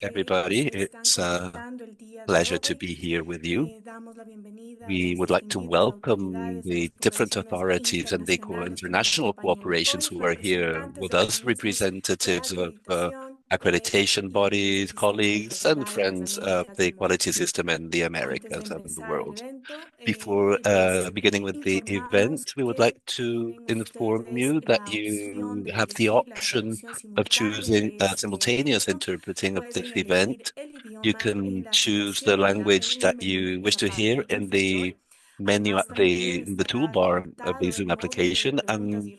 everybody. It's a pleasure to be here with you. We would like to welcome the different authorities and the international cooperations who are here with us, representatives of accreditation bodies, colleagues, and friends of the quality system in the Americas and the world. Before beginning with the event, we would like to inform you that you have the option of choosing simultaneous interpreting of this event. You can choose the language that you wish to hear in the menu at in the toolbar of the Zoom application, and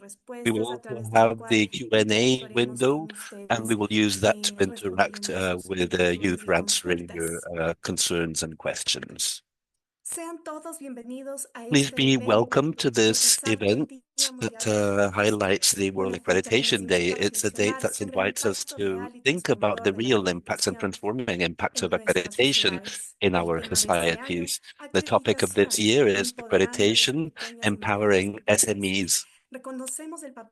we will also have the Q&A window, and we will use that to interact with you for answering your concerns and questions. Please be welcome to this event that highlights the World Accreditation Day. It's a date that invites us to think about the real impacts and transforming impacts of accreditation in our societies. The topic of this year is accreditation, empowering SMEs,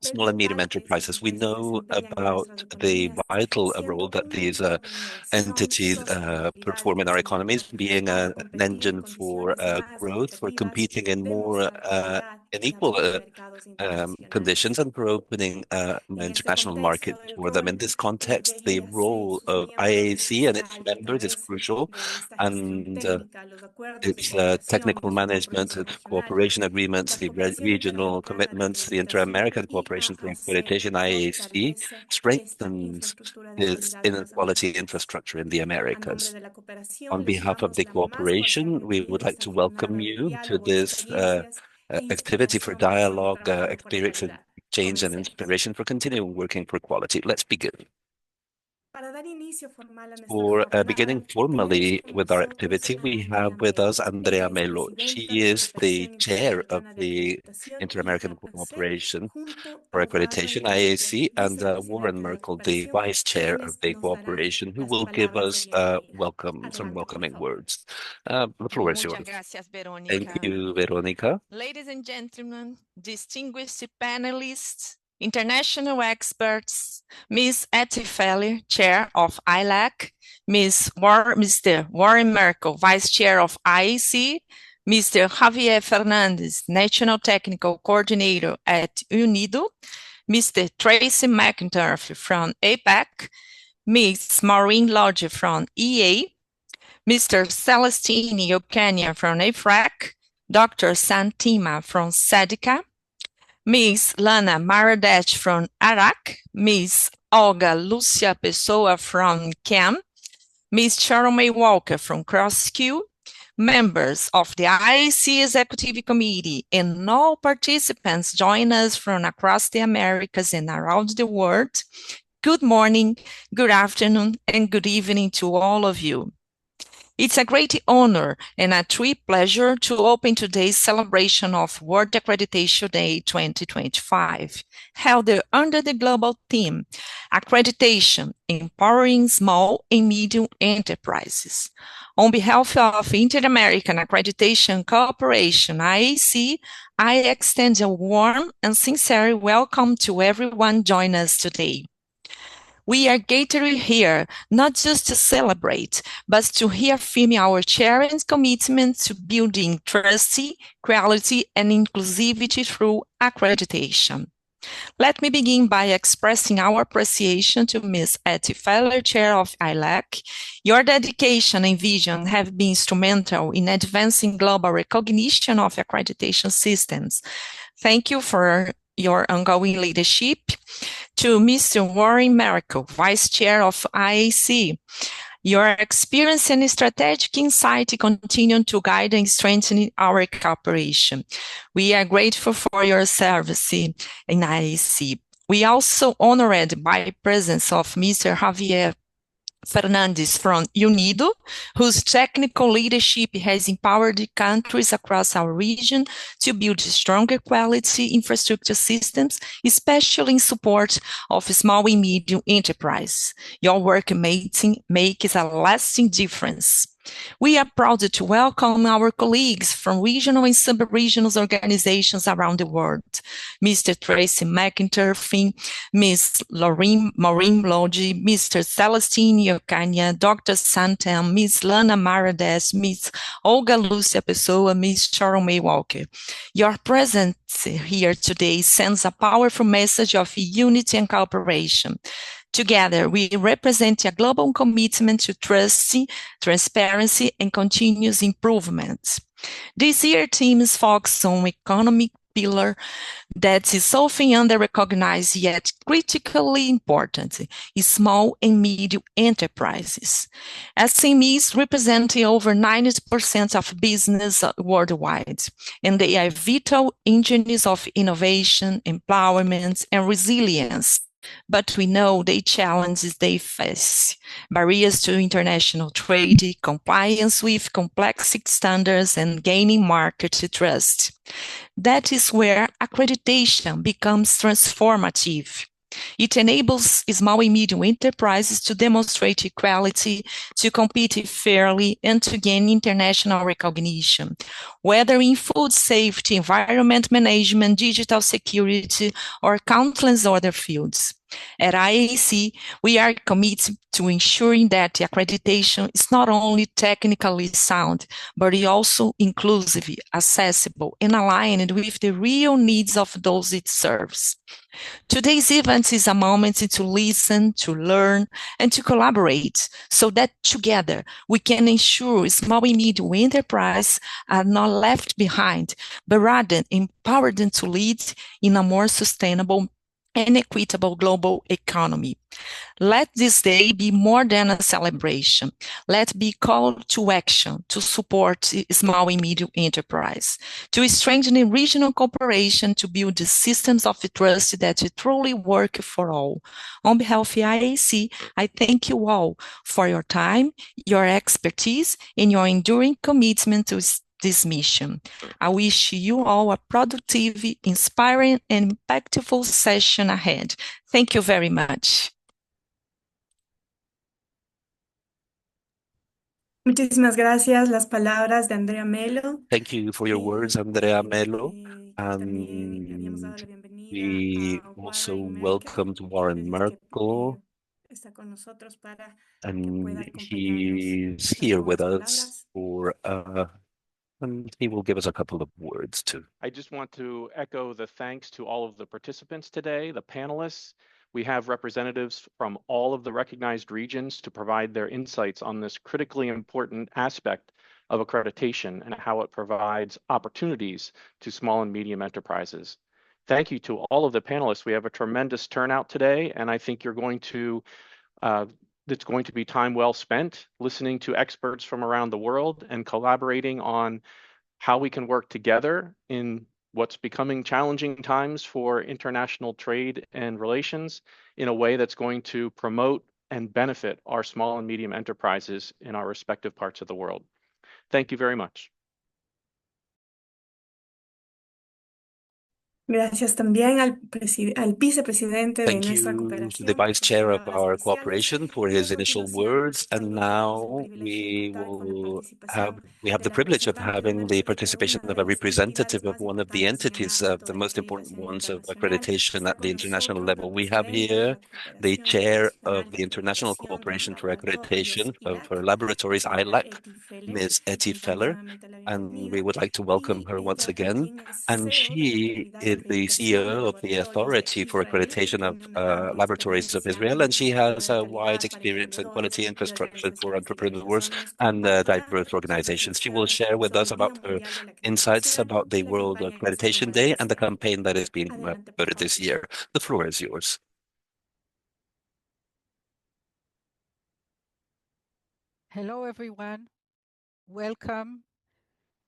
small and medium enterprises. We know about the vital role that these entities perform in our economies, being an engine for growth, for competing in more in equal conditions and for opening international markets for them. In this context, the role of IAAC and its members is crucial, and its technical management, its cooperation agreements, the regional commitments, the Inter-American Cooperation for Accreditation, IAAC, strengthens its inequality infrastructure in the Americas. On behalf of the cooperation, we would like to welcome you to this activity for dialogue, experience exchange, and inspiration for continuing working for quality. Let's begin. For beginning formally with our activity, we have with us Andrea Melo. She is the chair of the Inter-American Cooperation for Accreditation, IAAC, and Warren Merkel, the vice chair of the cooperation, who will give us some welcoming words. The floor is yours. Thank you, Veronica. Ladies and gentlemen, distinguished panelists, international experts, Ms. Etty, Chair of ILAC, Mr. Warren Merkel, Vice Chair of IAAC, Mr. Javier Fernández, National Technical Coordinator at UNIDO, Mr. Tracy McIntyre from APAC, Ms. Maureen Lodge from EA, Mr. Celestini Ocania from AFRAC, Dr. Santima from SADCAS, Ms. Lana Maradech from ARAC, Ms. Olga Lucia Pessoa from CAM, Ms. Cheryl May Walker from CROSQ, members of the IAAC Executive Committee, and all participants join us from across the Americas and around the world. Good morning, good afternoon, and good evening to all of you. It's a great honor and a true pleasure to open today's celebration of World Accreditation Day 2025, held under the global theme, Accreditation, Empowering Small and Medium Enterprises. On behalf of Inter-American Accreditation Cooperation, IAAC, I extend a warm and sincere welcome to everyone joining us today. We are gathered here not just to celebrate, but to reaffirm our shared commitment to building trust, quality, and inclusivity through accreditation. Let me begin by expressing our appreciation to Ms. Etty, Chair of ILAC. Your dedication and vision have been instrumental in advancing global recognition of accreditation systems. Thank you for your ongoing leadership. To Mr. Warren Merkel, Vice Chair of IAAC, your experience and strategic insight continue to guide and strengthen our cooperation. We are grateful for your service in IAAC. We also honored by the presence of Mr. Javier Fernández from UNIDO, whose technical leadership has empowered countries across our region to build stronger quality infrastructure systems, especially in support of small and medium enterprises. Your work makes a lasting difference. We are proud to welcome our colleagues from regional and sub-regional organizations around the world. Mr. Tracy McInturfing, Ms. Maureen Lodge, Mr. Celestine Yocania, Dr. Santem, Ms. Lana Marades, Ms. Olga Lucia Pessoa, Ms. Sharon May Walker. Your presence here today sends a powerful message of unity and cooperation. Together, we represent a global commitment to trust, transparency, and continuous improvement. This year, teams focus on economic pillar that is often under-recognized yet critically important, small and medium enterprises. SMEs represent over 90% of business worldwide, and they are vital engines of innovation, empowerment, and resilience. But we know the challenges they face: barriers to international trade, compliance with complex standards, and gaining market trust. That is where accreditation becomes transformative. It enables small and medium enterprises to demonstrate equality, to compete fairly, and to gain international recognition, whether in food safety, environment management, digital security, or countless other fields. At IAAC, we are committed to ensuring that the accreditation is not only technically sound, but also inclusive, accessible, and aligned with the real needs of those it serves. Today's event is a moment to listen, to learn, and to collaborate so that together we can ensure small and medium enterprises are not left behind, but rather empower them to lead in a more sustainable and equitable global economy. Let this day be more than a celebration. Let be called to action to support small and medium enterprise, to strengthen regional cooperation, to build the systems of trust that truly work for all. On behalf of IAAC, I thank you all for your time, your expertise, and your enduring commitment to this mission. I wish you all a productive, inspiring, and impactful session ahead. Thank you very much. Muchísimas gracias. Las palabras de Andrea Melo. Thank you for your words, Andrea Melo. And we also welcomed Warren Merkel, and he's here with us and he will give us a couple of words too. I just want to echo the thanks to all of the participants today, the panelists. We have representatives from all of the recognized regions to provide their insights on this critically important aspect of accreditation and how it provides opportunities to small and medium enterprises. Thank you to all of the panelists. We have a tremendous turnout today, and I think it's going to be time well spent listening to experts from around the world and collaborating on how we can work together in what's becoming challenging times for international trade and relations in a way that's going to promote and benefit our small and medium enterprises in our respective parts of the world. Thank you very much. Gracias también al vicepresidente de nuestra cooperación. Thank you to the vice chair of our cooperation for his initial words. And now we have the privilege of having the participation of a representative of one of the entities of the most important ones of accreditation at the international level. We have here the chair of the International Cooperation for Accreditation for Laboratories, ILAC, Ms. Etty, and we would like to welcome her once again. And she is the CEO of the Authority for Accreditation of Laboratories of Israel, and she has a wide experience in quality infrastructure for entrepreneurs and diverse organizations. She will share with us about her insights about the World Accreditation Day and the campaign that is being promoted this year. The floor is yours. Hello, everyone. Welcome.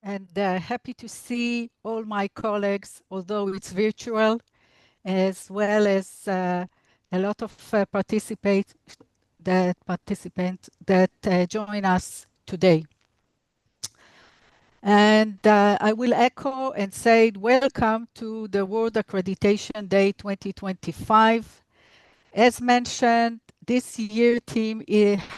And happy to see all my colleagues, although it's virtual, as well as a lot of participants that join us today. And I will echo and say welcome to the World Accreditation Day 2025. As mentioned, this year theme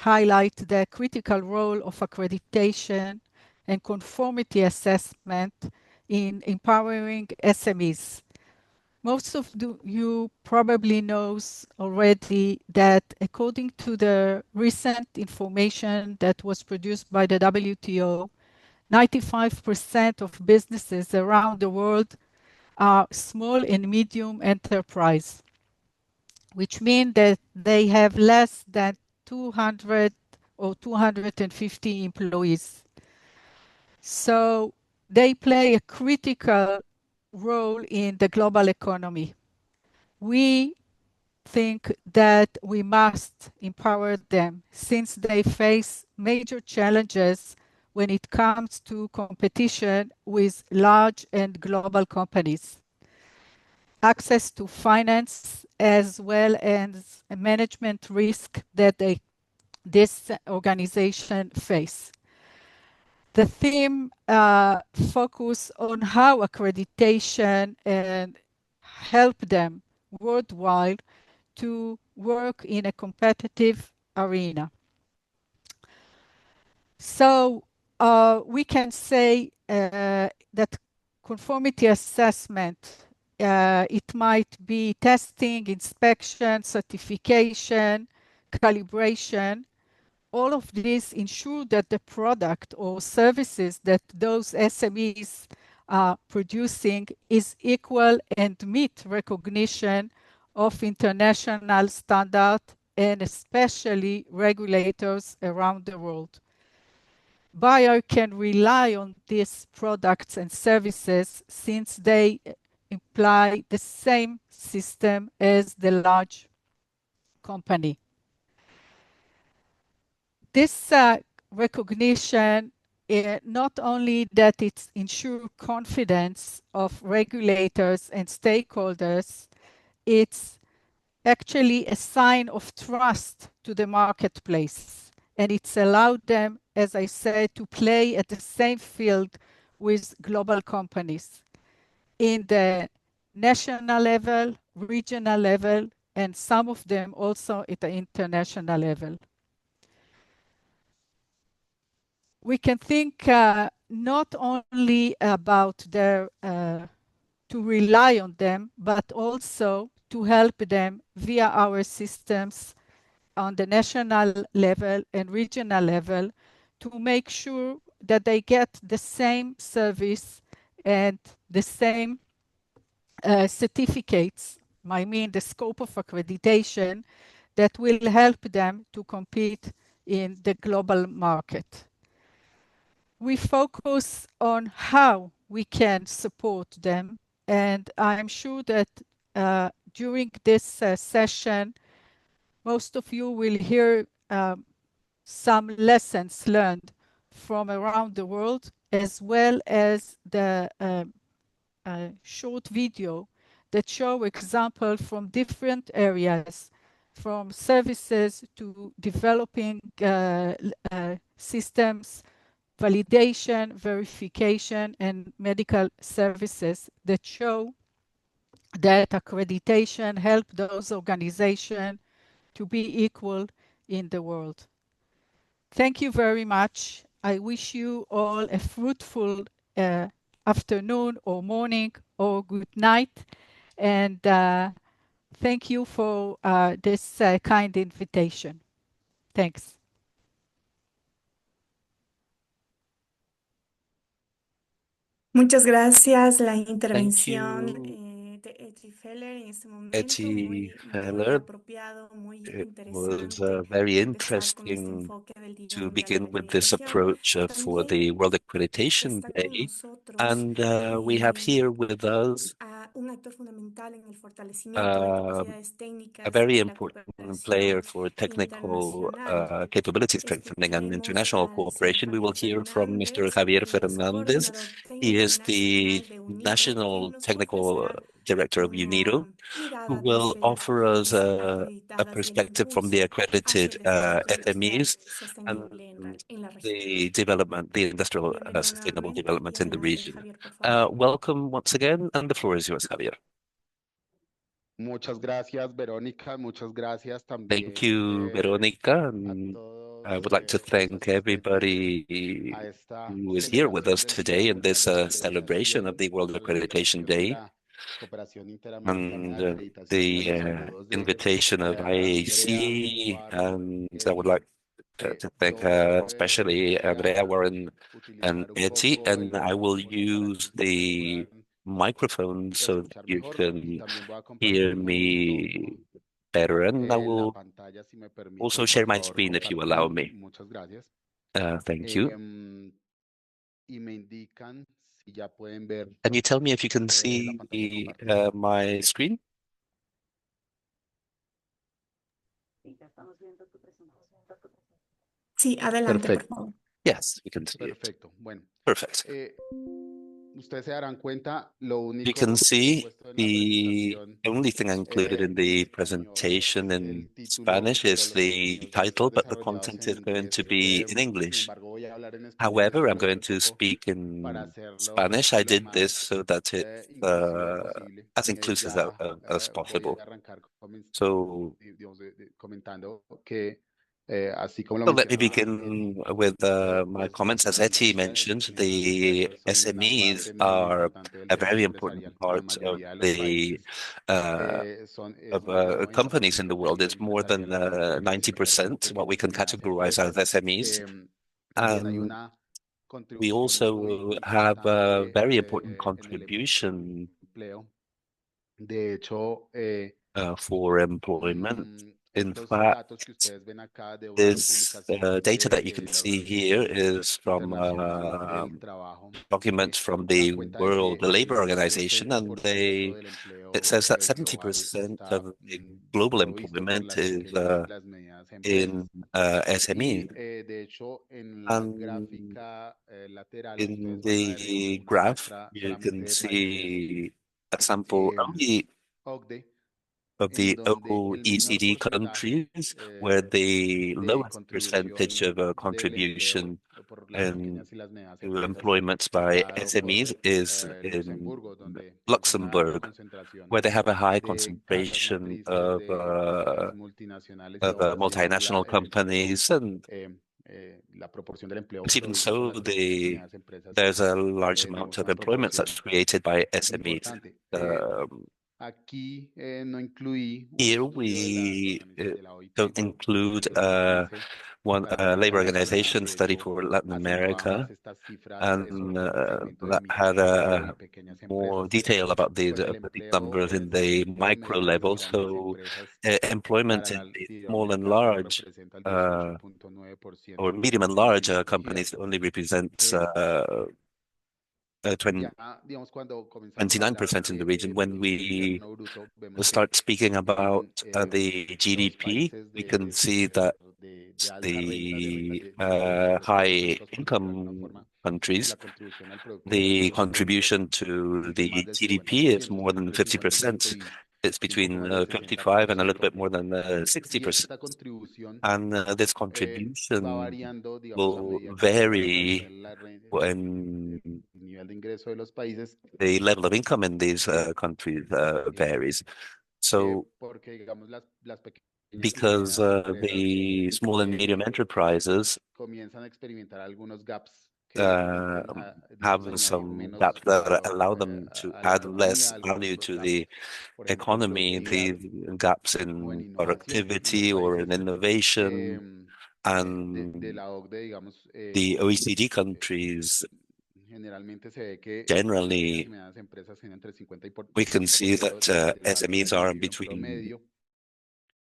highlights the critical role of accreditation and conformity assessment in empowering SMEs. Most of you probably knows already that according to the recent information that was produced by the WTO, 95% of businesses around the world are small and medium enterprise, which means that they have less than 200 or 250 employees. So they play a critical role in the global economy. We think that we must empower them since they face major challenges when it comes to competition with large and global companies. Access to finance as well as management risk that this organization face. The theme focus on how accreditation and help them worldwide to work in a competitive arena. So we can say that conformity assessment, it might be testing, inspection, certification, calibration. All of this ensure that the product or services that those SMEs are producing is equal and meet recognition of international standard and especially regulators around the world. Buyer can rely on these products and services since they imply the same system as the large company. This recognition, not only that it ensures confidence of regulators and stakeholders, it's actually a sign of trust to the marketplace. And it's allowed them, as I said, to play at the same field with global companies in the national level, regional level, and some of them also at the international level. We can think not only about their to rely on them, but also to help them via our systems on the national level and regional level to make sure that they get the same service and the same certificates, I mean the scope of accreditation, that will help them to compete in the global market. We focus on how we can support them, and I'm sure that during this session, most of you will hear some lessons learned from around the world, as well as the short video that show examples from different areas, from services to developing systems, validation, verification, and medical services that show that accreditation help those organizations to be equal in the world. Thank you very much. I wish you all a fruitful afternoon or morning or good night. And thank you for this kind invitation. Thanks. Muchas gracias. La Thank intervención you, de Etty Feller en este momento Etty muy Feller. apropiado, muy It was interesante very empezar con este interesting enfoque del Día to Mundial de begin la with this Acreditación. approach for the También World Accreditation está con Day. nosotros And we have here with us un actor fundamental en el fortalecimiento de capacidades a técnicas very y la important player cooperación for technical internacional. capability strengthening and Escucharemos international al señor cooperation. We will Javier hear from Mr. Fernández, Javier quien es Fernández. coordinador He técnico is the nacional de UNIDO, National quien nos Technical ofrecerá Director of una UNIDO, who mirada will desde las offer us regiones a acreditadas y el perspective from the impulso hacia accredited el desarrollo industrial SMEs sostenible and en la región. the development, the industrial Bienvenido sustainable nuevamente development y in the adelante, region. Javier, por favor. Welcome once again, and the floor is yours, Javier. Muchas gracias, Verónica. Muchas gracias Thank también you, Veronica. a And I todos would like to los thank asistentes everybody a esta who is here with us celebración del today Día in this Mundial de celebration of Acreditación the World a la Accreditation invitación de Day la Cooperación Interamericana and de Acreditación y a the los saludos de invitation of Andrea, IAAC. Warren, And I would Etty. like to thank Yo especially voy Andrea, a Warren, and utilizar un Etty. poco el And I will micrófono para use que me the puedan microphone so that escuchar you mejor y can también voy a compartir hear un momento me better. And I la will pantalla, si me also permiten, share por my favor, screen if you allow compartir. me. Muchas gracias. Thank you. Y me indican si ya pueden ver Can you tell me if you can la see pantalla compartida. my screen? Sí, adelante, por Perfecto. favor. Yes, we can see it. Perfecto. Bueno, Perfect. ustedes se darán cuenta, lo You único can see puesto en la the presentación only thing included in the en español presentation es in el título, Spanish pero is los the contenidos van a estar title, but the desarrollados content en is going to inglés. be in Sin English. embargo, voy a hablar en español y However, I'm esfuerzo going un to poco speak para in hacerlo Spanish. I lo did this más so that it's inclusivo posible. as inclusive Ya as voy possible. a arrancar So, digamos, comentando que así como lo so let me mencionaba begin Etty, with my pues comments. As la Etty industria de mentioned, pequeñas y medianas the empresas son una SMEs parte muy are importante del a very tejido important empresarial. La part of mayoría de los the países uh, es más del 90% companies in the del world. tejido It's more than empresarial pertenece a 90% what we pequeñas y can medianas categorize as empresas. SMEs. También hay And una we contribución also muy have a importante very important en el contribution empleo. De hecho, for employment. In estos datos fact, que ustedes ven acá de una this publicación data that you can de la see here Organización is from Internacional del Trabajo, documents from the dan cuenta de World que Labor el Organization, and 70% del it empleo says that global 70% está of the global provisto por employment las is pequeñas y las medianas in empresas. SME. Y de hecho, en la And gráfica lateral, in ustedes van a ver the una graph, muestra you solamente can de países see a sample only OCDE, of en the donde el menor OECD porcentaje countries where the de lowest percentage contribución of del empleo contribution por las in pequeñas y las medianas to empresas employments by está dado SMEs por is in Luxemburgo, donde pues una alta Luxembourg, concentración where they have a high de casas concentration matrices de compañías multinacionales y aún así multinational el empleo, companies. And la proporción del empleo even provisto por so, las pequeñas y medianas empresas there's a es, large amount digamos, of una employment that's proporción created by SMEs. importante. Aquí no incluí un Here estudio we de la OIT don't include del 2015 one para labor Latinoamérica, organization de study hecho for Latin acentuaba más America, estas cifras and sobre todo el segmento de that had micro y pequeñas more empresas, detail about pues el these empleo numbers in the segmento de micro medianas y level. grandes So empresas employment para in the el small and americano large representa el or 18.9% medium and de la large industria. companies only represents 20, Ya, digamos, cuando comenzamos a hablar 29% in the region. de When Producto we Interno Bruto, vemos que start speaking about en the los GDP, países we can see that de alta renta, de renta the distribuida, los países high ricos, por decirlo de alguna income forma, pues countries, la contribución al Producto the Interno Bruto contribution to es más the del GDP is 50%, more está than entre el 50%. 55 y It's un poco between más del 55 and a little 60%. bit more than Y 60%. esta contribución And this va contribution variando, digamos, a will medida que la desaparición vary el when nivel de ingreso de los países, the level of income in these countries varies. So, porque, digamos, las pequeñas y because medianas empresas the small and medium enterprises comienzan a experimentar algunos gaps que los hacen, digamos, have añadir some gaps menos that valor allow them to a la add economía, less algunos value to the gaps, por ejemplo, en economy, productividad the gaps o en in innovación. Y los productivity or in países innovation. de And la OCDE, digamos, the OECD countries, generalmente se ve que las pequeñas y generally, medianas empresas tienen entre 50 y we can see 60% that de la SMEs are contribución between promedio.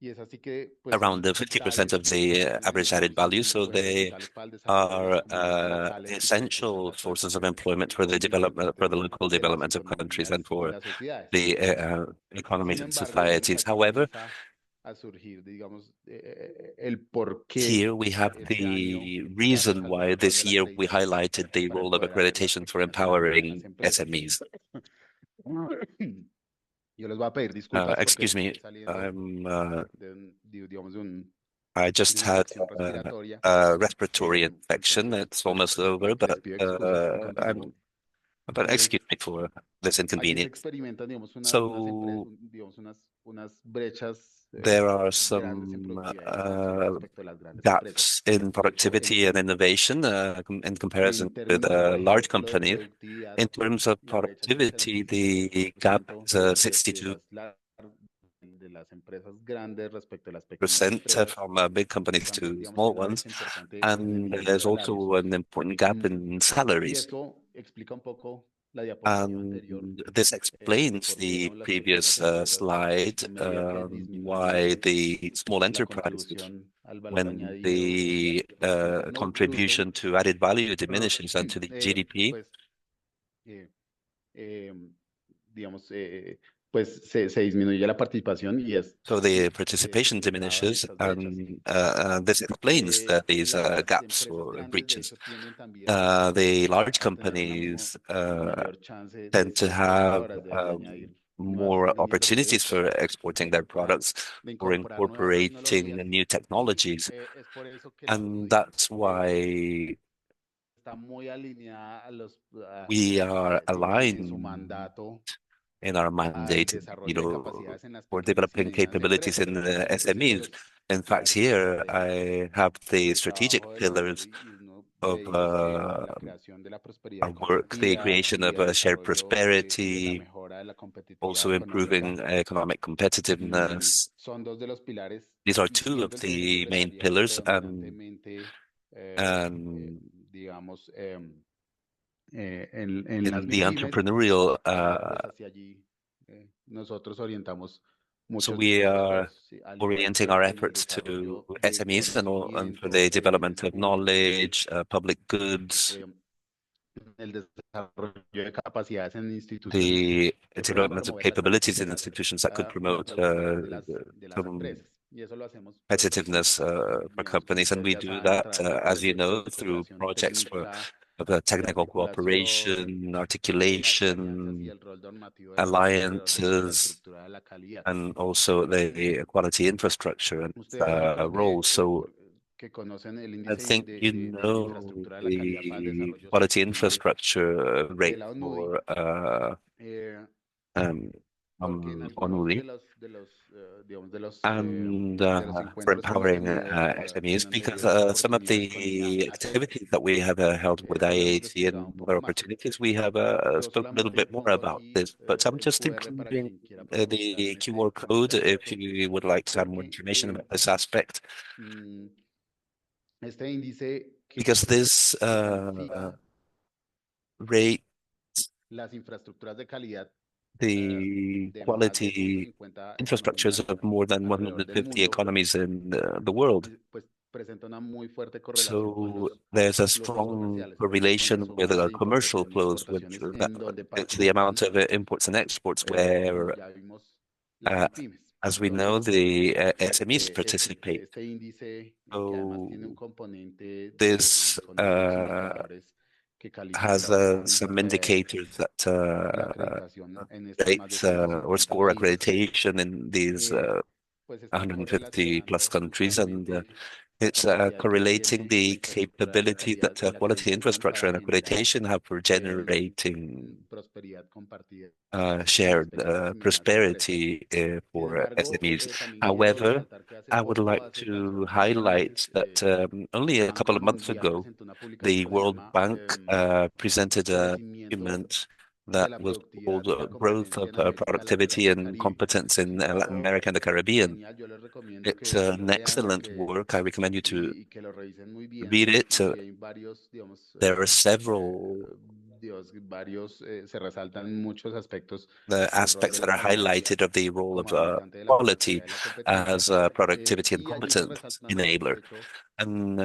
Y es así que, pues, around son the 50% of vitales, the average added value. son So they vitales para el desarrollo de las are comunidades locales y el essential desarrollo sources of del employment for the development, desenvolvimiento for the local de las development of countries and economías y for las sociedades. the economies Sin and embargo, digamos, societies. aquí However, comienza a surgir, digamos, el por qué here we have este año the ya reason resaltó why el rol this de la year we acreditación highlighted the para role of empoderar las accreditation for pequeñas y las medianas empowering empresas. SMEs. Yo les voy a pedir disculpas porque Excuse me, estoy saliendo digamos, I de just una had infección respiratoria. a respiratory infection. Entonces, It's pues almost over, les pido excusas y continúo. but excuse me for this Aquí se inconvenience. experimentan, digamos, So digamos, unas there are some gaps in productivity and innovation in comparison with large companies. In terms of productivity, the gap is 62% from big companies to small ones, and there's also an important gap in salaries. And this explains the previous slide, why the small enterprises, when the contribution to added value diminishes and to the GDP, so the participation diminishes, and this explains these gaps or breaches. The large companies tend to have more opportunities for exporting their products or incorporating new technologies. And that's why we are aligned in our mandate, for developing capabilities in the SMEs. In fact, here I have the strategic pillars of our work, the creation of a shared prosperity, also improving economic competitiveness. These are two of the main pillars, and in the entrepreneurial, so we are orienting our efforts to SMEs and for the development of knowledge, public goods, the development of capabilities in institutions that could promote competitiveness for companies. And we do that, as you know, through projects of technical cooperation, articulation, alliances, and also the quality infrastructure and role. So I think you know the quality infrastructure rate for ONURI and for empowering SMEs, because some of the activities that we have held with IAAC and other opportunities, we have spoke a little bit more about this, but I'm just including the QR code if you would like to have more information about this aspect. Because this rate, the quality infrastructures of more than 150 economies in the world. So there's a strong correlation with commercial flows, which it's the amount of imports and exports, where, as we know, the SMEs participate. So this has some indicators that rate or score accreditation in these 150 plus countries, and it's correlating the capability that quality infrastructure and accreditation have for generating shared prosperity for SMEs. However, I would like to highlight that only a couple of months ago, the World Bank presented a document that was called Growth of Productivity and Competence in Latin America and the Caribbean. It's an excellent work. I recommend you to read it. There are several the aspects that are highlighted of the role of quality as a productivity and competence enabler. And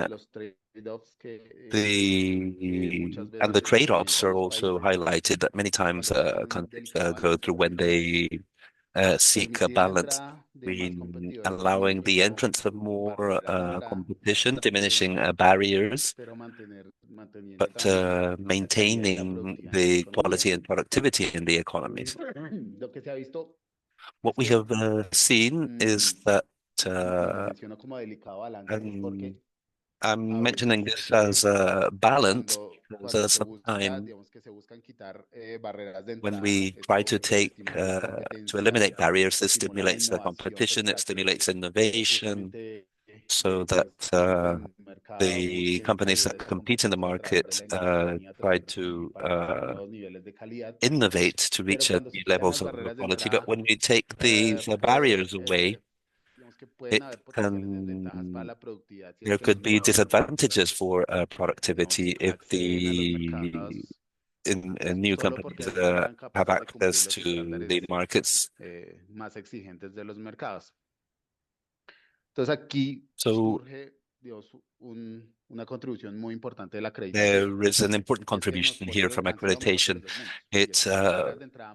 the trade-offs are also highlighted that many times countries go through when they seek a balance between allowing the entrance of more competition, diminishing barriers, but maintaining the quality and productivity in the economies. What we have seen is that, and I'm mentioning this as a balance, because sometimes when we try to eliminate barriers, this stimulates the competition, it stimulates innovation, so that the companies that compete in the market try to innovate to reach new levels of quality. But when we take these barriers away, there could be disadvantages for productivity if the new companies have access to the markets. So there is an important contribution here from accreditation. It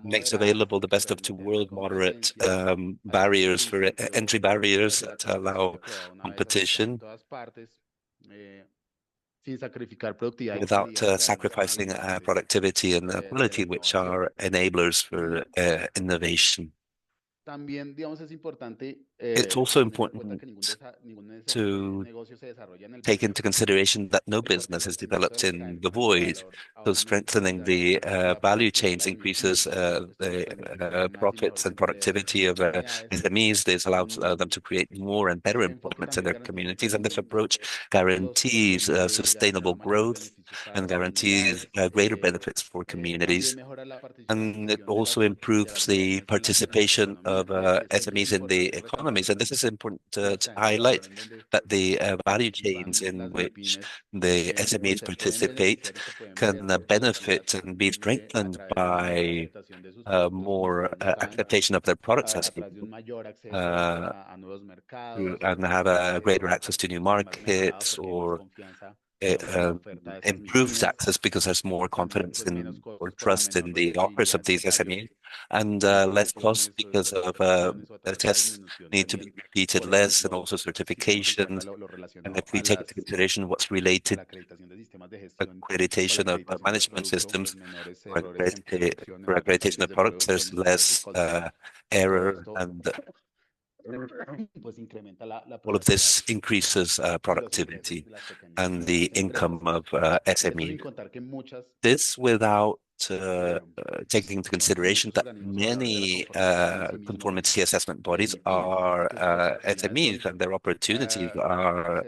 makes available the best of two worlds, moderate barriers for entry barriers that allow competition without sacrificing productivity and quality, which are enablers for innovation. It's also important to take into consideration that no business is developed in the void. So strengthening the value chains increases the profits and productivity of SMEs. This allows them to create more and better employment in their communities. And this approach guarantees sustainable growth and guarantees greater benefits for communities. And it also improves the participation of SMEs in the economies. And this is important to highlight that the value chains in which the SMEs participate can benefit and be strengthened by more acceptation of their products as people, and have a greater access to new markets, or it improves access because there's more confidence in or trust in the offers of these SMEs, and less cost because of the tests need to be repeated less, and also certifications. And if we take into consideration what's related accreditation of management systems for accreditation of products, there's less error, and all of this increases productivity and the income of SME. This without taking into consideration that many conformity assessment bodies are SMEs, and their opportunities are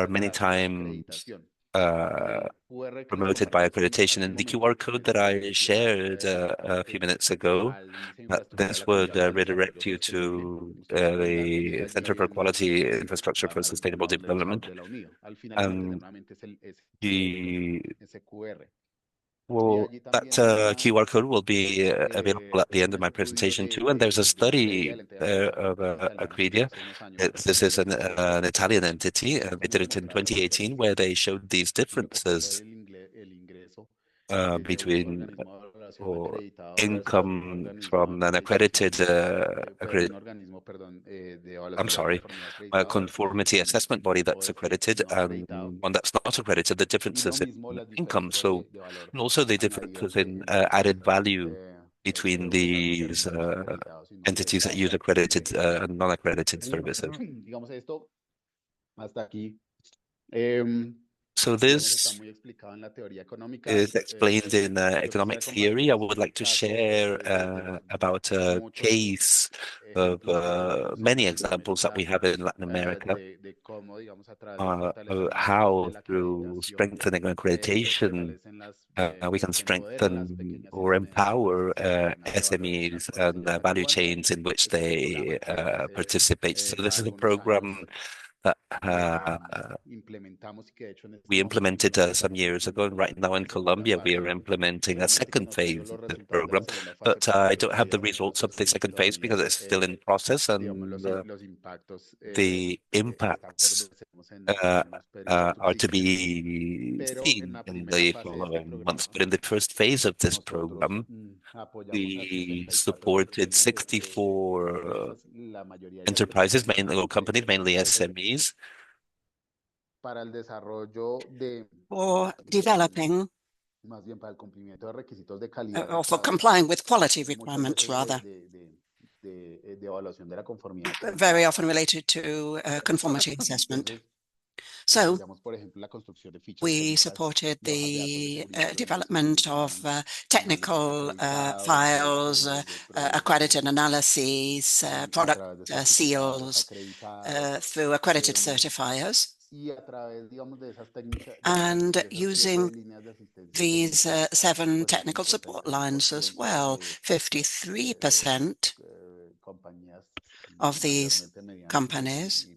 many times promoted by accreditation. And the QR code that I shared a few minutes ago, this would redirect you to the Center for Quality Infrastructure for Sustainable Development. That QR code will be available at the end of my presentation too. And there's a study of Accredited. This is an Italian entity. They did it in 2018, where they showed these differences between income from an accredited, a conformity assessment body that's accredited and one that's not accredited, the differences in income. So, and also the differences in added value between these entities that use accredited and non-accredited services. So this is explained in economic theory. I would like to share about a case of many examples that we have in Latin America, how through strengthening accreditation we can strengthen or empower SMEs and value chains in which they participate. So this is a program that we implemented some years ago, and right now in Colombia we are implementing a second phase of this program, but I don't have the results of the second phase because it's still in process, and the impacts are to be seen in the following months. But in the first phase of this program, we supported 64 enterprises, mainly companies, mainly SMEs, for developing or for complying with quality requirements, rather, very often related to conformity assessment. So we supported the development of technical files, accredited analyses, product seals through accredited certifiers. And using these 7 technical support lines as well, 53% of these companies,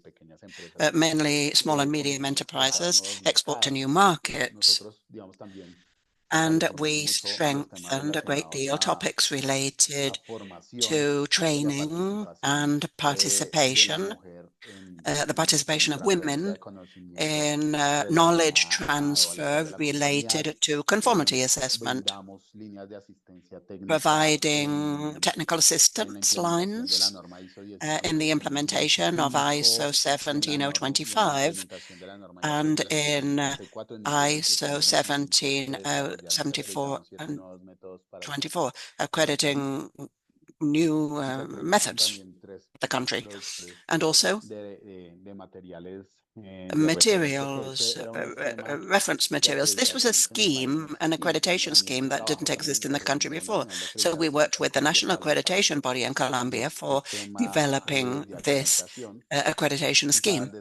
mainly small and medium enterprises, export to new markets. And we strengthened a great deal topics related to training and participation, the participation of women in knowledge transfer related to conformity assessment, providing technical assistance lines in the implementation of ISO 17025 and in ISO 17074 and 24, accrediting new methods of the country, and also materials, reference materials. This was a scheme, an accreditation scheme that didn't exist in the country before. So we worked with the national accreditation body in Colombia for developing this accreditation scheme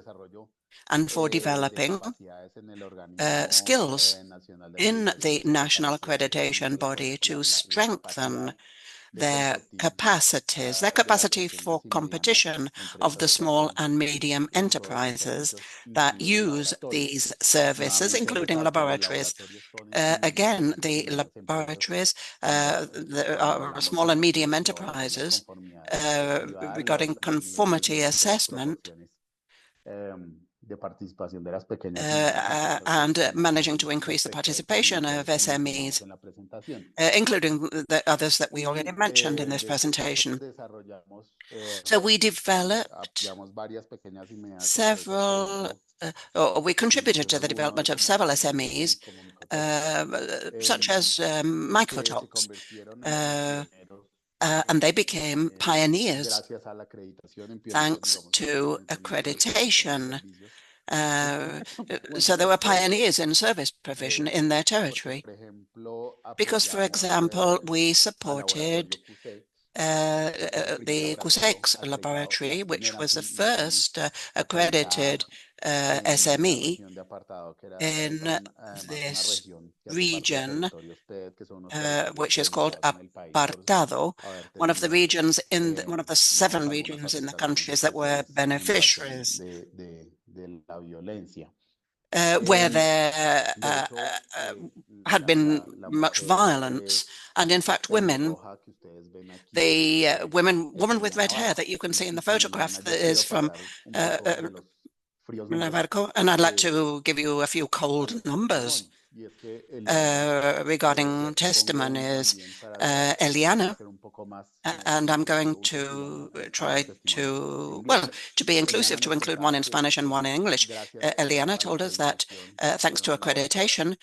and for developing skills in the national accreditation body to strengthen their capacity for competition of the small and medium enterprises that use these services, including laboratories. Again, the laboratories, the small and medium enterprises, regarding conformity assessment, and managing to increase the participation of SMEs, including the others that we already mentioned in this presentation. So we developed several, we contributed to the development of several SMEs, such as microtalks, and they became pioneers thanks to accreditation. So they were pioneers in service provision in their territory. Because, for example, we supported the CROSQ laboratory, which was the first accredited SME in this region, which is called Apartado, one of the regions in one of the 7 regions in the countries that were beneficiaries, where there had been much violence. And in fact, women, the woman with red hair that you can see in the photograph that is from Navarco, and I'd like to give you a few cold numbers regarding testimonies. Eliana, and I'm going to try to be inclusive, to include one in Spanish and one in English. Eliana told us that thanks to accreditation,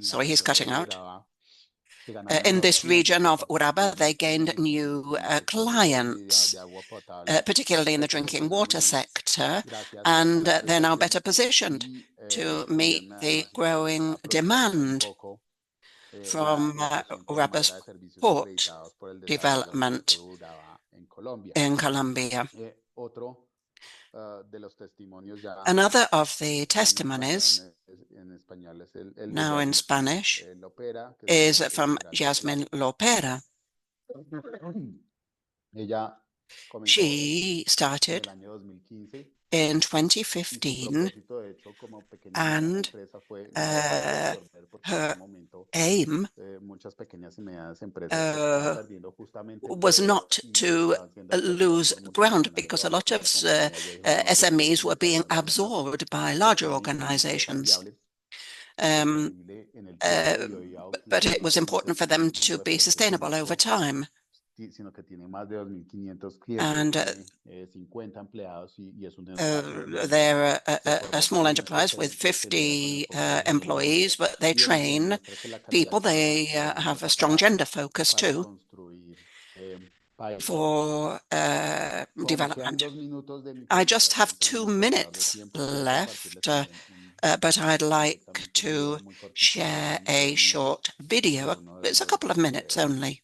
sorry, he's cutting out. In this region of Uraba, they gained new clients, particularly in the drinking water sector, and they're now better positioned to meet the growing demand from Uraba's port development in Colombia. Another of the testimonies, now in Spanish, is from Jasmine Lopera. She started in 2015, and her aim was not to lose ground, because a lot of SMEs were being absorbed by larger organizations. But it was important for them to be sustainable over time. And they're a small enterprise with 50 employees, but they train people. They have a strong gender focus too, for development. I just have 2 minutes left, but I'd like to share a short video. It's a couple of minutes only,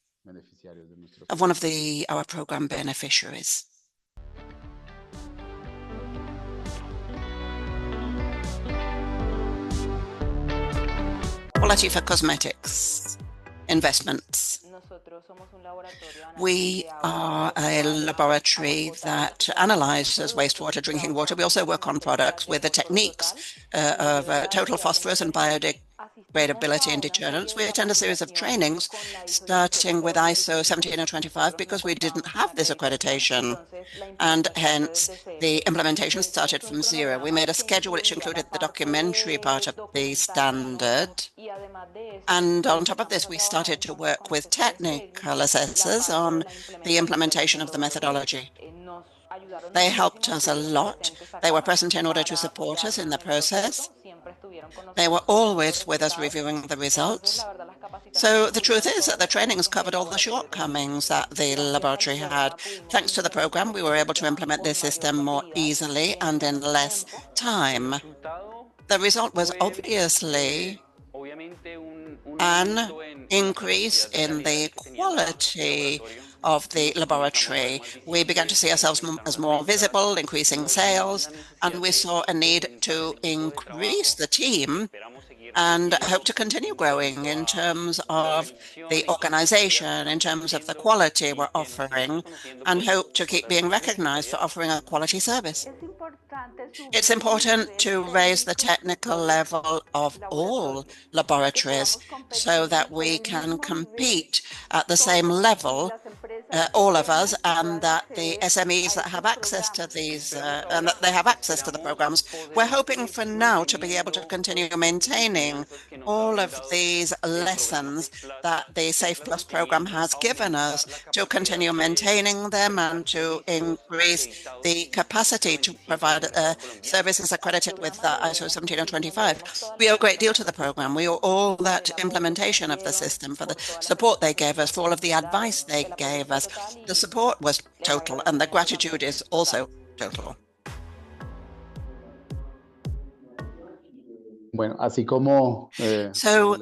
of one of our program beneficiaries. Quality for cosmetics investments. We are a laboratory that analyzes wastewater, drinking water. We also work on products with the techniques of total phosphorus and biodegradability and deterrents. We attend a series of trainings, starting with ISO 17025, because we didn't have this accreditation, and hence the implementation started from zero. We made a schedule which included the documentary part of the standard, and on top of this, we started to work with technical assessors on the implementation of the methodology. They helped us a lot. They were present in order to support us in the process. They were always with us reviewing the results. So the truth is that the trainings covered all the shortcomings that the laboratory had. Thanks to the program, we were able to implement this system more easily and in less time. The result was obviously an increase in the quality of the laboratory. We began to see ourselves as more visible, increasing sales, and we saw a need to increase the team and hope to continue growing in terms of the organization, in terms of the quality we're offering, and hope to keep being recognized for offering a quality service. It's important to raise the technical level of all laboratories so that we can compete at the same level, all of us, and that the SMEs that have access to these, and that they have access to the programs. We're hoping for now to be able to continue maintaining all of these lessons that the SAFE Plus program has given us, to continue maintaining them and to increase the capacity to provide services accredited with ISO 17025. We owe a great deal to the program. We owe all that implementation of the system for the support they gave us, for all of the advice they gave us. The support was total, and the gratitude is also total. So,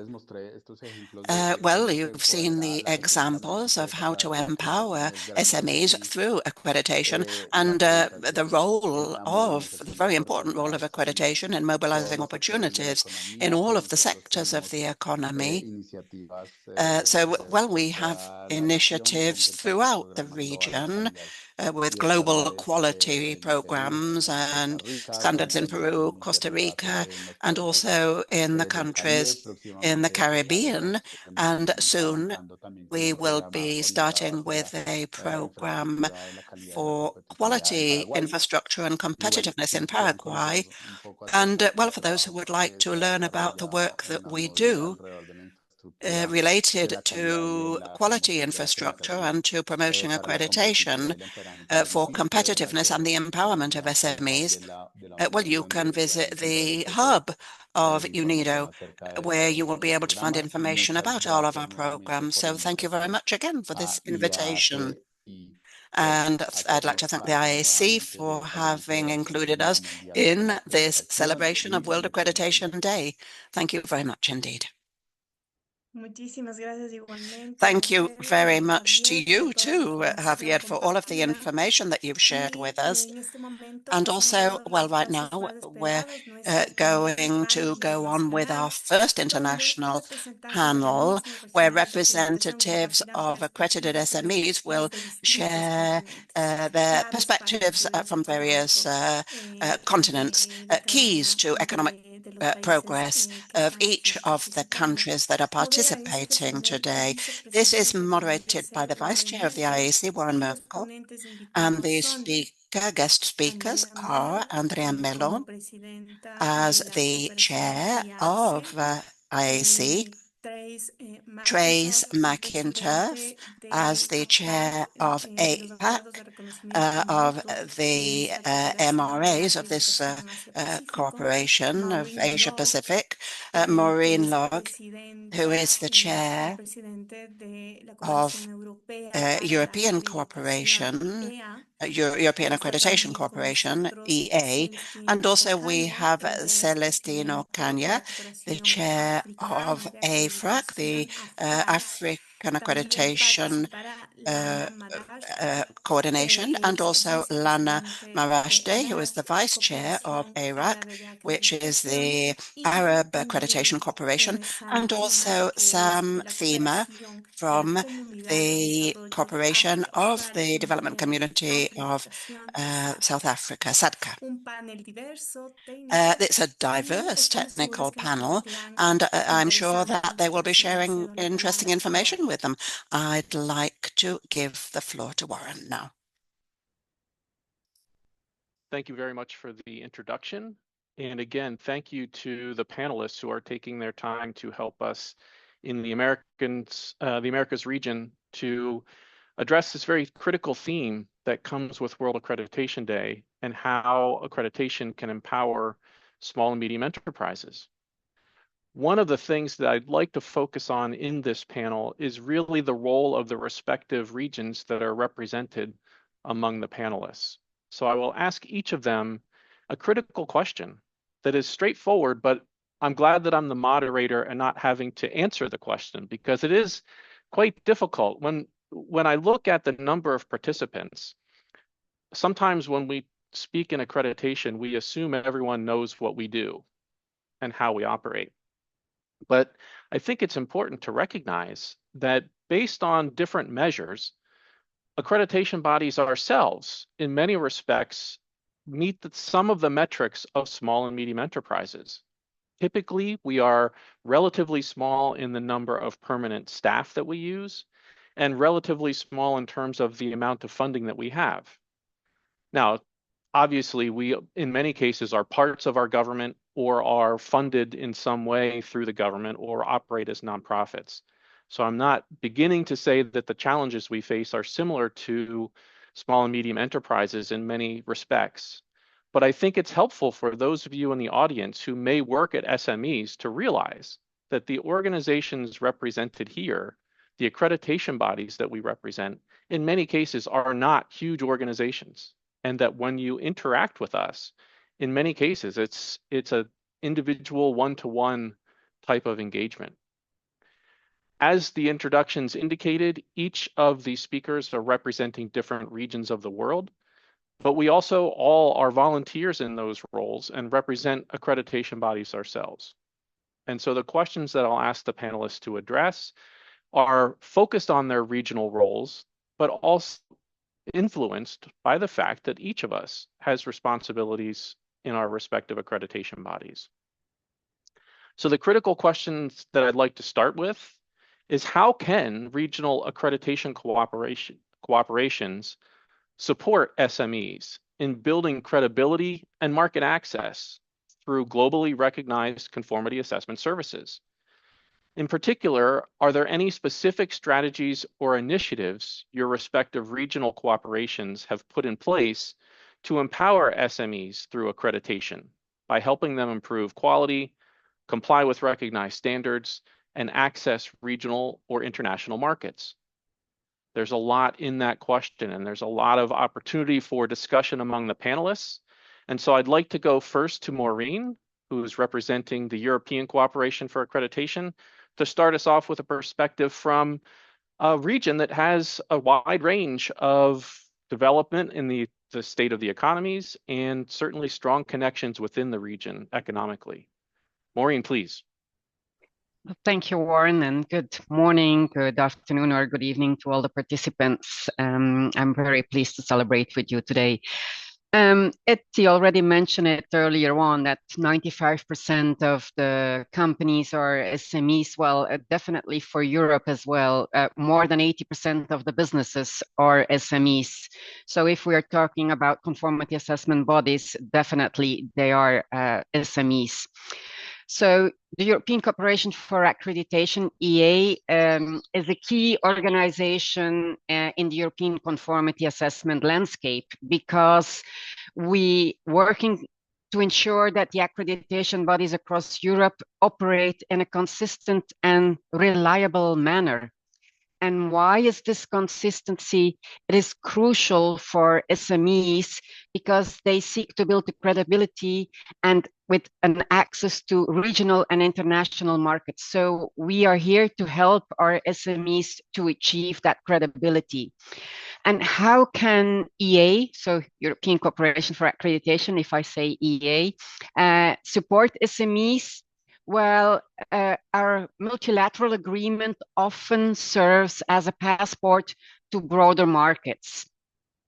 well, you've seen the examples of how to empower SMEs through accreditation, and the very important role of accreditation in mobilizing opportunities in all of the sectors of the economy. Well, we have initiatives throughout the region with global quality programs and standards in Peru, Costa Rica, and also in the countries in the Caribbean. And soon we will be starting with a program for quality infrastructure and competitiveness in Paraguay. And well, for those who would like to learn about the work that we do related to quality infrastructure and to promoting accreditation for competitiveness and the empowerment of SMEs, well, you can visit the hub of UNIDO, where you will be able to find information about all of our programs. So thank you very much again for this invitation. And I'd like to thank the IAAC for having included us in this celebration of World Accreditation Day. Thank you very much indeed. Thank you very much to you too, Javier, for all of the information that you've shared with us. And also, well, right now we're going to go on with our first international panel, where representatives of accredited SMEs will share their perspectives from various continents, keys to economic progress of each of the countries that are participating today. This is moderated by the Vice Chair of the IAAC, Warren Merkel, and the guest speakers are Andrea Melo as the Chair of IAAC, Trace McInturf as the Chair of APAC, of the MRAs of this cooperation of Asia Pacific, Maureen Logg, who is the Chair of European Cooperation, European Accreditation Corporation, EA, and also we have Celestino Caña, the chair of AFRAC, the African Accreditation Coordination, and also Lana Marashte, who is the vice chair of ARAC, which is the Arab Accreditation Corporation, and also Sam Thema from the Corporation of the Development Community of South Africa, SADCAS. It's a diverse technical panel, and I'm sure that they will be sharing interesting information with them. I'd like to give the floor to Warren now. Thank you very much for the introduction. And again, thank you to the panelists who are taking their time to help us in the Americas region to address this very critical theme that comes with World Accreditation Day and how accreditation can empower small and medium enterprises. One of the things that I'd like to focus on in this panel is really the role of the respective regions that are represented among the panelists. So I will ask each of them a critical question that is straightforward, but I'm glad that I'm the moderator and not having to answer the question, because it is quite difficult. When I look at the number of participants, sometimes when we speak in accreditation, we assume everyone knows what we do and how we operate. But I think it's important to recognize that based on different measures, accreditation bodies ourselves, in many respects, meet some of the metrics of small and medium enterprises. Typically, we are relatively small in the number of permanent staff that we use, and relatively small in terms of the amount of funding that we have. Now, obviously, we, in many cases, are parts of our government or are funded in some way through the government or operate as nonprofits. So I'm not beginning to say that the challenges we face are similar to small and medium enterprises in many respects. But I think it's helpful for those of you in the audience who may work at SMEs to realize that the organizations represented here, the accreditation bodies that we represent, in many cases are not huge organizations. And that when you interact with us, in many cases, it's an individual one-to-one type of engagement. As the introductions indicated, each of the speakers are representing different regions of the world, but we also all are volunteers in those roles and represent accreditation bodies ourselves. And so the questions that I'll ask the panelists to address are focused on their regional roles, but also influenced by the fact that each of us has responsibilities in our respective accreditation bodies. So the critical questions that I'd like to start with is, how can regional accreditation cooperations support SMEs in building credibility and market access through globally recognized conformity assessment services? In particular, are there any specific strategies or initiatives your respective regional cooperations have put in place to empower SMEs through accreditation by helping them improve quality, comply with recognized standards, and access regional or international markets? There's a lot in that question, and there's a lot of opportunity for discussion among the panelists. And so I'd like to go first to Maureen, who is representing the European Cooperation for Accreditation, to start us off with a perspective from a region that has a wide range of development in the state of the economies and certainly strong connections within the region economically. Maureen, please. Thank you, Warren, and good morning, good afternoon, or good evening to all the participants. I'm very pleased to celebrate with you today. Etty already mentioned it earlier on that 95% of the companies are SMEs. Well, definitely for Europe as well, more than 80% of the businesses are SMEs. So if we are talking about conformity assessment bodies, definitely they are SMEs. So the European Cooperation for Accreditation, EA, is a key organization in the European conformity assessment landscape, because we working to ensure that the accreditation bodies across Europe operate in a consistent and reliable manner. And why is this consistency? It is crucial for SMEs because they seek to build the credibility and with an access to regional and international markets. So we are here to help our SMEs to achieve that credibility. And how can EA, so European Cooperation for Accreditation, if I say EA, support SMEs? Well, our multilateral agreement often serves as a passport to broader markets.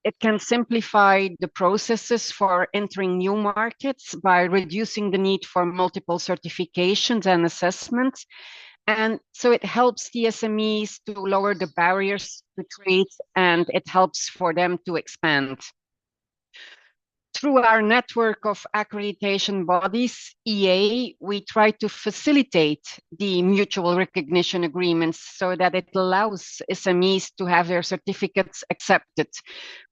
It can simplify the processes for entering new markets by reducing the need for multiple certifications and assessments. And so it helps the SMEs to lower the barriers to trade, and it helps for them to expand. Through our network of accreditation bodies, EA, we try to facilitate the mutual recognition agreements so that it allows SMEs to have their certificates accepted.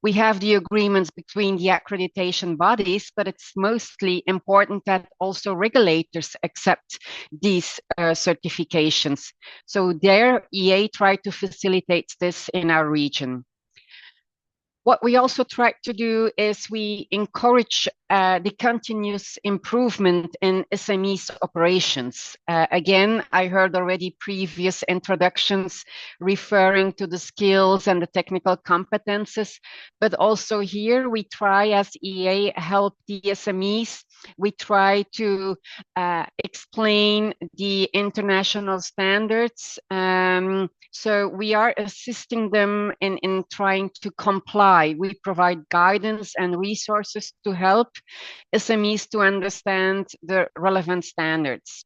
We have the agreements between the accreditation bodies, but it's mostly important that also regulators accept these certifications. So there, EA try to facilitate this in our region. What we also try to do is we encourage the continuous improvement in SMEs operations. Again, I heard already previous introductions referring to the skills and the technical competences, but also here we try as EA help the SMEs. We try to explain the international standards. So we are assisting them in trying to comply. We provide guidance and resources to help SMEs to understand the relevant standards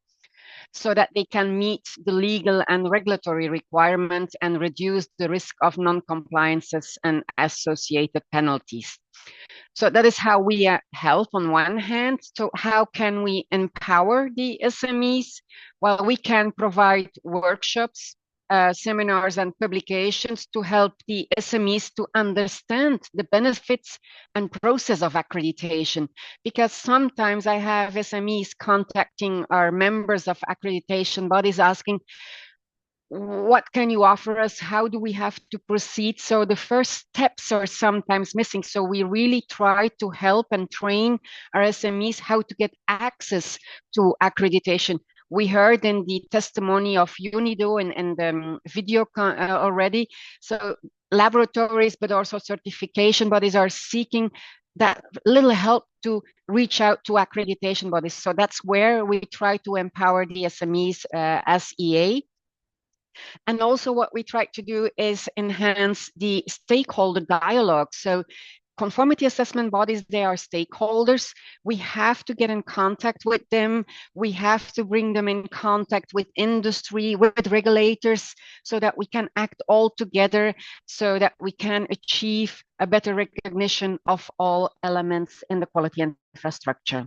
so that they can meet the legal and regulatory requirements and reduce the risk of non-compliances and associated penalties. So that is how we help on one hand. So how can we empower the SMEs? Well, we can provide workshops, seminars and publications to help the SMEs to understand the benefits and process of accreditation. Because sometimes I have SMEs contacting our members of accreditation bodies asking, what can you offer us? How do we have to proceed? So the first steps are sometimes missing. So we really try to help and train our SMEs how to get access to accreditation. We heard in the testimony of UNIDO and the video already. So laboratories, but also certification bodies are seeking that little help to reach out to accreditation bodies. So that's where we try to empower the SMEs as EA. And also what we try to do is enhance the stakeholder dialogue. So conformity assessment bodies, they are stakeholders. We have to get in contact with them. We have to bring them in contact with industry, with regulators, so that we can act all together, so that we can achieve a better recognition of all elements in the quality infrastructure.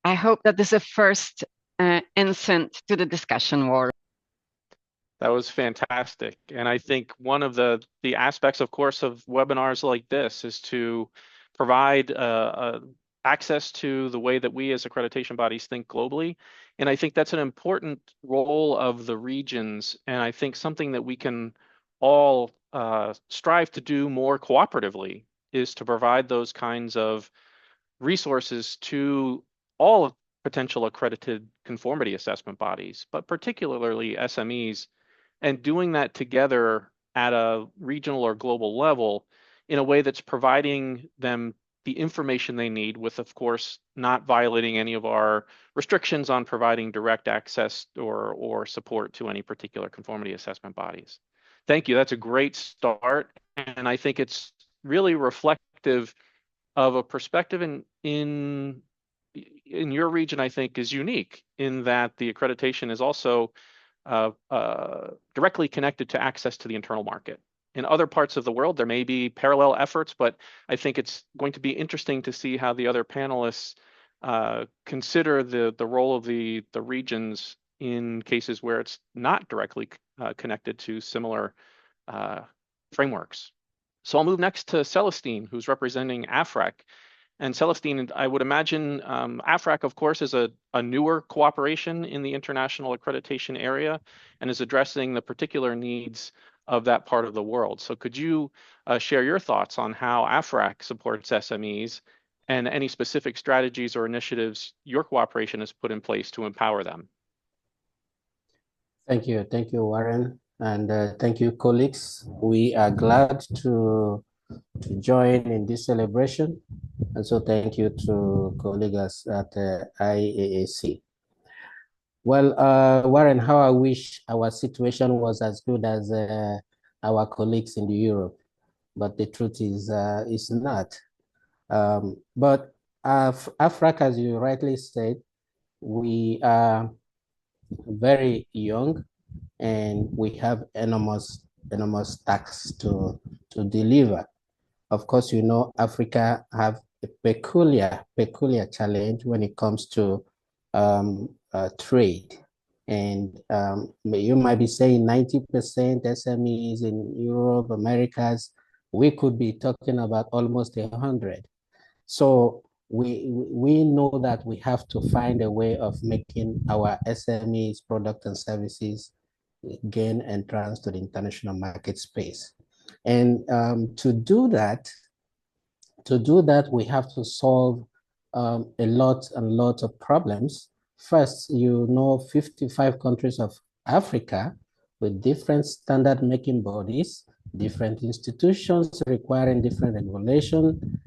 I hope that this is a first insight to the discussion, Warren. That was fantastic. And I think one of the aspects, of course, of webinars like this is to provide access to the way that we as accreditation bodies think globally. And I think that's an important role of the regions. And I think something that we can all strive to do more cooperatively is to provide those kinds of resources to all of potential accredited conformity assessment bodies, but particularly SMEs, and doing that together at a regional or global level in a way that's providing them the information they need with, of course, not violating any of our restrictions on providing direct access or support to any particular conformity assessment bodies. Thank you. That's a great start. And I think it's really reflective of a perspective in your region, I think, is unique in that the accreditation is also directly connected to access to the internal market. In other parts of the world, there may be parallel efforts, but I think it's going to be interesting to see how the other panelists consider the role of the regions in cases where it's not directly connected to similar frameworks. So I'll move next to Celestine, who's representing AFRAC. And Celestine, I would imagine AFRAC, of course, is a newer cooperation in the international accreditation area and is addressing the particular needs of that part of the world. So could you share your thoughts on how AFRAC supports SMEs and any specific strategies or initiatives your cooperation has put in place to empower them? Thank you, Warren, and thank you, colleagues. We are glad to join in this celebration, and so thank you to colleagues at IAAC. Well, Warren, how I wish our situation was as good as our colleagues in Europe, but the truth is not. But AFRAC, as you rightly said, we are very young, and we have enormous tasks to deliver. Of course, you know, Africa have a peculiar challenge when it comes to trade. And you might be saying 90% SMEs in Europe, Americas. We could be talking about almost 100. So we know that we have to find a way of making our SMEs, products and services gain entrance to the international market space. And to do that, we have to solve a lot of problems. First, you know, 55 countries of Africa with different standard making bodies, different institutions requiring different regulation,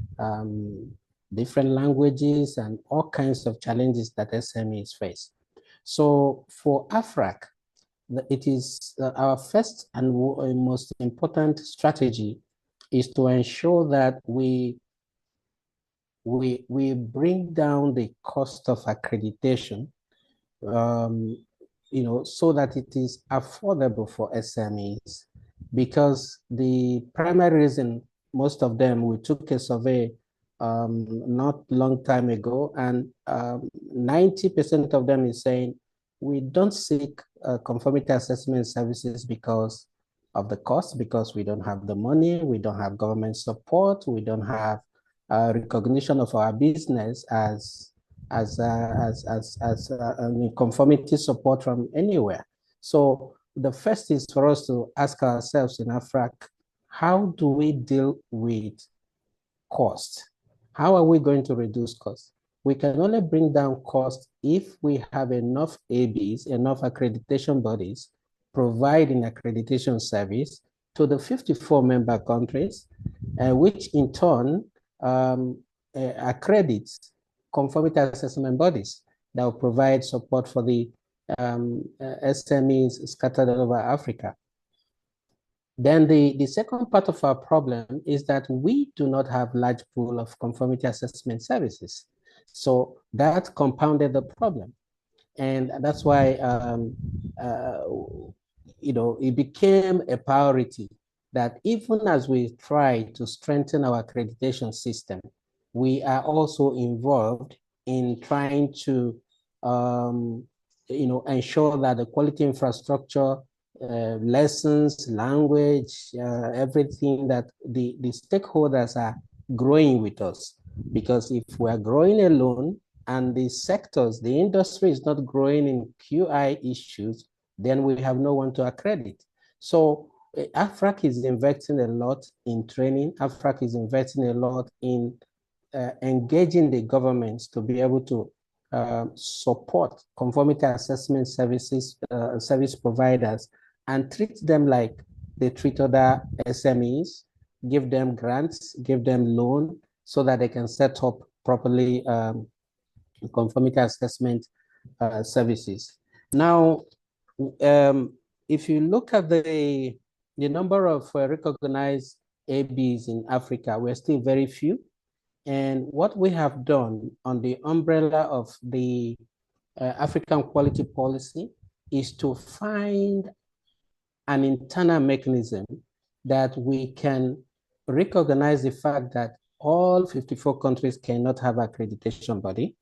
different languages, and all kinds of challenges that SMEs face. So for AFRAC, it is our first and most important strategy is to ensure that we bring down the cost of accreditation, you know, so that it is affordable for SMEs. Because the primary reason, most of them, we took a survey not long time ago, and 90% of them is saying we don't seek conformity assessment services because of the cost, because we don't have the money, we don't have government support, we don't have recognition of our business as conformity support from anywhere. So the first is for us to ask ourselves in AFRAC, how do we deal with cost? How are we going to reduce costs? We can only bring down costs if we have enough ABs, enough accreditation bodies, providing accreditation service to the 54 member countries, which in turn accredits conformity assessment bodies that will provide support for the SMEs scattered all over Africa. Then the second part of our problem is that we do not have large pool of conformity assessment services. So that compounded the problem. And that's why, you know, it became a priority that even as we try to strengthen our accreditation system, we are also involved in trying to, you know, ensure that the quality infrastructure, lessons, language, everything that the stakeholders are growing with us. Because if we are growing alone and the sectors, the industry is not growing in QI issues, then we have no one to accredit. So AFRAC is investing a lot in training. AFRAC is investing a lot in engaging the governments to be able to support conformity assessment services, service providers, and treat them like they treat other SMEs, give them grants, give them loan, so that they can set up properly conformity assessment services. Now, if you look at the number of recognized ABs in Africa, we're still very few. And what we have done on the umbrella of the African quality policy is to find an internal mechanism that we can recognize the fact that all 54 countries cannot have accreditation body,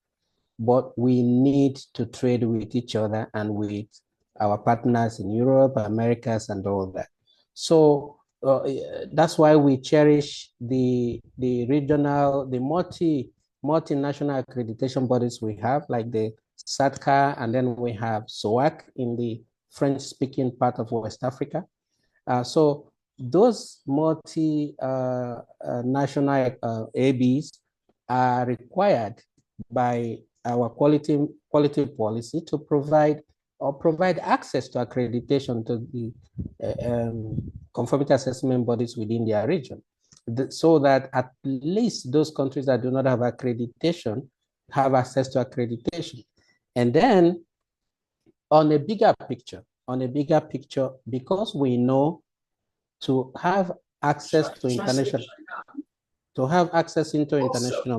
but we need to trade with each other and with our partners in Europe, Americas, and all that. So that's why we cherish the regional, the multi multinational accreditation bodies we have, like the SADCAS, and then we have SOAC in the French-speaking part of West Africa. So those multi-national ABs are required by our quality policy to provide access to accreditation to the conformity assessment bodies within their region, so that at least those countries that do not have accreditation have access to accreditation. And then on a bigger picture, because we know to have access to international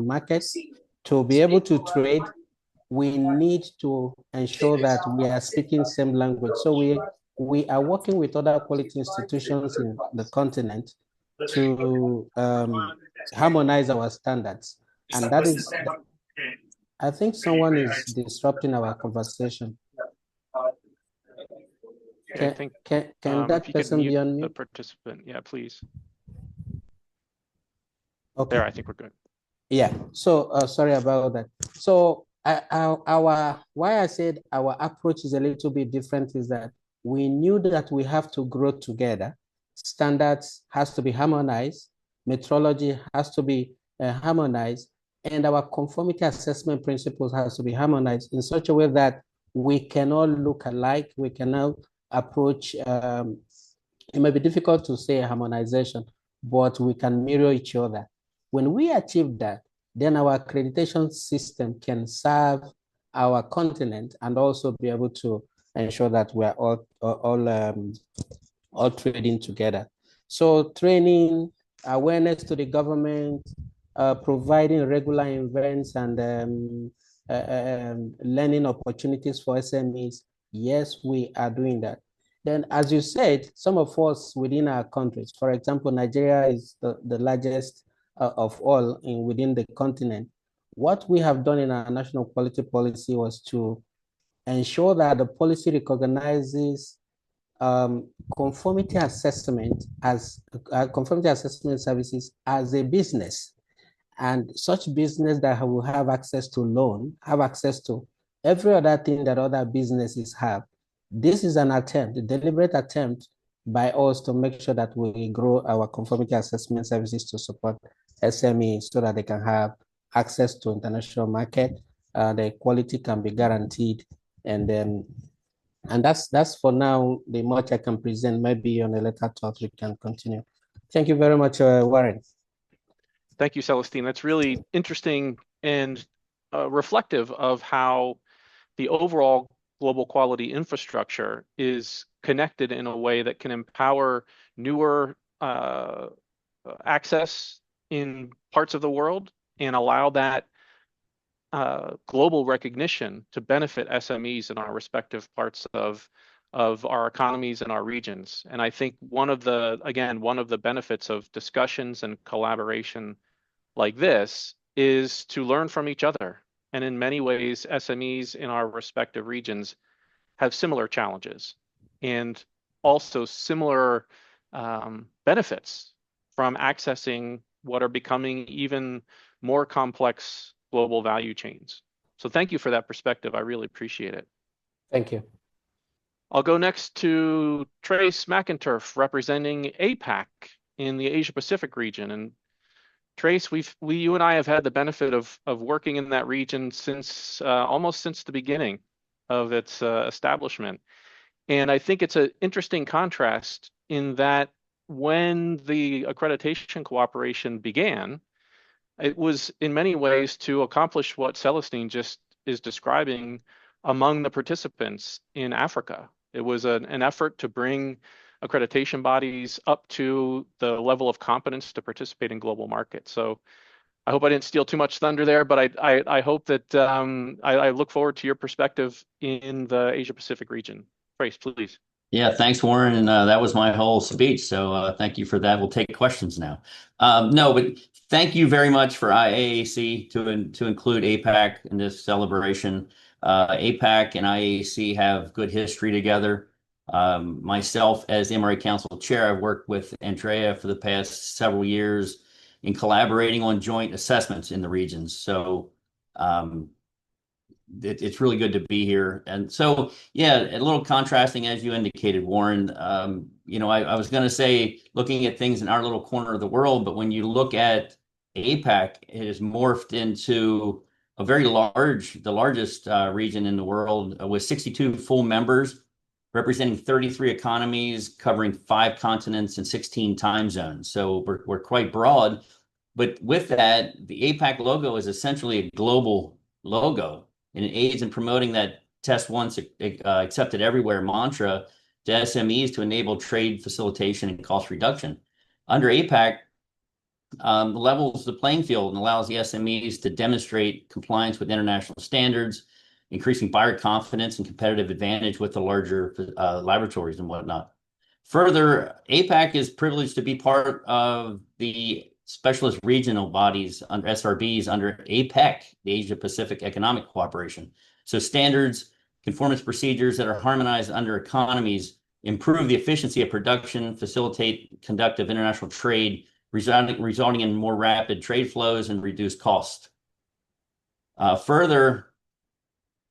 markets, to be able to trade, we need to ensure that we are speaking same language. So we are working with other quality institutions in the continent to harmonize our standards. And that is, I think someone is disrupting our conversation. Can that person be on mute? The participant, yeah, please. Okay. There, I think we're good. Yeah, so sorry about that. So why I said our approach is a little bit different is that we knew that we have to grow together. Standards has to be harmonized, metrology has to be harmonized, and our conformity assessment principles has to be harmonized in such a way that we can all look alike, we can all approach, it may be difficult to say harmonization, but we can mirror each other. When we achieve that, then our accreditation system can serve our continent and also be able to ensure that we're all trading together. So training, awareness to the government, providing regular events and learning opportunities for SMEs. Yes, we are doing that. Then, as you said, some of us within our countries, for example, Nigeria is the largest of all within the continent. What we have done in our national quality policy was to ensure that the policy recognizes conformity assessment services as a business, and such business that will have access to loan, have access to every other thing that other businesses have. This is an attempt, a deliberate attempt by us to make sure that we grow our conformity assessment services to support SMEs so that they can have access to international market, the quality can be guaranteed, and that's for now the much I can present. Maybe on a later talk we can continue. Thank you very much, Warren. Thank you, Celestine. That's really interesting and reflective of how the overall global quality infrastructure is connected in a way that can empower newer access in parts of the world and allow that global recognition to benefit SMEs in our respective parts of our economies and our regions. And I think one of the benefits of discussions and collaboration like this is to learn from each other. And in many ways, SMEs in our respective regions have similar challenges and also similar benefits from accessing what are becoming even more complex global value chains. So thank you for that perspective. I really appreciate it. Thank you. I'll go next to Trace McInturf, representing APAC in the Asia Pacific region. And Trace, you and I have had the benefit of working in that region since almost since the beginning of its establishment. And I think it's an interesting contrast in that when the accreditation cooperation began, it was in many ways to accomplish what Celestine just is describing among the participants in Africa. It was an effort to bring accreditation bodies up to the level of competence to participate in global markets. So I hope I didn't steal too much thunder there, but I hope that I look forward to your perspective in the Asia Pacific region. Trace, please. Yeah, thanks, Warren. And that was my whole speech. So thank you for that. We'll take questions now. No, but thank you very much for IAAC to include APAC in this celebration. APAC and IAAC have good history together. Myself, as MRA Council Chair, I've worked with Andrea for the past several years in collaborating on joint assessments in the regions. So it's really good to be here. And so, yeah, a little contrasting, as you indicated, Warren. I was going to say, looking at things in our little corner of the world, but when you look at APAC, it has morphed into a very the largest region in the world, with 62 full members, representing 33 economies, covering 5 continents and 16 time zones. So we're quite broad. But with that, the APAC logo is essentially a global logo, and it aids in promoting that test once, accepted everywhere mantra to SMEs to enable trade facilitation and cost reduction. Under APAC, levels the playing field and allows the SMEs to demonstrate compliance with international standards, increasing buyer confidence and competitive advantage with the larger laboratories and whatnot. Further, APAC is privileged to be part of the specialist regional bodies under SRBs under APEC, the Asia Pacific Economic Cooperation. So standards, conformance procedures that are harmonized under economies improve the efficiency of production, facilitate conduct of international trade, resulting in more rapid trade flows and reduced costs. Further,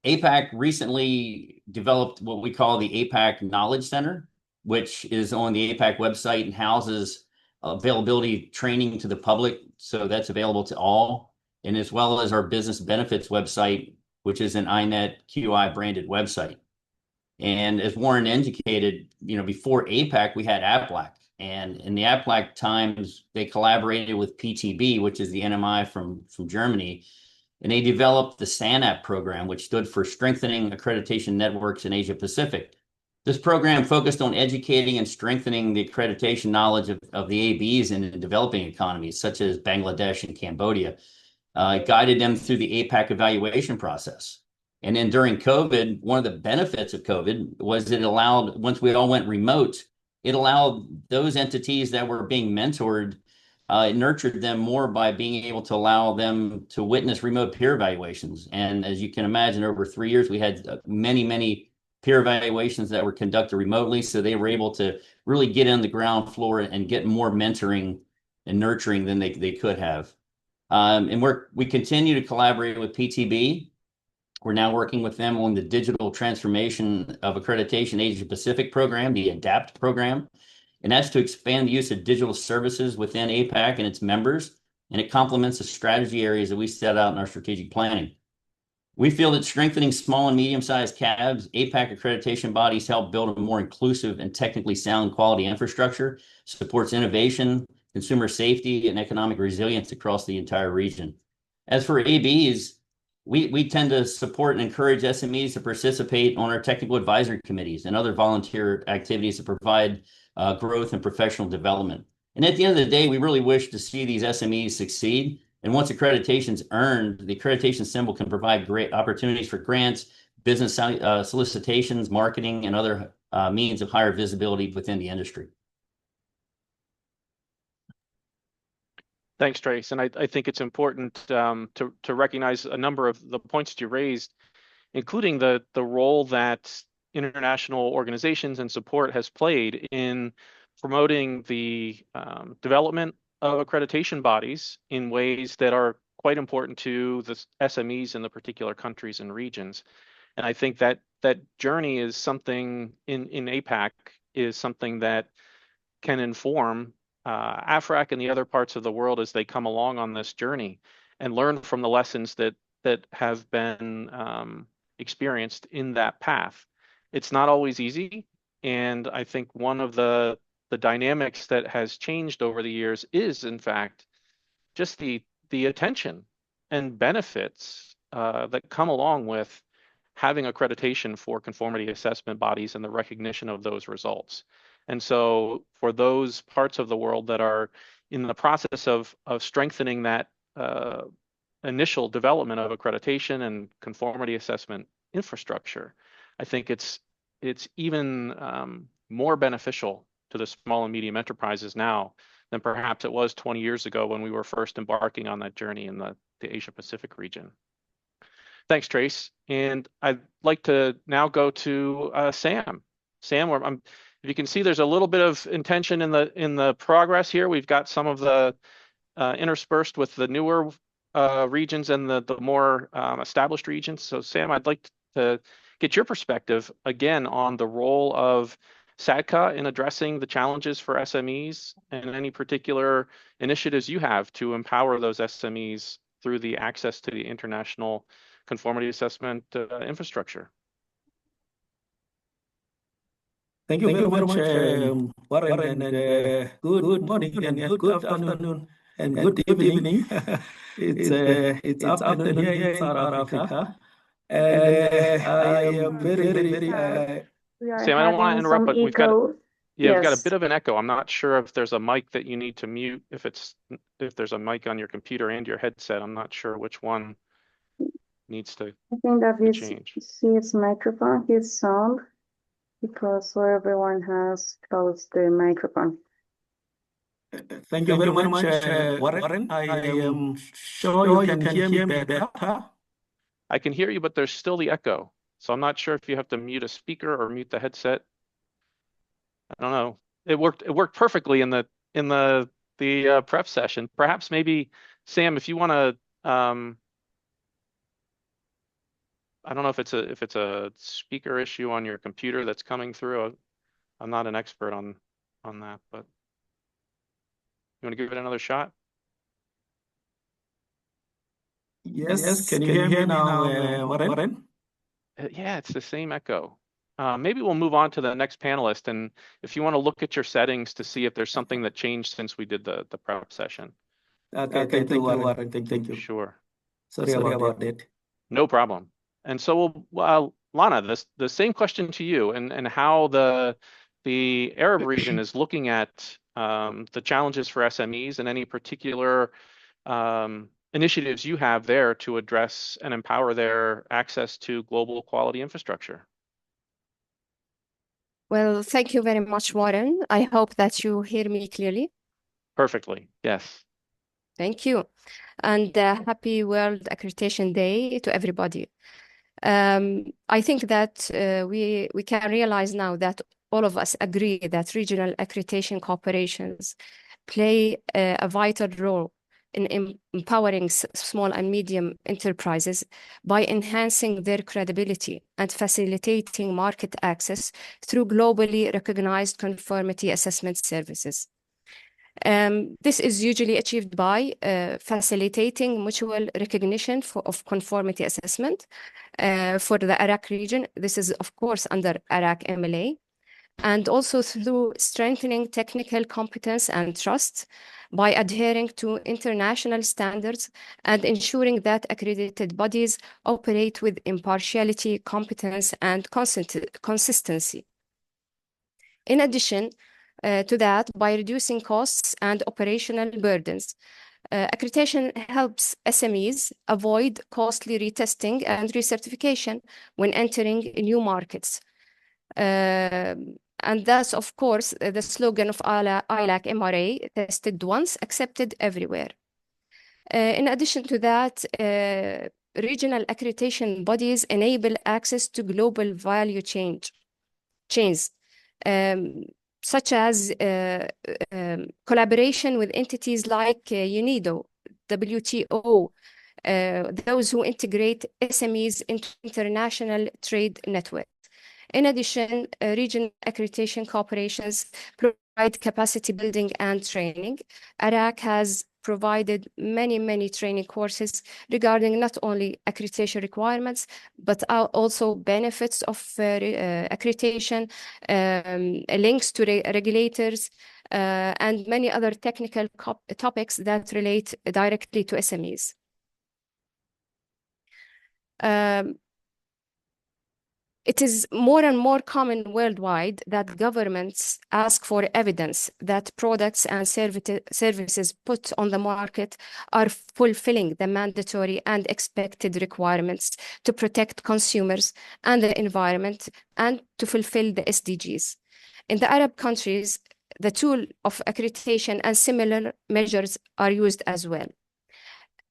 APAC recently developed what we call the APAC Knowledge Center, which is on the APAC website and houses availability training to the public. So that's available to all, and as well as our business benefits website, which is an INET QI branded website. And as Warren indicated, before APAC, we had APLAC. And in the APLAC times, they collaborated with PTB, which is the NMI from Germany, and they developed the SANAP program, which stood for Strengthening Accreditation Networks in Asia Pacific. This program focused on educating and strengthening the accreditation knowledge of the ABs in developing economies, such as Bangladesh and Cambodia. It guided them through the APAC evaluation process. And then during COVID, one of the benefits of COVID was it allowed, once we all went remote, it allowed those entities that were being mentored, it nurtured them more by being able to allow them to witness remote peer evaluations. And as you can imagine, over 3 years, we had many peer evaluations that were conducted remotely. So they were able to really get on the ground floor and get more mentoring and nurturing than they could have. And we continue to collaborate with PTB. We're now working with them on the digital transformation of accreditation Asia Pacific program, the ADAPT program. And that's to expand the use of digital services within APAC and its members. And it complements the strategy areas that we set out in our strategic planning. We feel that strengthening small and medium-sized CABs, APAC accreditation bodies help build a more inclusive and technically sound quality infrastructure, supports innovation, consumer safety, and economic resilience across the entire region. As for ABs, we tend to support and encourage SMEs to participate on our technical advisory committees and other volunteer activities to provide growth and professional development. And at the end of the day, we really wish to see these SMEs succeed. And once accreditation is earned, the accreditation symbol can provide great opportunities for grants, business solicitations, marketing, and other means of higher visibility within the industry. Thanks, Trace. And I think it's important to recognize a number of the points that you raised, including the role that international organizations and support has played in promoting the development of accreditation bodies in ways that are quite important to the SMEs in the particular countries and regions. And I think that journey is something in APAC is something that can inform AFRAC and the other parts of the world as they come along on this journey and learn from the lessons that have been experienced in that path. It's not always easy, and I think one of the dynamics that has changed over the years is, in fact, just the attention and benefits that come along with having accreditation for conformity assessment bodies and the recognition of those results. And so for those parts of the world that are in the process of strengthening that initial development of accreditation and conformity assessment infrastructure, I think it's even more beneficial to the small and medium enterprises now than perhaps it was 20 years ago when we were first embarking on that journey in the Asia Pacific region. Thanks, Trace. And I'd like to now go to Sam. Sam, if you can see, there's a little bit of intention in the progress here. We've got some of the interspersed with the newer regions and the more established regions. So Sam, I'd like to get your perspective again on the role of SADCA in addressing the challenges for SMEs and any particular initiatives you have to empower those SMEs through the access to the international conformity assessment infrastructure. Thank you very much, Warren, and good morning and good afternoon and good evening. It's afternoon here in South Africa, and I am very Sam, I don't want to interrupt, but we've got a bit of an echo. I'm not sure if there's a mic that you need to mute. If there's a mic on your computer and your headset, I'm not sure which one needs to I think that change. his microphone, his sound, because everyone has closed the microphone. Thank you very much, Warren. I am sure you can hear me better. I can hear you, but there's still the echo. So I'm not sure if you have to mute a speaker or mute the headset. I don't know. It worked perfectly in the prep session. Perhaps maybe Sam, if you want to, I don't know if it's a speaker issue on your computer that's coming through. I'm not an expert on that, but you want to give it another shot? Yes. Can you hear me now, Warren? Yeah, it's the same echo. Maybe we'll move on to the next panelist, and if you want to look at your settings to see if there's something that changed since we did the prep session. Okay, thank you, Warren. Thank you. Sure. Sorry about that. No problem. And so, Lana, the same question to you, and how the Arab region is looking at the challenges for SMEs and any particular initiatives you have there to address and empower their access to global quality infrastructure. Well, thank you very much, Warren. I hope that you hear me clearly. Perfectly, yes. Thank you. And happy World Accreditation Day to everybody. I think that we can realize now that all of us agree that regional accreditation corporations play a vital role in empowering small and medium enterprises by enhancing their credibility and facilitating market access through globally recognized conformity assessment services. This is usually achieved by facilitating mutual recognition of conformity assessment for the ARAC region. This is, of course, under ARAC MLA, and also through strengthening technical competence and trust by adhering to international standards and ensuring that accredited bodies operate with impartiality, competence, and consistency. In addition to that, by reducing costs and operational burdens, accreditation helps SMEs avoid costly retesting and recertification when entering new markets. And that's, of course, the slogan of ILAC MRA, tested once, accepted everywhere. In addition to that, regional accreditation bodies enable access to global value chains, such as collaboration with entities like UNIDO, WTO, those who integrate SMEs into international trade networks. In addition, regional accreditation corporations provide capacity building and training. ARAC has provided many training courses regarding not only accreditation requirements, but also benefits of accreditation, links to regulators, and many other technical topics that relate directly to SMEs. It is more and more common worldwide that governments ask for evidence that products and services put on the market are fulfilling the mandatory and expected requirements to protect consumers and the environment and to fulfill the SDGs. In the Arab countries, the tool of accreditation and similar measures are used as well.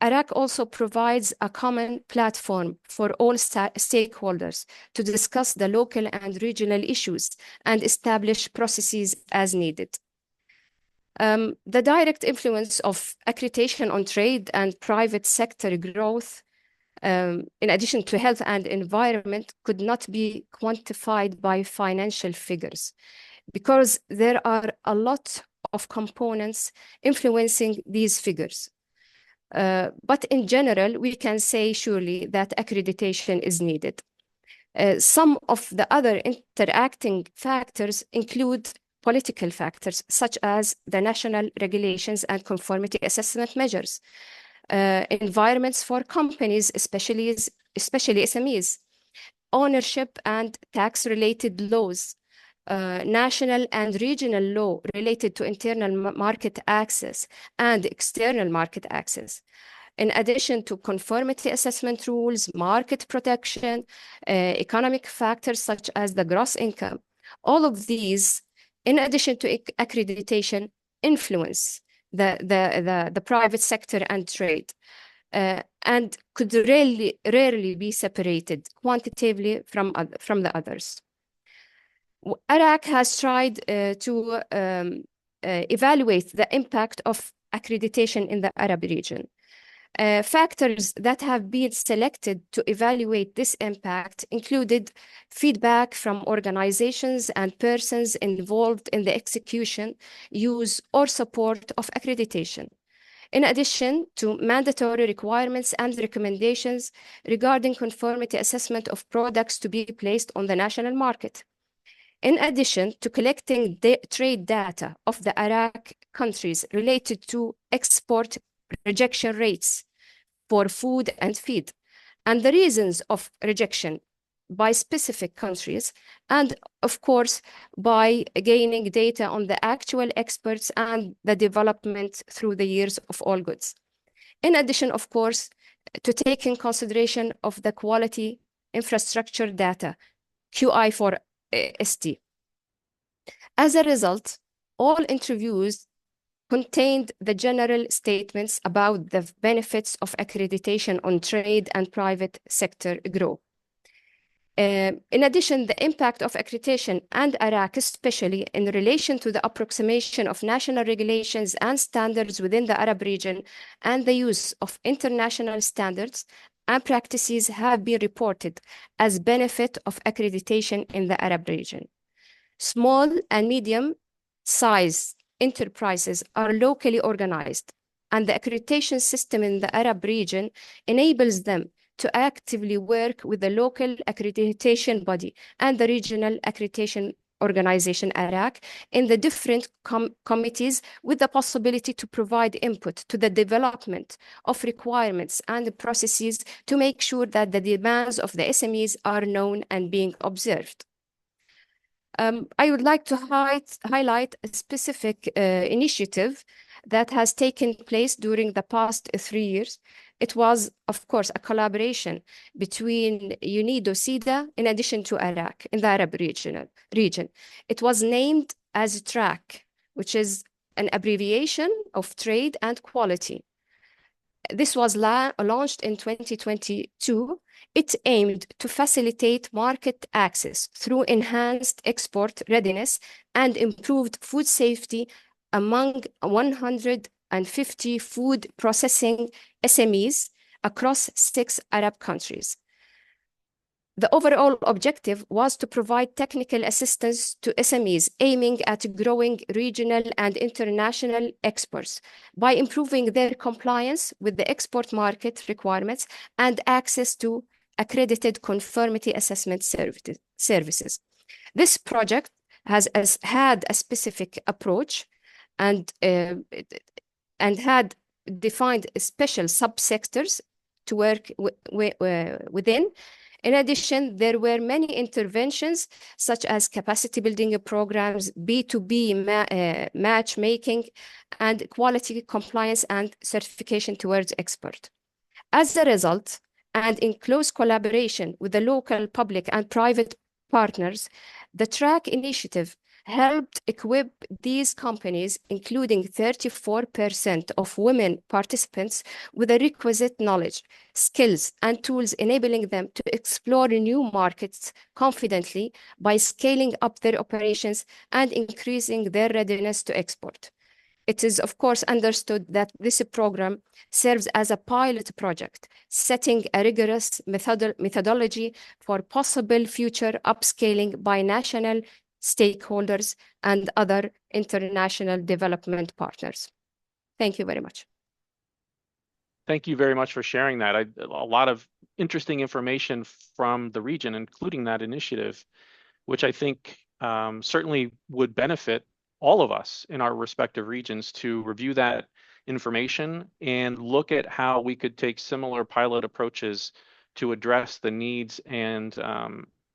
ARAC also provides a common platform for all stakeholders to discuss the local and regional issues and establish processes as needed. The direct influence of accreditation on trade and private sector growth, in addition to health and environment, could not be quantified by financial figures because there are a lot of components influencing these figures. But in general, we can say surely that accreditation is needed. Some of the other interacting factors include political factors, such as the national regulations and conformity assessment measures, environments for companies, especially SMEs, ownership and tax-related laws, national and regional law related to internal market access and external market access. In addition to conformity assessment rules, market protection, economic factors such as the gross income, all of these, in addition to accreditation, influence the private sector and trade, and could rarely be separated quantitatively from the others. ARAC has tried to evaluate the impact of accreditation in the Arab region. Factors that have been selected to evaluate this impact included feedback from organizations and persons involved in the execution, use, or support of accreditation, in addition to mandatory requirements and recommendations regarding conformity assessment of products to be placed on the national market. In addition to collecting trade data of the ARAC countries related to export rejection rates for food and feed, and the reasons of rejection by specific countries, and of course, by gaining data on the actual exports and the development through the years of all goods. In addition, of course, to take in consideration of the quality infrastructure data, QI for ST. As a result, all interviews contained the general statements about the benefits of accreditation on trade and private sector growth. In addition, the impact of accreditation and ARAC, especially in relation to the approximation of national regulations and standards within the Arab region and the use of international standards and practices, have been reported as benefit of accreditation in the Arab region. Small and medium-sized enterprises are locally organized, and the accreditation system in the Arab region enables them to actively work with the local accreditation body and the regional accreditation organization, ARAC, in the different committees, with the possibility to provide input to the development of requirements and processes to make sure that the demands of the SMEs are known and being observed. I would like to highlight a specific initiative that has taken place during the past 3 years. It was, of course, a collaboration between UNIDO, SIDA, in addition to ARAC in the Arab region. It was named as TRAC, which is an abbreviation of trade and quality. This was launched in 2022. It aimed to facilitate market access through enhanced export readiness and improved food safety among 150 food processing SMEs across 6 Arab countries. The overall objective was to provide technical assistance to SMEs aiming at growing regional and international exports by improving their compliance with the export market requirements and access to accredited conformity assessment services. This project has had a specific approach and had defined special subsectors to work within. In addition, there were many interventions such as capacity building programs, B2B matchmaking, and quality compliance and certification towards export. As a result, and in close collaboration with the local public and private partners, the TRAC initiative helped equip these companies, including 34% of women participants, with the requisite knowledge, skills, and tools enabling them to explore new markets confidently by scaling up their operations and increasing their readiness to export. It is, of course, understood that this program serves as a pilot project, setting a rigorous methodology for possible future upscaling by national stakeholders and other international development partners. Thank you very much. Thank you very much for sharing that. A lot of interesting information from the region, including that initiative, which I think certainly would benefit all of us in our respective regions to review that information and look at how we could take similar pilot approaches to address the needs and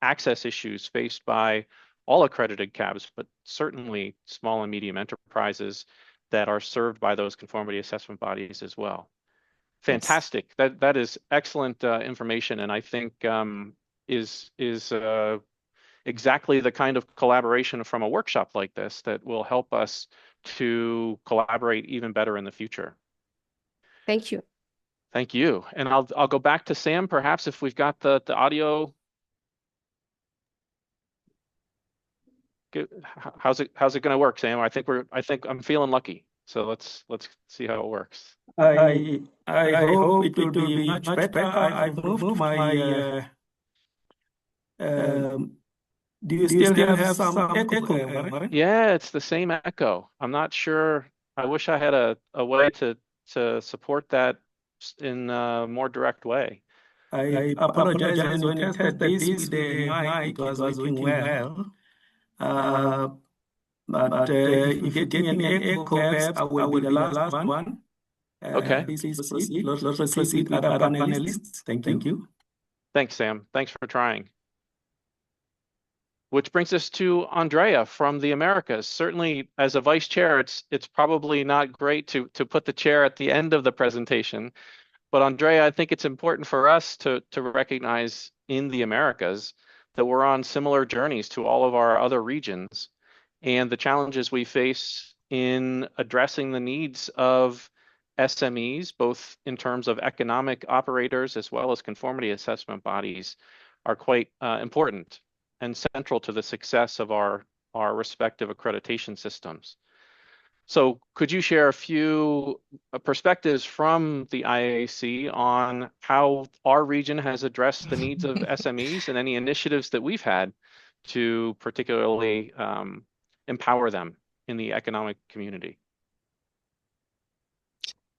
access issues faced by all accredited CABs, but certainly small and medium enterprises that are served by those conformity assessment bodies as well. Fantastic. Yes. That is excellent information, and I think is exactly the kind of collaboration from a workshop like this that will help us to collaborate even better in the future. Thank you. Thank you. And I'll go back to Sam, perhaps, if we've got the audio. How's it going to work, Sam? I think I'm feeling lucky. So let's see how it works. I hope it will be much better. I've moved my do you still have some echo, right? Yeah, it's the same echo. I'm not sure. I wish I had a way to support that in a more direct way. I apologize when you tested this with the mic, it was working well. But if you're getting an echo, perhaps I will be the last one. Okay. Please proceed. Let's proceed with other panelists. Thank you. Thanks, Sam. Thanks for trying. Which brings us to Andrea from the Americas. Certainly, as a vice chair, it's probably not great to put the chair at the end of the presentation. But Andrea, I think it's important for us to recognize in the Americas that we're on similar journeys to all of our other regions and the challenges we face in addressing the needs of SMEs, both in terms of economic operators as well as conformity assessment bodies, are quite important and central to the success of our respective accreditation systems. So could you share a few perspectives from the IAAC on how our region has addressed the needs of SMEs and any initiatives that we've had to particularly empower them in the economic community?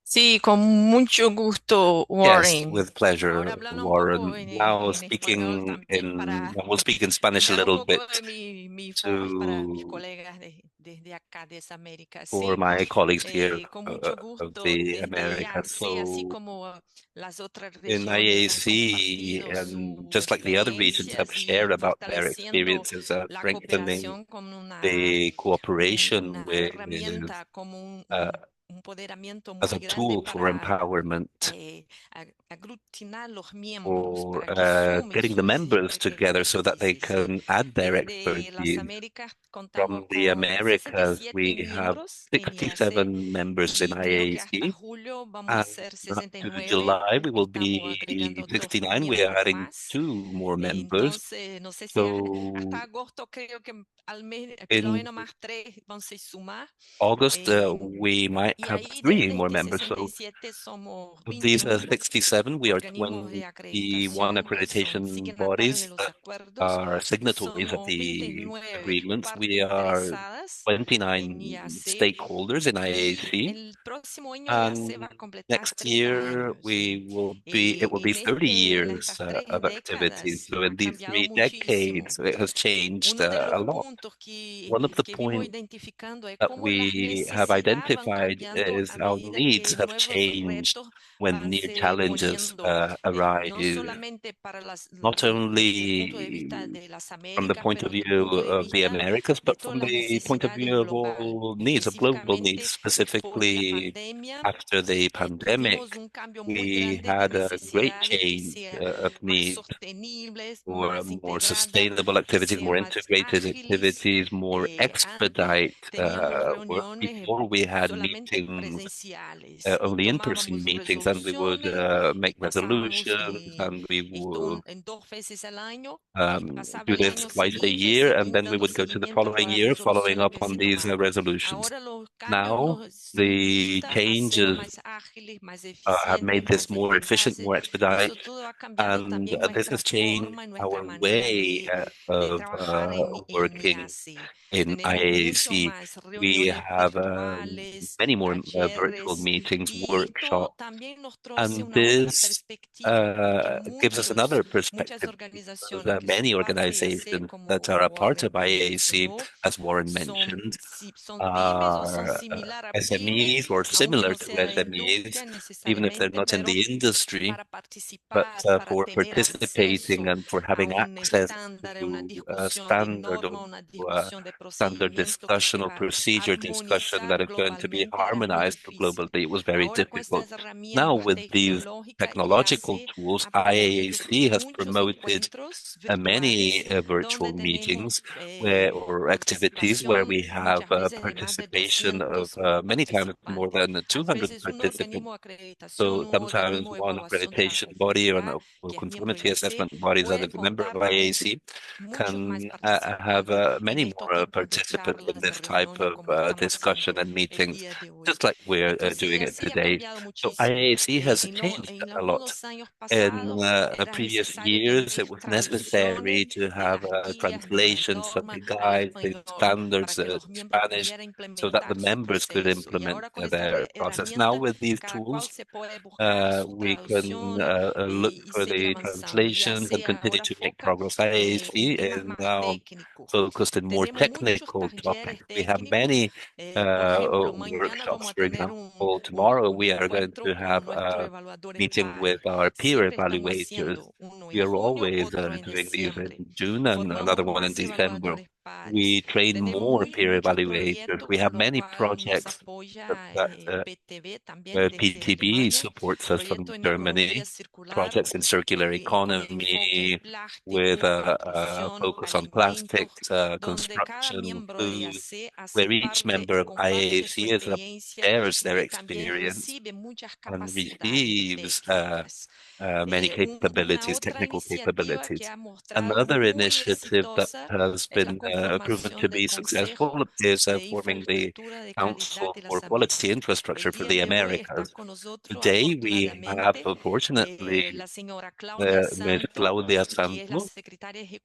Sí, con mucho gusto, Warren. Yes, with pleasure, Warren. Now speaking in, we'll speak in Spanish a little bit for my colleagues here of the Americas. So in IAAC, and just like the other regions have shared about their experiences of strengthening the cooperation with as a tool for empowerment, or getting the members together so that they can add their expertise. From the Americas, we have 67 members in IAAC, and up to July, we will be 69. We are adding 2 more members. So in August, we might have 3 more members. So of these 67, we are 21 accreditation bodies that are signatories of the agreements. We are 29 stakeholders in IAAC, and next year it will be 30 years of activity. So in these 3 decades, it has changed a lot. One of the points that we have identified is our needs have changed when new challenges arise, not only from the point of view of the Americas, but from the point of view of all needs, of global needs. Specifically, after the pandemic, we had a great change of needs for more sustainable activities, more integrated activities, more expedite work. Before we had meetings, only in-person meetings, and we would make resolutions, and we would do this twice a year, and then we would go to the following year following up on these resolutions. Now, the changes have made this more efficient, more expedited, and this has changed our way of working in IAAC. We have many more virtual meetings, workshops, and this gives us another perspective. There are many organizations that are a part of IAAC, as Warren mentioned, are SMEs or similar to SMEs, even if they're not in the industry, but for participating and for having access to standard discussion or procedure discussion that are going to be harmonized globally. It was very difficult. Now, with these technological tools, IAAC has promoted many virtual meetings or activities where we have participation of many times more than 200 participants. So sometimes one accreditation body or conformity assessment bodies that is a member of IAAC can have many more participants in this type of discussion and meetings, just like we're doing it today. So IAAC has changed a lot. In previous years, it was necessary to have translations of the guides, the standards, Spanish, so that the members could implement their process. Now, with these tools, we can look for the translations and continue to make progress. IAAC is now focused in more technical topics. We have many workshops. For example, tomorrow we are going to have a meeting with our peer evaluators. We are always doing these in June and another one in December. We train more peer evaluators. We have many projects that PTB supports us from Germany, projects in circular economy with a focus on plastics, construction, food, where each member of IAAC shares their experience and receives many capabilities, technical capabilities. Another initiative that has been proven to be successful is forming the Council for Quality Infrastructure for the Americas. Today, we have, fortunately, Ms. Claudia Santos,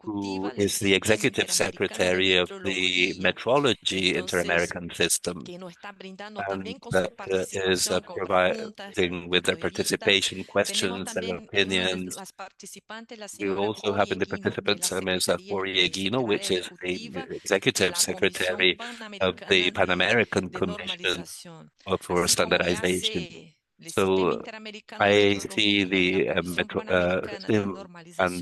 who is the Executive Secretary of the Metrology Inter-American System, and that is providing with their participation, questions, and opinions. We also have in the participants Ms. Forie, which is the Executive Secretary of the Pan American Commission for Standardization. So I see the and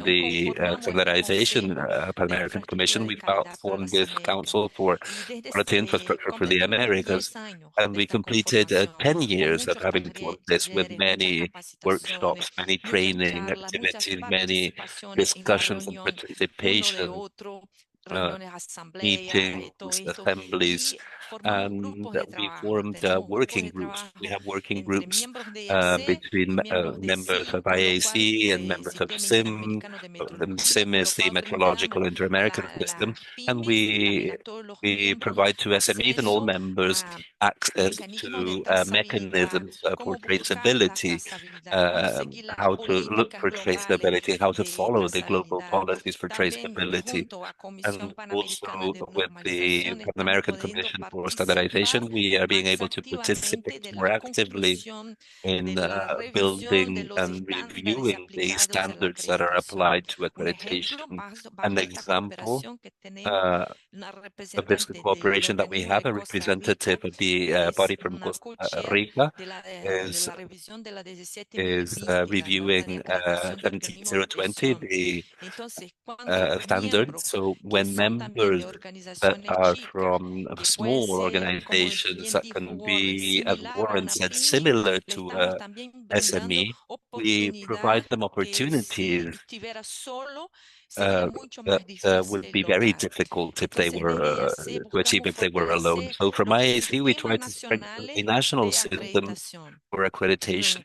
the Standardization Pan American Commission. We formed this Council for Quality Infrastructure for the Americas, and we completed 10 years of having formed this with many workshops, many training activities, many discussions and participation. Meetings, assemblies, and we formed working groups. We have working groups between members of IAAC and members of SIM. SIM is the Metrological Inter-American System, and we provide to SMEs and all members access to mechanisms for traceability, how to look for traceability, how to follow the global policies for traceability. And also with the Pan American Commission for Standardization, we are being able to participate more actively in building and reviewing the standards that are applied to accreditation. An example of this cooperation that we have, a representative of the body from Costa Rica is reviewing 17020, the standards. So when members that are from small organizations that can be, as Warren said, similar to SME, we provide them opportunities that would be very difficult if they were to achieve if they were alone. So from IAAC, we try to strengthen a national system for accreditation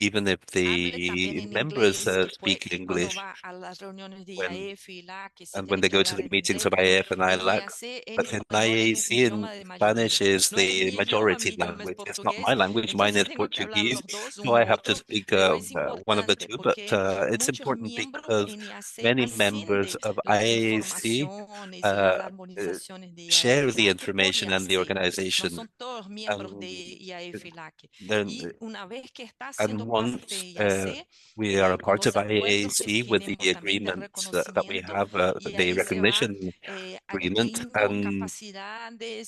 even if the members speak English, when they go to the meetings of IAF and ILAC, but in IAC in Spanish is the majority language. It's not my language, mine is Portuguese, so I have to speak one of the two, but it's important because many members of IAC share the information and the organization. And once we are a part of IAC with the agreements that we have, the recognition agreement, and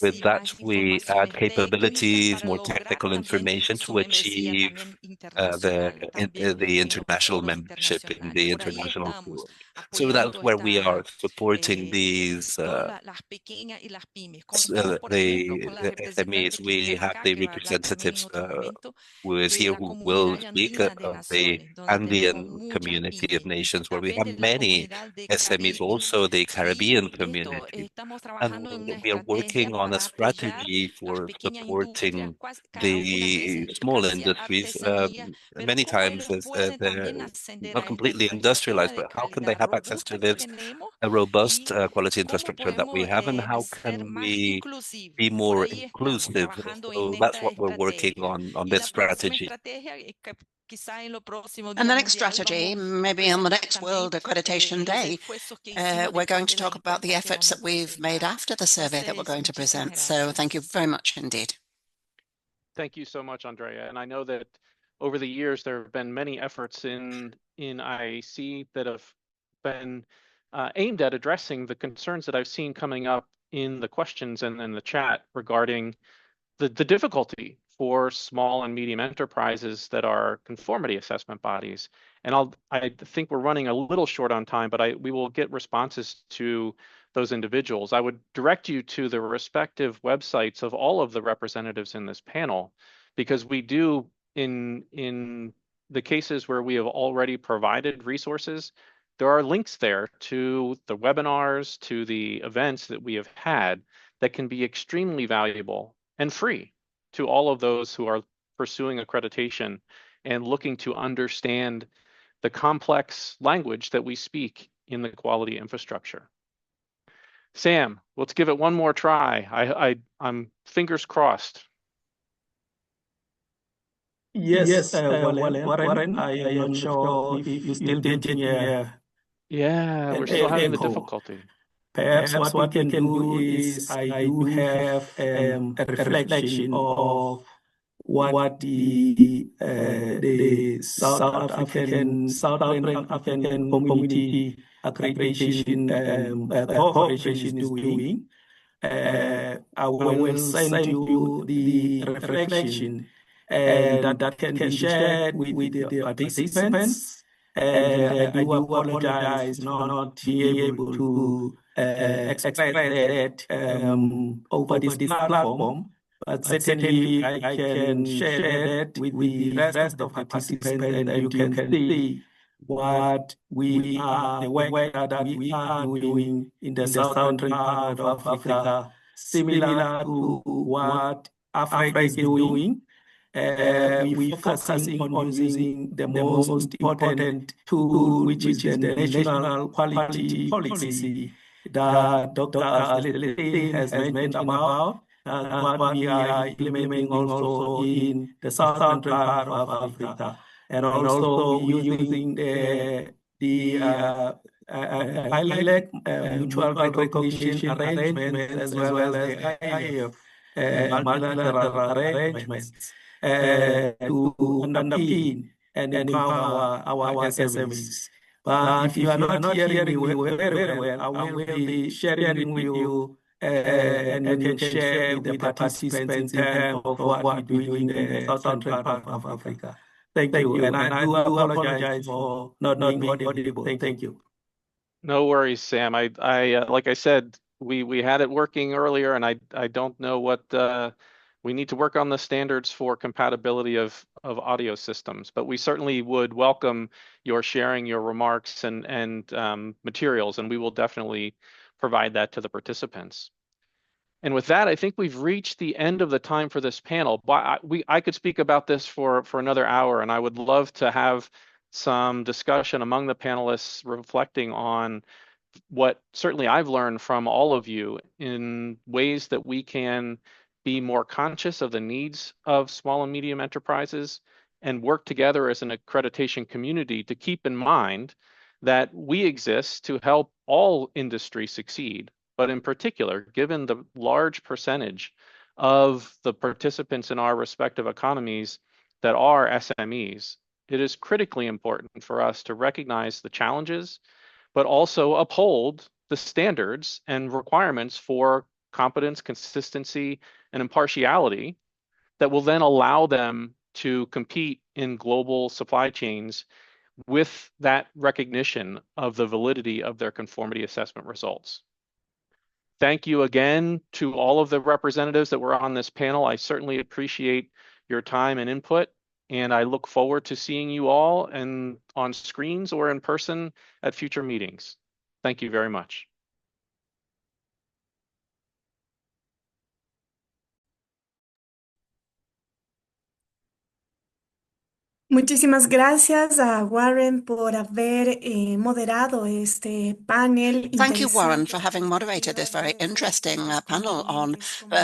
with that we add capabilities, more technical information to achieve the international membership in the international group. So that's where we are supporting these the SMEs. We have the representatives who is here who will speak of the Andean community of nations, where we have many SMEs, also the Caribbean community. And we are working on a strategy for supporting the small industries. Many times they're not completely industrialized, but how can they have access to this a robust quality infrastructure that we have, and how can we be more inclusive? So that's what we're working on this strategy. And the next strategy, maybe on the next World Accreditation Day, we're going to talk about the efforts that we've made after the survey that we're going to present. So thank you very much indeed. Thank you so much, Andrea. And I know that over the years, there have been many efforts in IAC that have been aimed at addressing the concerns that I've seen coming up in the questions and in the chat regarding the difficulty for small and medium enterprises that are conformity assessment bodies. And I think we're running a little short on time, but we will get responses to those individuals. I would direct you to the respective websites of all of the representatives in this panel, because we do, in the cases where we have already provided resources, there are links there to the webinars, to the events that we have had that can be extremely valuable and free to all of those who are pursuing accreditation and looking to understand the complex language that we speak in the quality infrastructure. Sam, let's give it one more try. I'm fingers crossed. Yes, Warren, I am not sure if you still getting Yeah, we're still having the difficulty. Perhaps what we can do is I do have a reflection of what the Southern African Community Accreditation Corporation is doing. I will send you the reflection, and that can be shared with the participants. And I do apologize not being able to express that over this platform, but certainly I can share that with the rest of the participants, and you can see what the work that we are doing in the southern part of Africa, similar to what AFRAC is doing. We focusing on using the most important tool, which is the National Quality Policy that Dr. Etty has mentioned about. That's what we are implementing also in the southern part of Africa. And also using the ILAC mutual recognition arrangements, as well as the IAF multilateral arrangements to underpin and empower our SMEs. But if you are not hearing me very well, I will be sharing with you, and you can share with the participants in terms of what we're doing in the southern part of Africa. Thank you. And I do apologize for not being audible. Thank you. No worries, Sam. I like I said, we had it working earlier, and I don't know what we need to work on the standards for compatibility of audio systems, but we certainly would welcome your sharing your remarks and materials, and we will definitely provide that to the participants. And with that, I think we've reached the end of the time for this panel. But I could speak about this for another hour, and I would love to have some discussion among the panelists reflecting on what certainly I've learned from all of you in ways that we can be more conscious of the needs of small and medium enterprises and work together as an accreditation community to keep in mind that we exist to help all industry succeed. But in particular, given the large percentage of the participants in our respective economies that are SMEs, it is critically important for us to recognize the challenges, but also uphold the standards and requirements for competence, consistency, and impartiality that will then allow them to compete in global supply chains with that recognition of the validity of their conformity assessment results. Thank you again to all of the representatives that were on this panel. I certainly appreciate your time and input, and I look forward to seeing you all and on screens or in person at future meetings. Thank you very much. Muchísimas gracias a Warren por haber moderado este panel. Thank you, Warren, for having moderated this very interesting panel on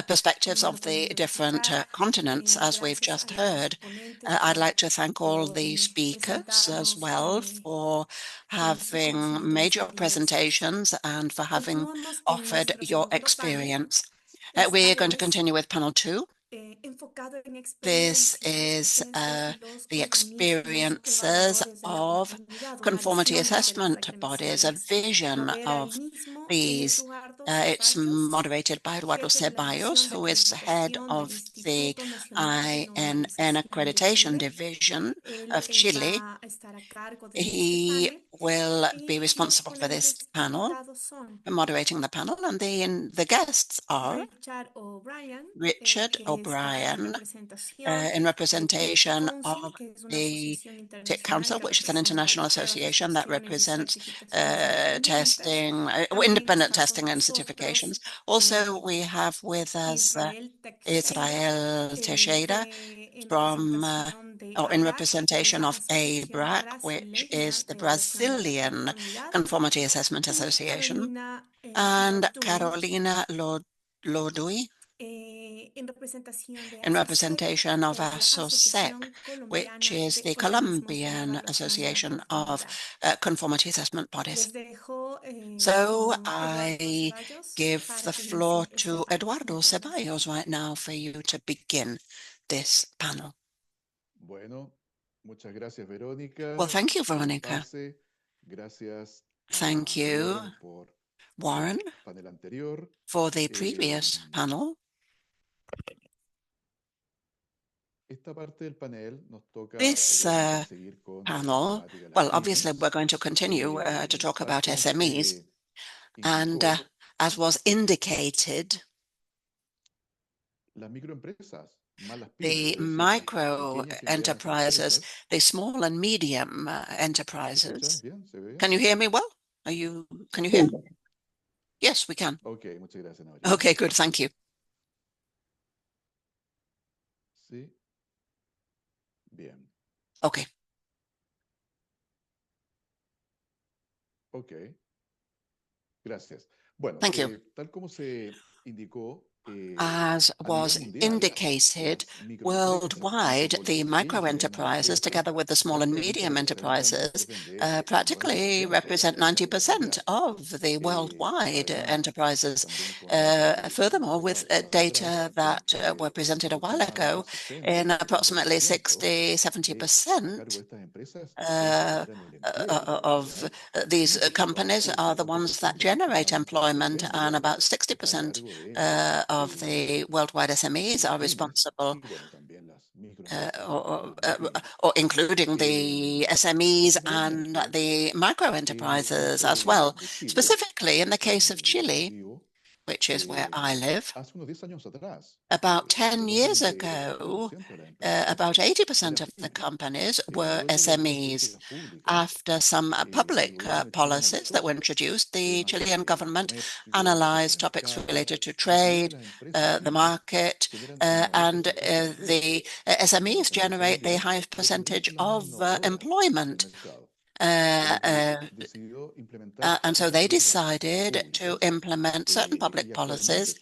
perspectives of the different continents, as we've just heard. I'd like to thank all the speakers as well for having made your presentations and for having offered your experience. We're going to continue with panel 2. This is the experiences of conformity assessment bodies, a vision of these. It's moderated by Eduardo Ceballos, who is the head of the INN Accreditation Division of Chile. He will be responsible for this panel, moderating the panel, and the guests are Richard O'Brien, in representation of the TIC Council, which is an international association that represents testing, independent testing and certifications. Also, we have with us Israel Teixeira from, or in representation of ARAC, which is the Brazilian Conformity Assessment Association, and Carolina Lodui in representation of ASOSEC, which is the Colombian Association of Conformity Assessment Bodies. So I give the floor to Eduardo Ceballos right now for you to begin this panel. Well, thank you, Veronica. Thank you, Warren, for the previous panel. This panel, well, obviously, we're going to continue to talk about SMEs. And as was indicated, the micro enterprises, the small and medium enterprises. Can you hear me well? Can you hear me? Yes, we can. Okay, good. Thank you. Okay. Thank you. As was indicated, worldwide, the micro enterprises, together with the small and medium enterprises, practically represent 90% of the worldwide enterprises. Furthermore, with data that were presented a while ago, in approximately 60–70% of these companies are the ones that generate employment, and about 60% of the worldwide SMEs are responsible, or including the SMEs and the micro enterprises as well. Specifically, in the case of Chile, which is where I live, about 10 years ago, about 80% of the companies were SMEs. After some public policies that were introduced, the Chilean government analyzed topics related to trade, the market, and the SMEs generate the highest percentage of employment. And so they decided to implement certain public policies.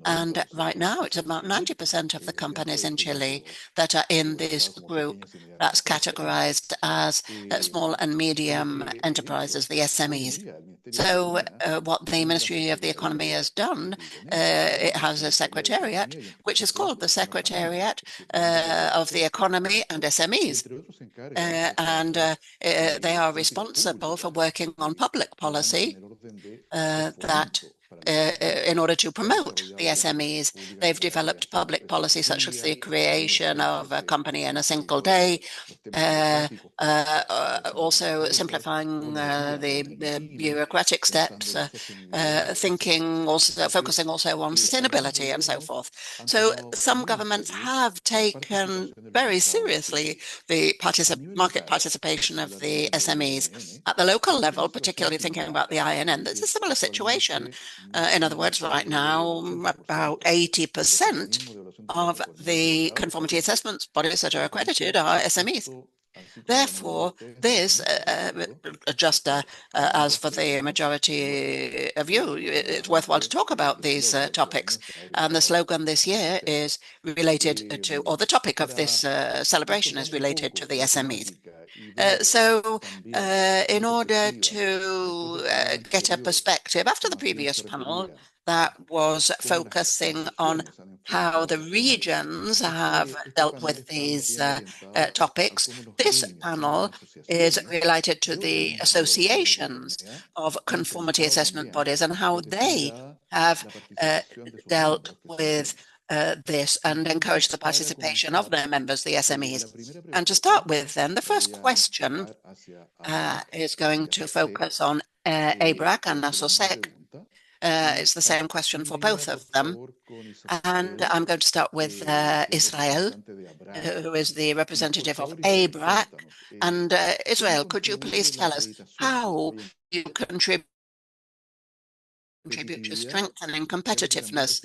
And right now, it's about 90% of the companies in Chile that are in this group that's categorized as small and medium enterprises, the SMEs. So what the Ministry of the Economy has done, it has a secretariat, which is called the Secretariat of the Economy and SMEs. And they are responsible for working on public policy that in order to promote the SMEs. They've developed public policy such as the creation of a company in a single day, also simplifying the bureaucratic steps, focusing also on sustainability and so forth. So some governments have taken very seriously the market participation of the SMEs. At the local level, particularly thinking about the INN, there's a similar situation. In other words, right now, about 80% of the conformity assessments bodies that are accredited are SMEs. Therefore, this, just as for the majority of you, it's worthwhile to talk about these topics. And the slogan this year is related to, or the topic of this celebration is related to the SMEs. So in order to get a perspective, after the previous panel that was focusing on how the regions have dealt with these topics, this panel is related to the associations of conformity assessment bodies and how they have dealt with this and encouraged the participation of their members, the SMEs. And to start with, then, the first question is going to focus on ABRAC and ASOSEC. It's the same question for both of them. And I'm going to start with Israel, who is the representative of ABRAC. And Israel, could you please tell us how you contribute to strengthening competitiveness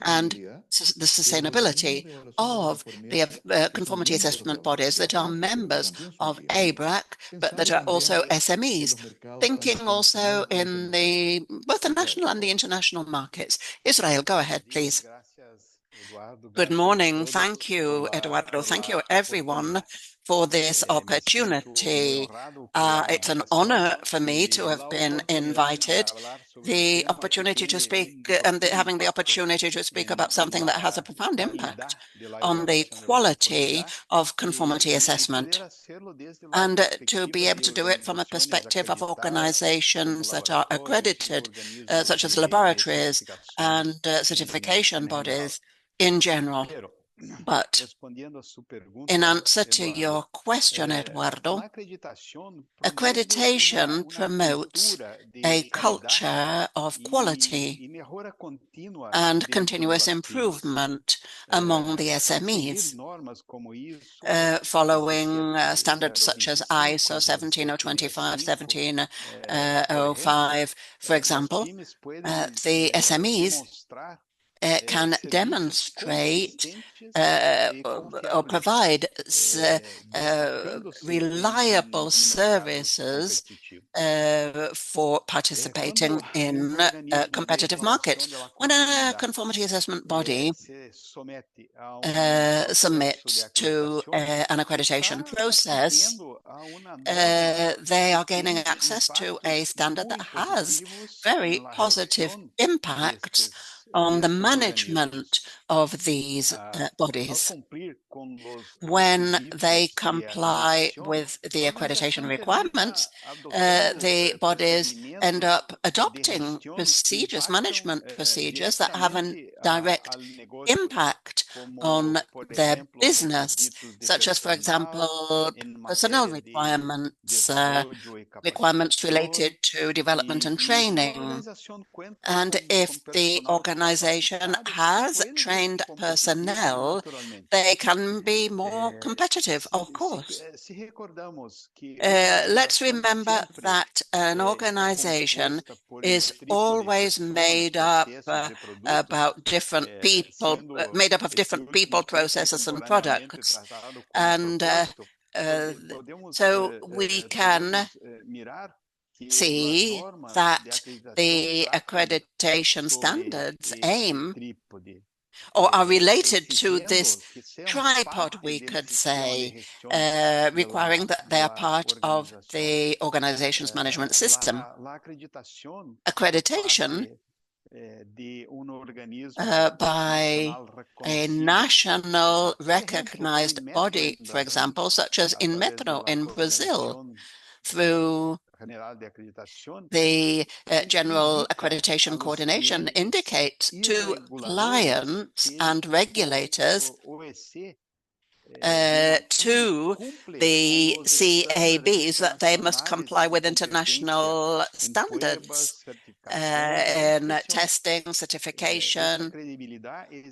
and the sustainability of the conformity assessment bodies that are members of ABRAC, but that are also SMEs, thinking also in both the national and the international markets. Israel, go ahead, please. Good morning. Thank you, Eduardo. Thank you, everyone, for this opportunity. It's an honor for me to have been invited, the opportunity to speak and having the opportunity to speak about something that has a profound impact on the quality of conformity assessment, and to be able to do it from a perspective of organizations that are accredited, such as laboratories and certification bodies in general. But in answer to your question, Eduardo, accreditation promotes a culture of quality and continuous improvement among the SMEs, following standards such as ISO 17025, 17005, for example. The SMEs can demonstrate or provide reliable services for participating in competitive markets. When a conformity assessment body submits to an accreditation process, they are gaining access to a standard that has very positive impacts on the management of these bodies. When they comply with the accreditation requirements, the bodies end up adopting procedures, management procedures that have a direct impact on their business, such as, for example, personnel requirements, requirements related to development and training. And if the organization has trained personnel, they can be more competitive, of course. Let's remember that an organization is always made up about different people, made up of different people, processes, and products. And So we can see that the accreditation standards aim or are related to this tripod, we could say, requiring that they are part of the organization's management system. Accreditation by a national recognized body, for example, such as in Melo in Brazil, through the General Accreditation Coordination, indicates to clients and regulators to the CABs that they must comply with international standards in testing, certification,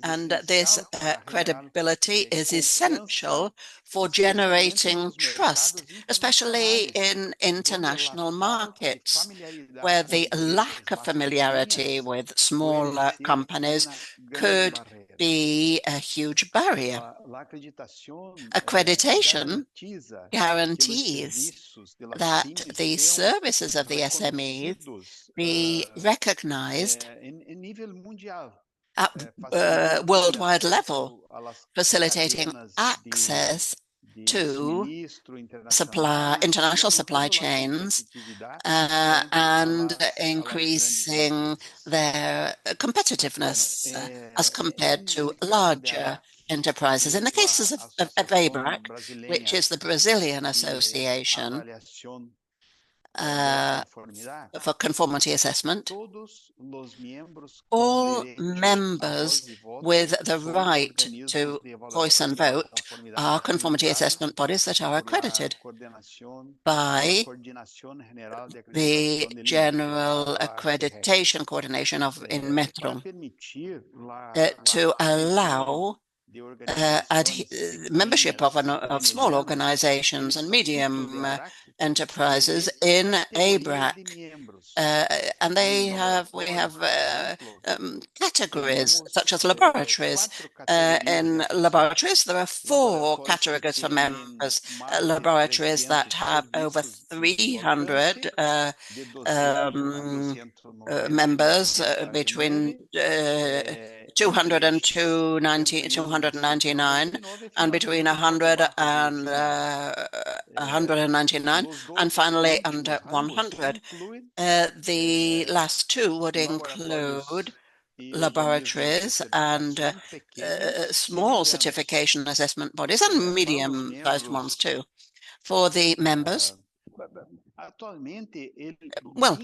and this credibility is essential for generating trust, especially in international markets, where the lack of familiarity with smaller companies could be a huge barrier. Accreditation guarantees that the services of the SMEs be recognized at worldwide level, facilitating access to international supply chains and increasing their competitiveness as compared to larger enterprises. In the cases of ARAC, which is the Brazilian Association for Conformity Assessment, all members with the right to voice and vote are conformity assessment bodies that are accredited by the General Accreditation Coordination in Melo to allow membership of small organizations and medium enterprises in ARAC. And we have categories such as laboratories. In laboratories, there are 4 categories for members. Laboratories that have over 300 members, between 200 and 299, and between 100 and 199, and finally under 100. The last 2 would include laboratories and small certification assessment bodies and medium-sized ones too. For the members, well,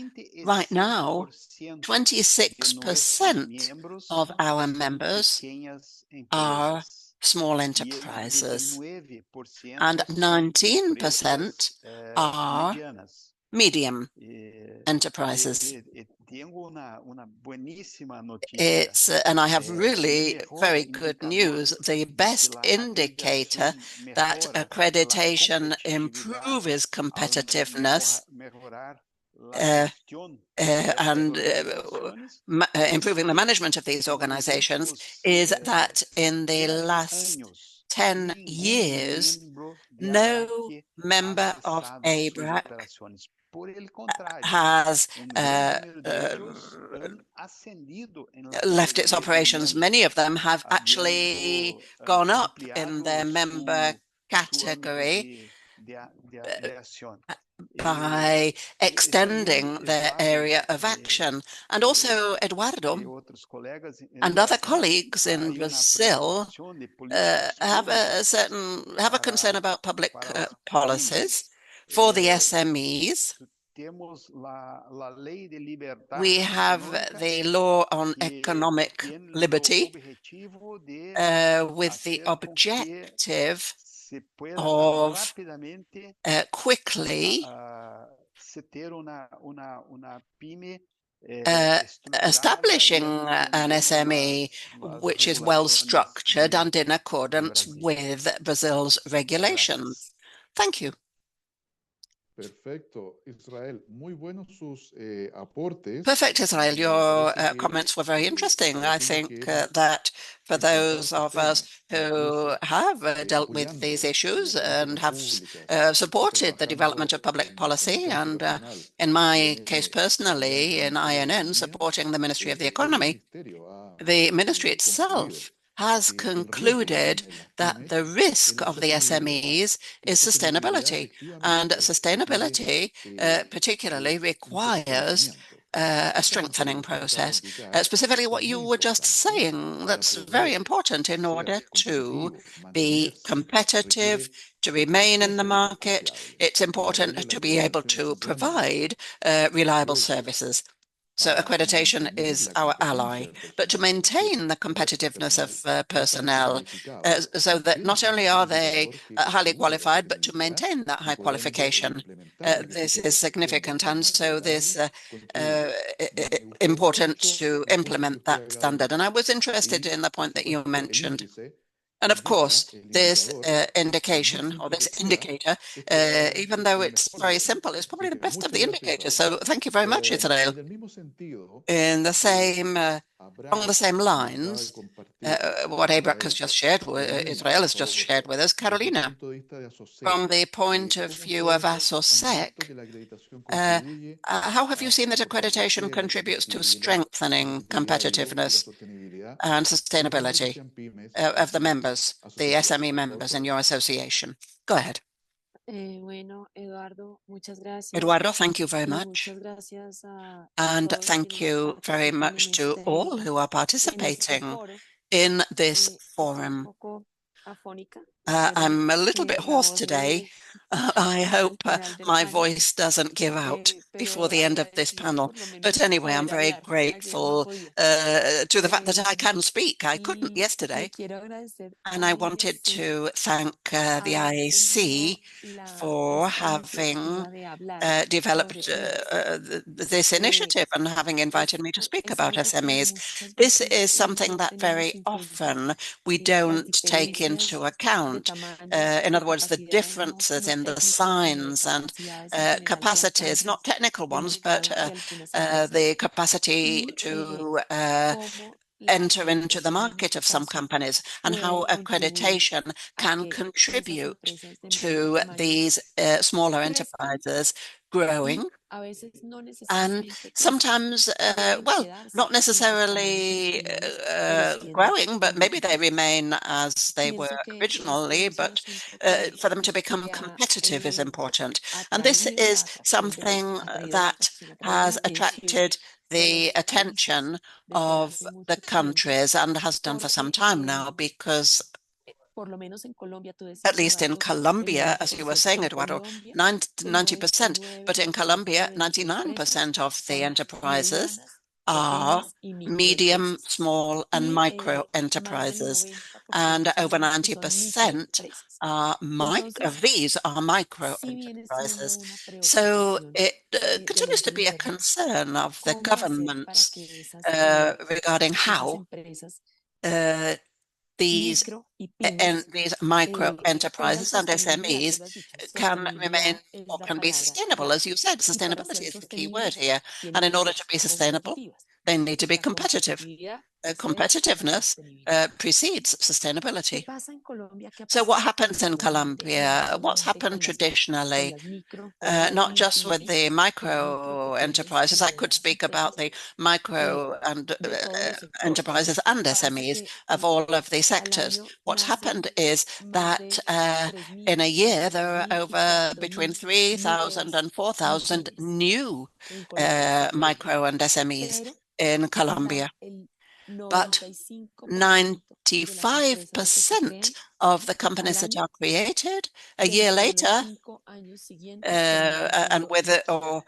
right now, 26% of our members are small enterprises, and 19% are medium enterprises. And I have really very good news. The best indicator that accreditation improves competitiveness and improving the management of these organizations is that in the last 10 years, no member of ARAC has left its operations. Many of them have actually gone up in their member category by extending their area of action. And also Eduardo and other colleagues in Brazil have a concern about public policies. For the SMEs, we have the law on economic liberty with the objective of quickly establishing an SME which is well structured and in accordance with Brazil's regulations. Thank you. Perfect, Israel. Your comments were very interesting. I think that for those of us who have dealt with these issues and have supported the development of public policy, and in my case personally, in INN, supporting the Ministry of the Economy, the ministry itself has concluded that the risk of the SMEs is sustainability, and sustainability particularly requires a strengthening process. Specifically what you were just saying, that's very important in order to be competitive, to remain in the market. It's important to be able to provide reliable services. So accreditation is our ally, but to maintain the competitiveness of personnel, so that not only are they highly qualified, but to maintain that high qualification, this is significant. And so this important to implement that standard. And I was interested in the point that you mentioned. And of course, this indication or this indicator, even though it's very simple, is probably the best of the indicators. So thank you very much, Israel. In the same, along the same lines, what ABRAC has just shared, Israel has just shared with us, Carolina, from the point of view of ASOSEC, how have you seen that accreditation contributes to strengthening competitiveness and sustainability of the members, the SME members in your association? Go ahead. Eduardo, thank you very much. And thank you very much to all who are participating in this forum. I'm a little bit hoarse today. I hope my voice doesn't give out before the end of this panel. But anyway, I'm very grateful to the fact that I can speak. I couldn't yesterday. And I wanted to thank the IAAC for having developed this initiative and having invited me to speak about SMEs. This is something that very often we don't take into account. In other words, the differences in the signs and capacities, not technical ones, but the capacity to enter into the market of some companies, and how accreditation can contribute to these smaller enterprises growing, and sometimes, well, not necessarily growing, but maybe they remain as they were originally, but for them to become competitive is important. And this is something that has attracted the attention of the countries and has done for some time now, because at least in Colombia, as you were saying, Eduardo, 90%, but in Colombia, 99% of the enterprises are medium, small, and micro enterprises, and over 90% of these are micro enterprises. So it continues to be a concern of the governments regarding how these micro enterprises and SMEs can remain or can be sustainable. As you said, sustainability is the key word here. And in order to be sustainable, they need to be competitive. Competitiveness precedes sustainability. So what happens in Colombia? What's happened traditionally, not just with the micro enterprises? I could speak about the micro and enterprises and SMEs of all of the sectors. What's happened is that in a year, there are over between 3,000 and 4,000 new micro and SMEs in Colombia. But 95% of the companies that are created a year later and within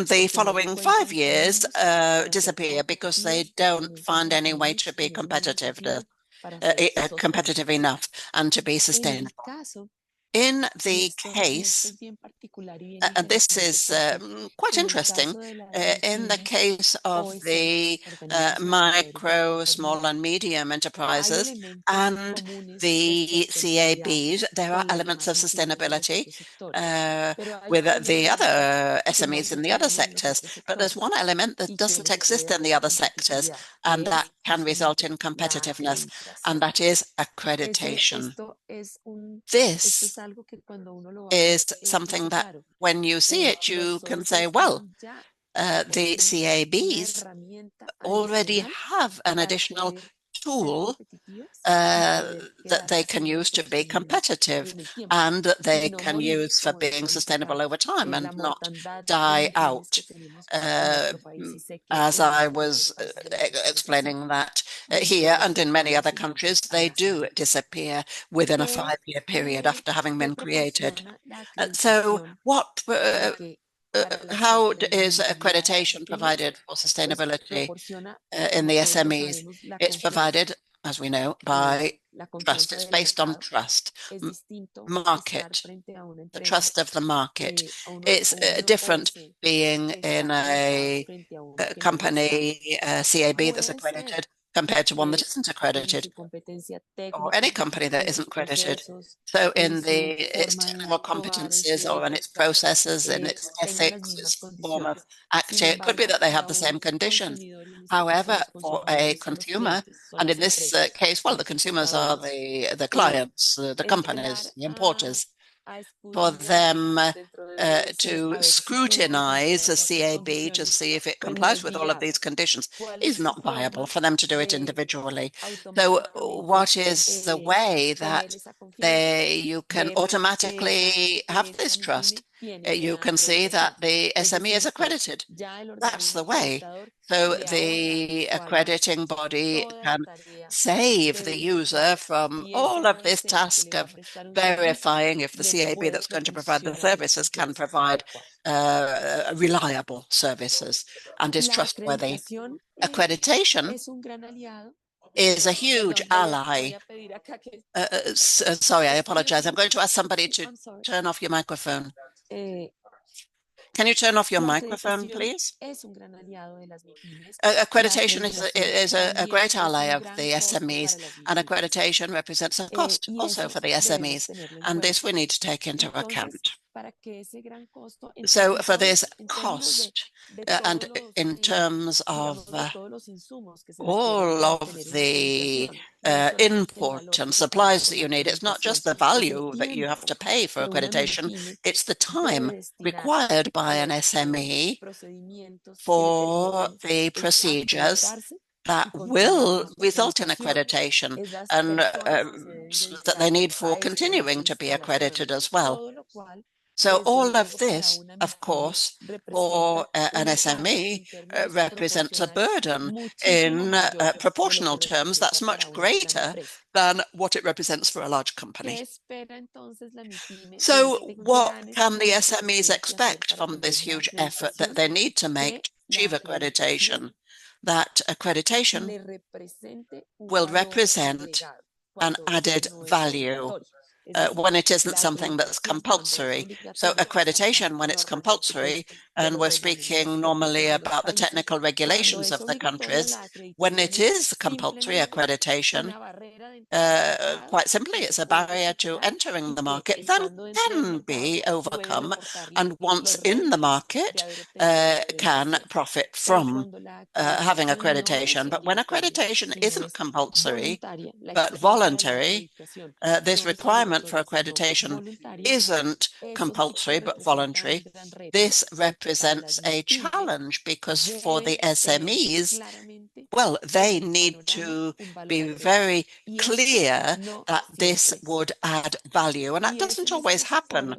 the following 5 years disappear because they don't find any way to be competitive enough and to be sustainable. In the case, and this is quite interesting, in the case of the micro, small and medium enterprises and the CABs, there are elements of sustainability with the other SMEs in the other sectors, but there's one element that doesn't exist in the other sectors, and that can result in competitiveness, and that is accreditation. This is something that when you see it, you can say, well, the CABs already have an additional tool that they can use to be competitive and that they can use for being sustainable over time and not die out. As I was explaining that here and in many other countries, they do disappear within a 5-year period after having been created. So what how is accreditation provided for sustainability in the SMEs? It's provided, as we know, by trust. It's based on trust. Market, the trust of the market. It's different being in a company, CAB that's accredited, compared to one that isn't accredited, or any company that isn't accredited. So in its technical competencies or in its processes, in its ethics, its form of acting, it could be that they have the same conditions. However, for a consumer, and in this case, well, the consumers are the clients, the companies, the importers, for them to scrutinize a CAB to see if it complies with all of these conditions is not viable for them to do it individually. So what is the way that you can automatically have this trust? You can see that the SME is accredited. That's the way. So the accrediting body can save the user from all of this task of verifying if the CAB that's going to provide the services can provide reliable services and is trustworthy. Accreditation is a huge ally. Sorry, I apologize. I'm going to ask somebody to turn off your microphone. Can you turn off your microphone, please? Accreditation is a great ally of the SMEs, and accreditation represents a cost also for the SMEs, and this we need to take into account. So for this cost, and in terms of all of the input and supplies that you need, it's not just the value that you have to pay for accreditation, it's the time required by an SME for the procedures that will result in accreditation and that they need for continuing to be accredited as well. So all of this, of course, for an SME represents a burden in proportional terms that's much greater than what it represents for a large company. So what can the SMEs expect from this huge effort that they need to make to achieve accreditation? That accreditation will represent an added value when it isn't something that's compulsory. So accreditation, when it's compulsory, and we're speaking normally about the technical regulations of the countries, when it is compulsory accreditation, quite simply, it's a barrier to entering the market that can be overcome, and once in the market, can profit from having accreditation. But when accreditation isn't compulsory, but voluntary, this requirement for accreditation isn't compulsory but voluntary. This represents a challenge because for the SMEs, well, they need to be very clear that this would add value, and that doesn't always happen.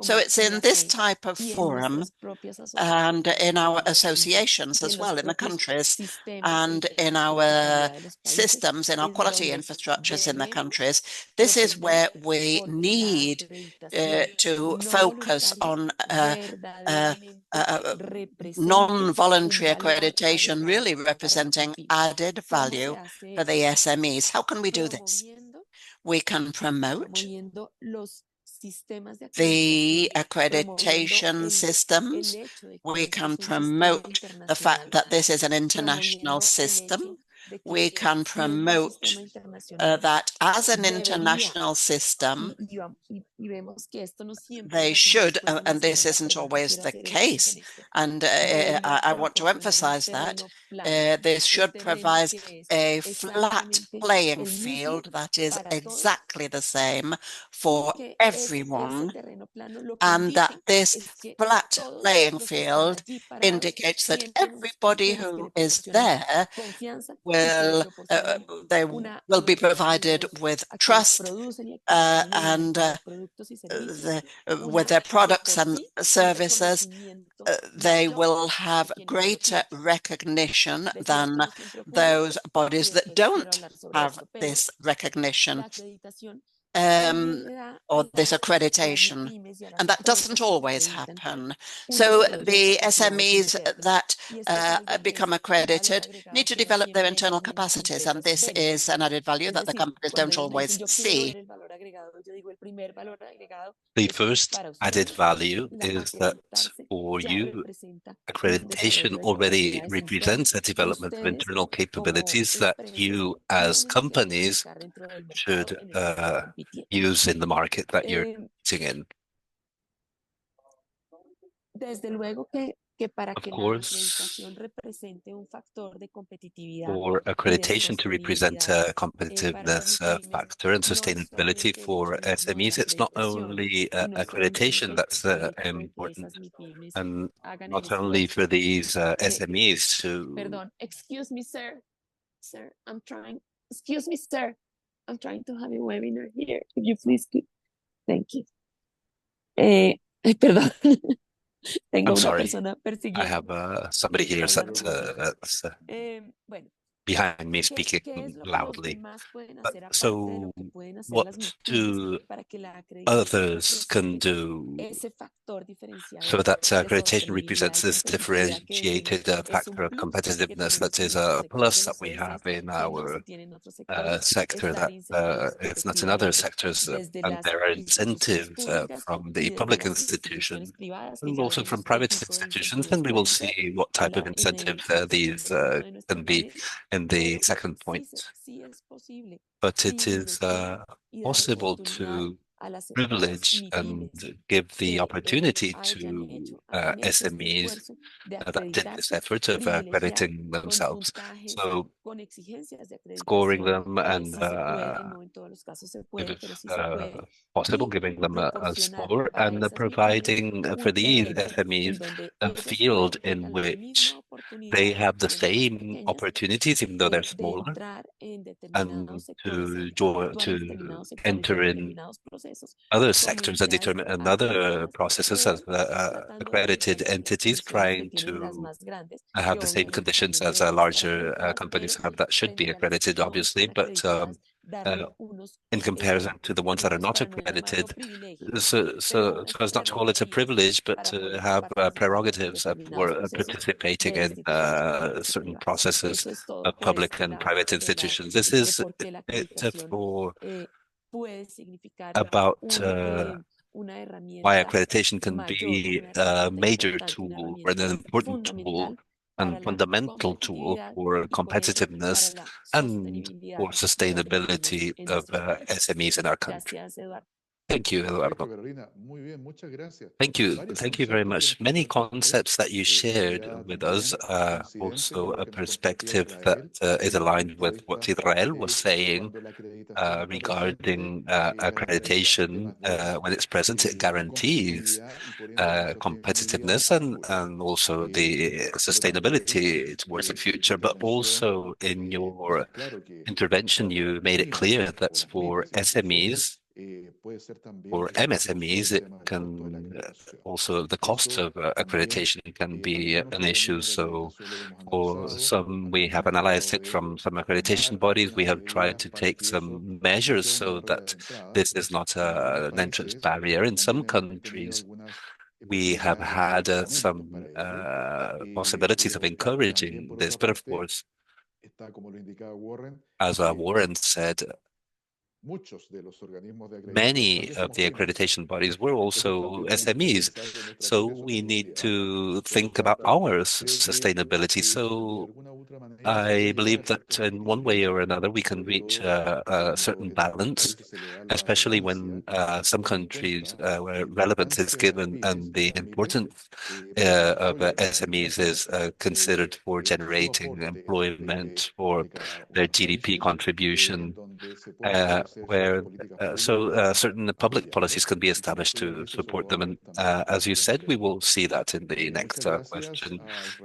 So it's in this type of forum and in our associations as well in the countries and in our systems, in our quality infrastructures in the countries. This is where we need to focus on non-voluntary accreditation really representing added value for the SMEs. How can we do this? We can promote the accreditation systems. We can promote the fact that this is an international system. We can promote that as an international system, they should, and this isn't always the case, and I want to emphasize that this should provide a flat playing field that is exactly the same for everyone, and that this flat playing field indicates that everybody who is there will be provided with trust and with their products and services. They will have greater recognition than those bodies that don't have this recognition or this accreditation, and that doesn't always happen. So the SMEs that become accredited need to develop their internal capacities, and this is an added value that the companies don't always see. The first added value is that for you, accreditation already represents a development of internal capabilities that you as companies should use in the market that you're competing in. Of course, for accreditation to represent a competitiveness factor and sustainability for SMEs, it's not only accreditation that's important, and not only for these SMEs to... Excuse me, sir. Sir, excuse me, sir. I'm trying to have a webinar here. Could you please... Thank you. Perdón. I'm sorry. I have somebody here that's behind me speaking loudly. So what do others can do so that accreditation represents this differentiated factor of competitiveness that is a plus that we have in our sector that it's not in other sectors, and there are incentives from the public institutions and also from private institutions, and we will see what type of incentive these can be in the second point. But it is possible to privilege and give the opportunity to SMEs that did this effort of accrediting themselves. So scoring them and if possible, giving them a score and providing for these SMEs a field in which they have the same opportunities, even though they're smaller, and to enter in other sectors and determine another processes as accredited entities trying to have the same conditions as larger companies have that should be accredited, obviously, but in comparison to the ones that are not accredited, so as not to call it a privilege, but to have prerogatives for participating in certain processes of public and private institutions. This is it for about why accreditation can be a major tool or an important tool and fundamental tool for competitiveness and for sustainability of SMEs in our country. Thank you, Eduardo. Thank you. Thank you very much. Many concepts that you shared with us, also a perspective that is aligned with what Israel was saying regarding accreditation. When it's present, it guarantees competitiveness and also the sustainability towards the future. But also in your intervention, you made it clear that for SMEs, for MSMEs, it can also, the cost of accreditation can be an issue. So for some, we have analyzed it from some accreditation bodies. We have tried to take some measures so that this is not an entrance barrier. In some countries, we have had some possibilities of encouraging this, but of course, as Warren said, many of the accreditation bodies were also SMEs. So we need to think about our sustainability. So I believe that in one way or another, we can reach a certain balance, especially when some countries where relevance is given and the importance of SMEs is considered for generating employment, for their GDP contribution, certain public policies can be established to support them. And as you said, we will see that in the next question.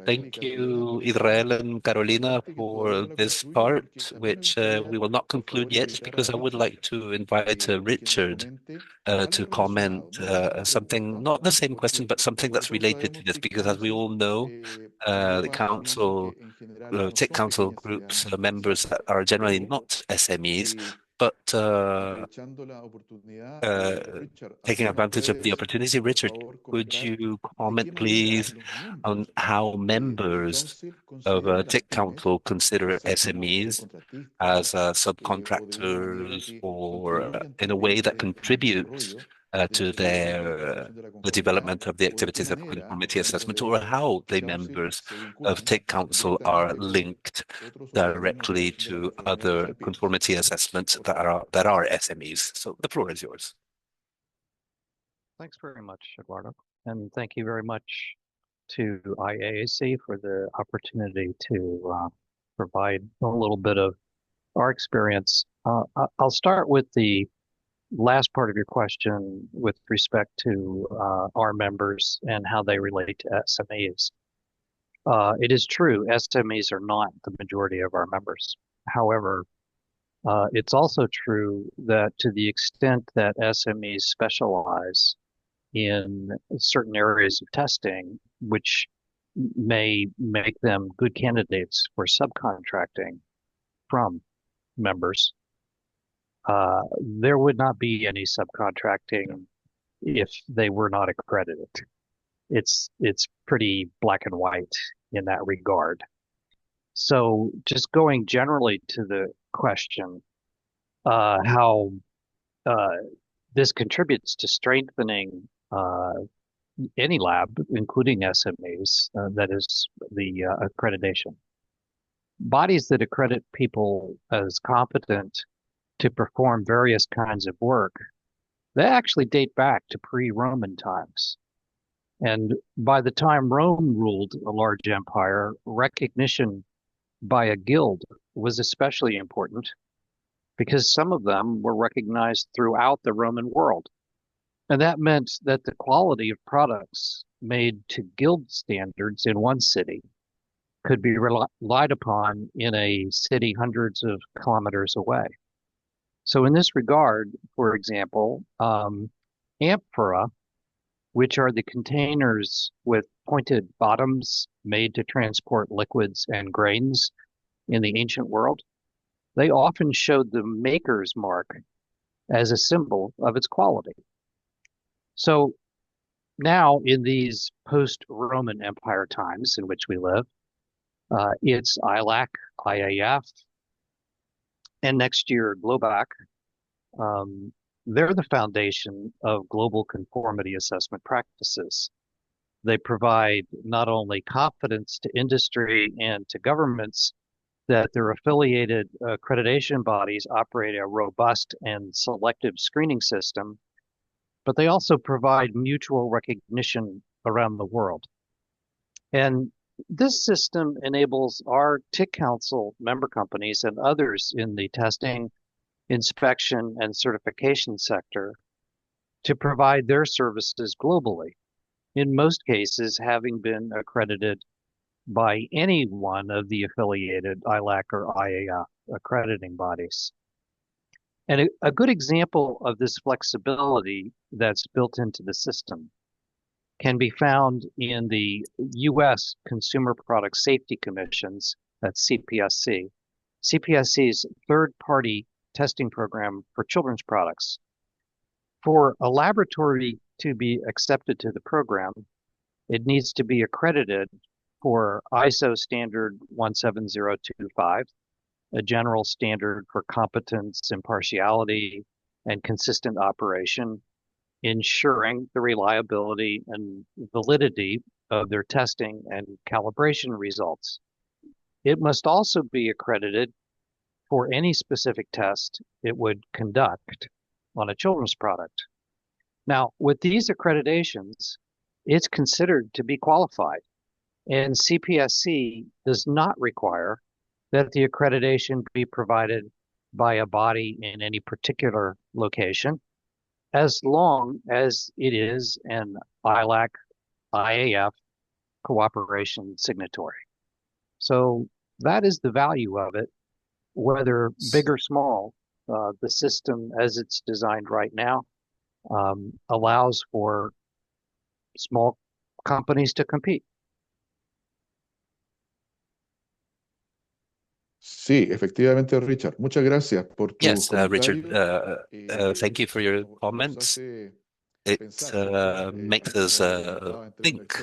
Thank you, Israel and Carolina, for this part, which we will not conclude yet, because I would like to invite Richard to comment something, not the same question, but something that's related to this, because as we all know, the council, TIC council groups, members that are generally not SMEs, but taking advantage of the opportunity. Richard, could you comment, please, on how members of TIC council consider SMEs as subcontractors or in a way that contributes to the development of the activities of conformity assessment, or how the members of TIC council are linked directly to other conformity assessments that are SMEs. So the floor is yours. Thanks very much, Eduardo, and thank you very much to IAAC for the opportunity to provide a little bit of our experience. I'll start with the last part of your question with respect to our members and how they relate to SMEs. It is true, SMEs are not the majority of our members. However, it's also true that to the extent that SMEs specialize in certain areas of testing, which may make them good candidates for subcontracting from members, there would not be any subcontracting if they were not accredited. It's pretty black and white in that regard. So just going generally to the question, how this contributes to strengthening any lab, including SMEs, that is the accreditation. Bodies that accredit people as competent to perform various kinds of work, they actually date back to pre-Roman times. And by the time Rome ruled a large empire, recognition by a guild was especially important because some of them were recognized throughout the Roman world. And that meant that the quality of products made to guild standards in one city could be relied upon in a city hundreds of kilometers away. So in this regard, for example, amphora, which are the containers with pointed bottoms made to transport liquids and grains in the ancient world, they often showed the maker's mark as a symbol of its quality. So now in these post-Roman Empire times in which we live, it's ILAC, IAF, and next year GLOBAC. They're the foundation of global conformity assessment practices. They provide not only confidence to industry and to governments that their affiliated accreditation bodies operate a robust and selective screening system, but they also provide mutual recognition around the world. And this system enables our TIC Council member companies and others in the testing, inspection, and certification sector to provide their services globally, in most cases having been accredited by any one of the affiliated ILAC or IAAC accrediting bodies. And a good example of this flexibility that's built into the system can be found in the U.S. Consumer Product Safety Commission's, that's CPSC. CPSC's third-party testing program for children's products. For a laboratory to be accepted to the program, it needs to be accredited for ISO standard 17025, a general standard for competence, impartiality, and consistent operation, ensuring the reliability and validity of their testing and calibration results. It must also be accredited for any specific test it would conduct on a children's product. Now, with these accreditations, it's considered to be qualified, and CPSC does not require that the accreditation be provided by a body in any particular location, as long as it is an ILAC, IAF cooperation signatory. So that is the value of it, whether big or small. The system as it's designed right now allows for small companies to compete. Sí, efectivamente, Richard. Muchas gracias por tu Richard, comentario. thank you for your comments. It makes us think,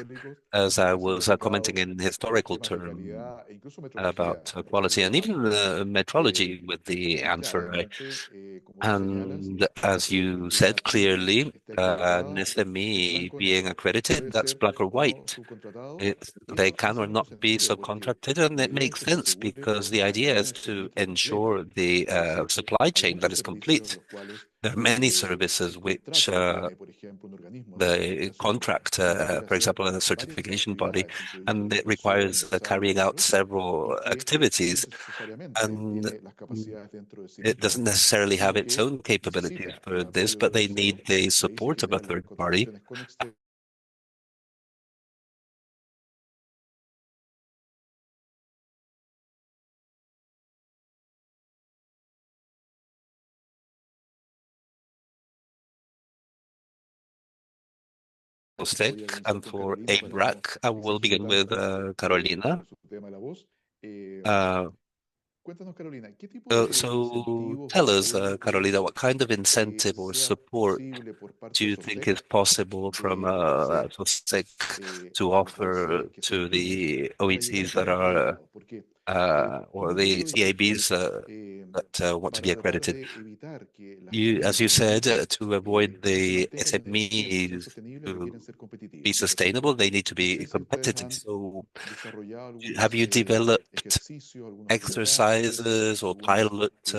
as I was commenting in historical terms about quality and even metrology with the answer. And as you said clearly, an SME being accredited, that's black or white. They can or not be subcontracted, and it makes sense because the idea is to ensure the supply chain that is complete. There are many services which the contract, for example, a certification body, and it requires carrying out several activities, and it doesn't necessarily have its own capabilities for this, but they need the support of a third party. And for ARAC, I will begin with Carolina. So tell us, Carolina, what kind of incentive or support do you think is possible from SOSEC to offer to the OECs that are, or the CABs that want to be accredited? As you said, to avoid the SMEs to be sustainable, they need to be competitive. So have you developed exercises or pilot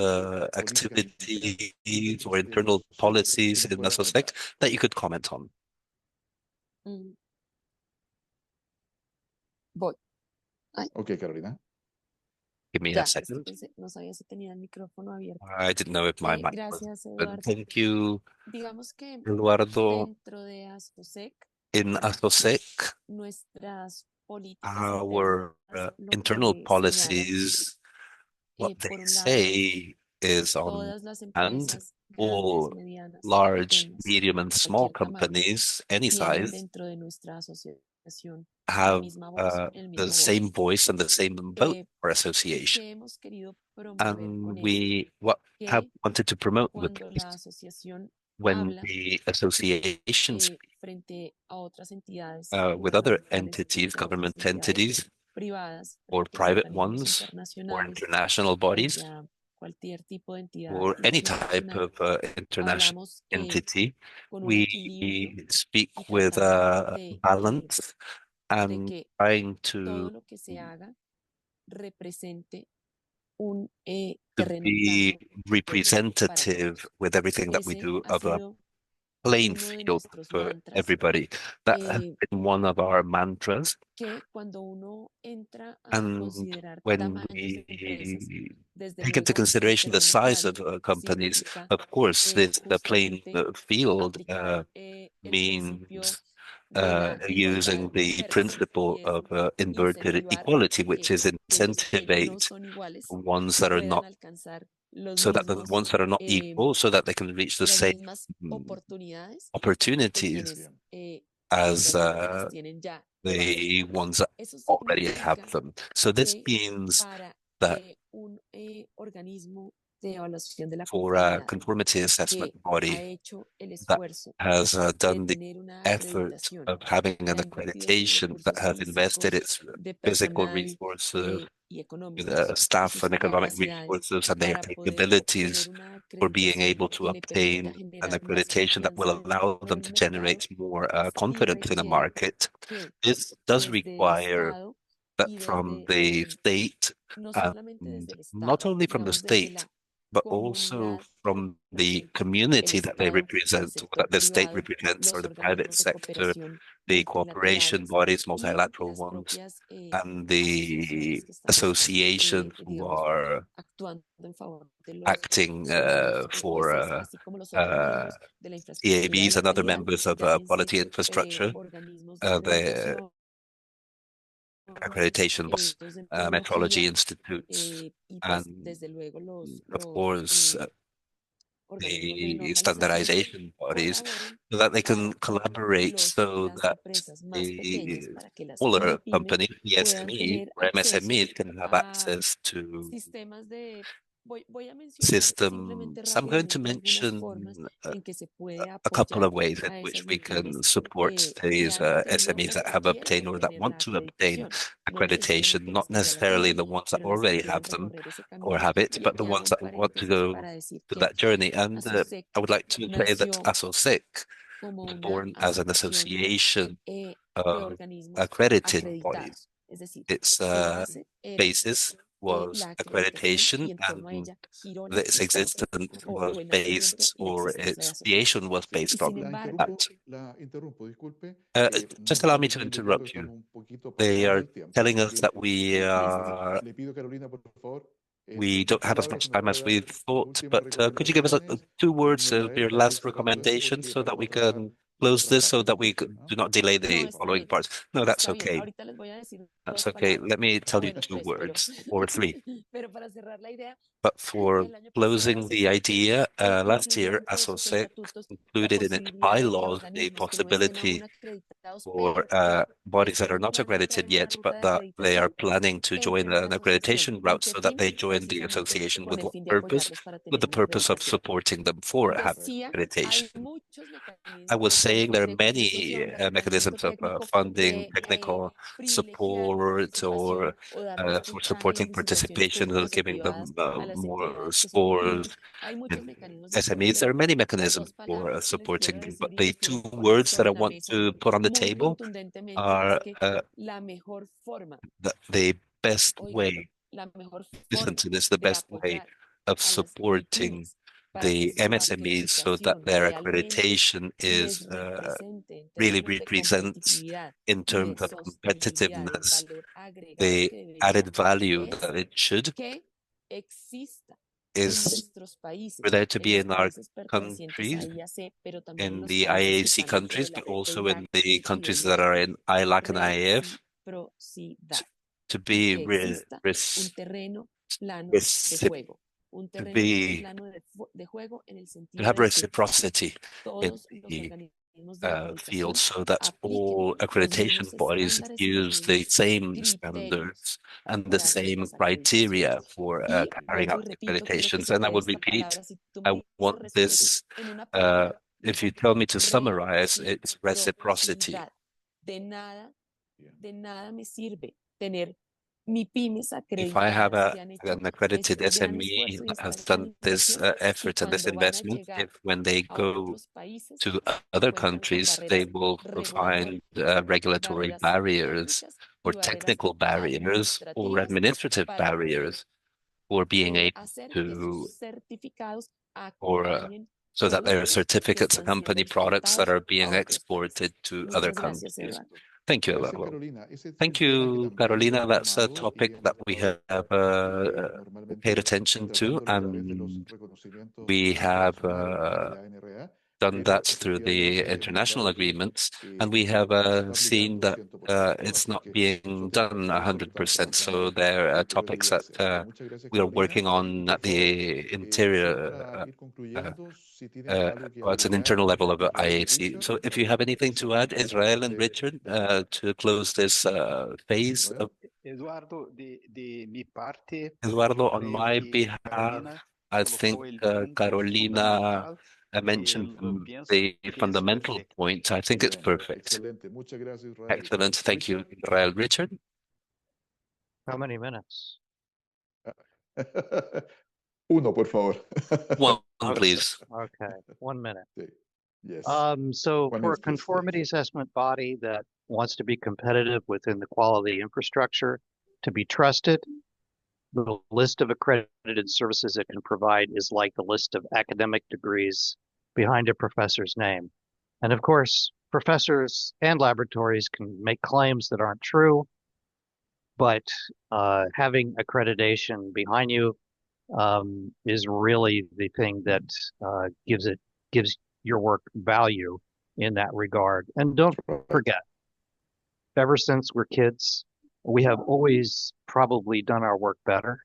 activities or internal policies in SOSEC that you could comment on? Voy. Okay, Carolina. Give me a second. No sabía si tenía el micrófono abierto. I didn't know if my mic was Gracias, open. Eduardo. Thank you, Digamos que Eduardo. dentro de ASOSEC, In ASOSEC, nuestras políticas our internas, lo internal que señalan, policies, what por they un lado, say is on todas las hand, empresas all grandes, medianas, large, pequeñas, medium, and small cualquier tamaño, companies, any tienen size, dentro de nuestra asociación la have misma voz, el the mismo same voto. voice and the same vote for ¿Qué association. hemos querido promover con And esto? we have Que wanted to promote with cuando this la asociación when habla the associations frente a otras entidades with other gubernamentales, entities, frente a otras government entidades entities, privadas, or frente a private organismos ones, or internacionales, international bodies, frente a cualquier tipo de entidad or any type internacional, of international hablamos entity, con un we equilibrio speak y with tratamos de balance and que trying todo to lo que se haga represente un be terreno plano para representative todos. with everything that we Ese do ha of a sido playing uno de field nuestros for mantras everybody. That has been one of our mantras. que cuando uno entra a And considerar when tamaños de empresas, we desde take into luego el consideration the terreno size plano of companies, significa of course, the playing justamente field aplicar el principio means de la using igualdad the inversa, principle y es of inverted incentivar equality, which is que los que no incentivate son iguales ones that are puedan not, alcanzar los so that the mismos, ones that are not equal, so that they can reach the las same mismas oportunidades que opportunities quienes as las tienen ya de base. the ones that Eso already have significa them. So this que means para that un organismo de evaluación de la for a conformidad conformity assessment que ha body hecho el that esfuerzo has de done the tener una effort acreditación, of having que an ha invertido sus accreditation, that recursos has invested físicos, its de physical personal, resources, staff and economic resources and their capabilities for being able to obtain an accreditation that will allow them to generate more confidence in the market. This does require that from the state, and not only from the state, but also from the community that they represent, or that the state represents, or the private sector, the cooperation bodies, multilateral ones, and the associations who are acting for EABs and other members of quality infrastructure, the accreditation bodies, metrology institutes, and of course the standardization bodies, so that they can collaborate, so that the smaller company, the SME or MSMEs, can have access to systems. I'm going to mention a couple of ways in which we can support these SMEs that have obtained or that want to obtain accreditation, not necessarily the ones that already have them or have it, but the ones that want to go to that journey. And I would like to say that ASOSEC was born as an association of accredited bodies. Its basis was accreditation, and its existence was based, or its creation was based on that. Just allow me to interrupt you. They are telling us that we don't have as much time as we thought, but could you give us 2 words of your last recommendation so that we can close this, so that we do not delay the following parts? No, that's okay. That's okay. Let me tell you 2 words or 3. But for closing the idea, last year, ASOSEC included in its bylaws the possibility for bodies that are not accredited yet, but that they are planning to join an accreditation route, so that they join the association with what purpose? With the purpose of supporting them for accreditation. I was saying there are many mechanisms of funding, technical support, or for supporting participation, or giving them more scores. In SMEs, there are many mechanisms for supporting them, but the 2 words that I want to put on the table are the best way, listen to this, the best way of supporting the MSMEs, so that their accreditation is really represents, in terms of competitiveness, the added value that it should, is for there to be in our countries, in the IAAC countries, but also in the countries that are in ILAC and IAF, to be to have reciprocity in the field, so that all accreditation bodies use the same standards and the same criteria for carrying out accreditations. And I would repeat, I want this, if you tell me to summarize, it's reciprocity. If I have an accredited SME that has done this effort and this investment, if when they go to other countries, they will find regulatory barriers, or technical barriers, or administrative barriers for being able to, or so that there are certificates accompany products that are being exported to other countries. Thank you, Eduardo. Thank you, Carolina. That's a topic that we have paid attention to, and we have done that through the international agreements, and we have seen that it's not being done 100%. So there are topics that we are working on at the interior, it's an internal level of IAC. So if you have anything to add, Israel and Richard, to close this phase of Eduardo, on my behalf, I think Carolina mentioned the fundamental point. I think it's perfect. Excellent. Thank you, Israel. Richard? How many minutes? Uno, por favor. One, Okay. please. Okay, 1 minute. Yes. So One for a minute, please. conformity assessment body that wants to be competitive within the quality infrastructure, to be trusted, the list of accredited services it can provide is like the list of academic degrees behind a professor's name. And of course, professors and laboratories can make claims that aren't true, but having accreditation behind you is really the thing that gives your work value in that regard. And don't forget, ever since we're kids, we have always probably done our work better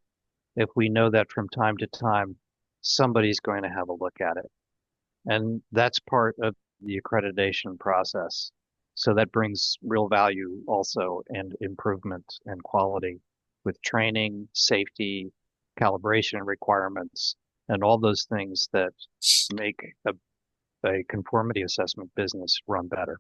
if we know that from time to time somebody's going to have a look at it. And that's part of the accreditation process. So that brings real value also, and improvement and quality with training, safety, calibration requirements, and all those things that make a conformity assessment business run better.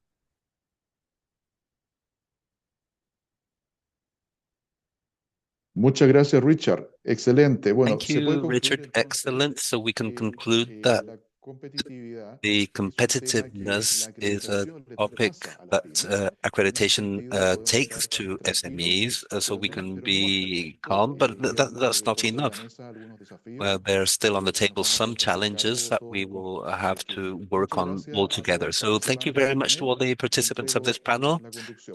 Muchas gracias, Richard. Excelente. Bueno, Thank you, Richard. Excellent. So we can conclude that the competitiveness is a topic that accreditation takes to SMEs, so we can be calm, but that's not enough. There are still on the table some challenges that we will have to work on all together. So thank you very much to all the participants of this panel,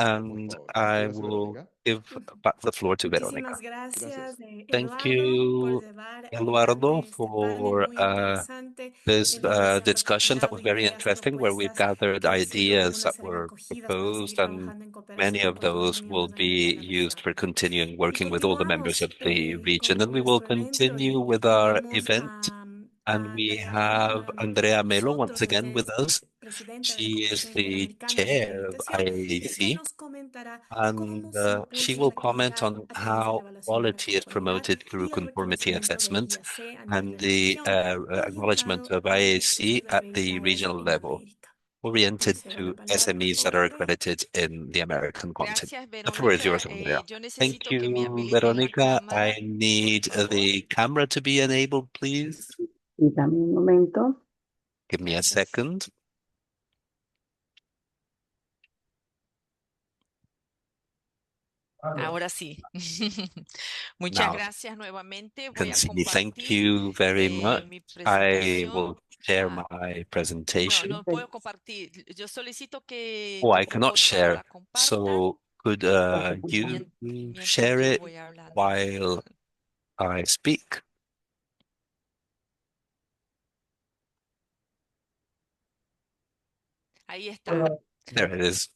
and I will give back the floor to Veronica. Thank you, Eduardo, for this discussion that was very interesting, where we've gathered ideas that were proposed, and many of those will be used for continuing working with all the members of the region. And we will continue with our event. And we have Andrea Melo once again with us. She is the chair of IAAC, and she will comment on how quality is promoted through conformity assessment and the acknowledgement of IAAC at the regional level, oriented to SMEs that are accredited in the American continent. The floor is yours, Andrea. Thank you, Veronica. I need the camera to be enabled, please. Dame un momento. Give me a second. Ahora sí. Muchas Now, gracias nuevamente. Voy can a see me. Thank compartir you very much. mi I presentación. will share my No, presentation. no puedo compartir. Yo solicito que Oh, I por cannot favor todos share. la compartan So could you mientras share yo it voy hablando. while I speak? Ahí está. There it is.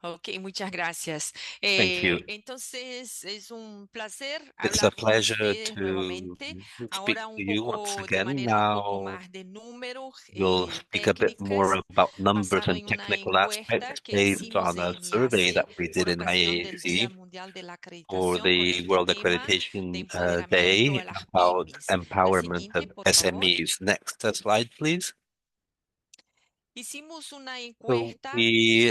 Ok, muchas gracias. Thank you. Entonces, es un placer It's a hablar con pleasure ustedes to nuevamente. speak Ahora to you once de again. manera un poco Now más de números we'll speak a bit more técnicas, about numbers basado and en una technical encuesta aspects que based hicimos on a en survey that IAAC we por did in ocasión del Día IAAC Mundial de la for Acreditación con the este World tema de Accreditation empoderamiento Day a las about pymes. La empowerment of siguiente, por favor. SMEs. Next slide, please. Hicimos una So encuesta we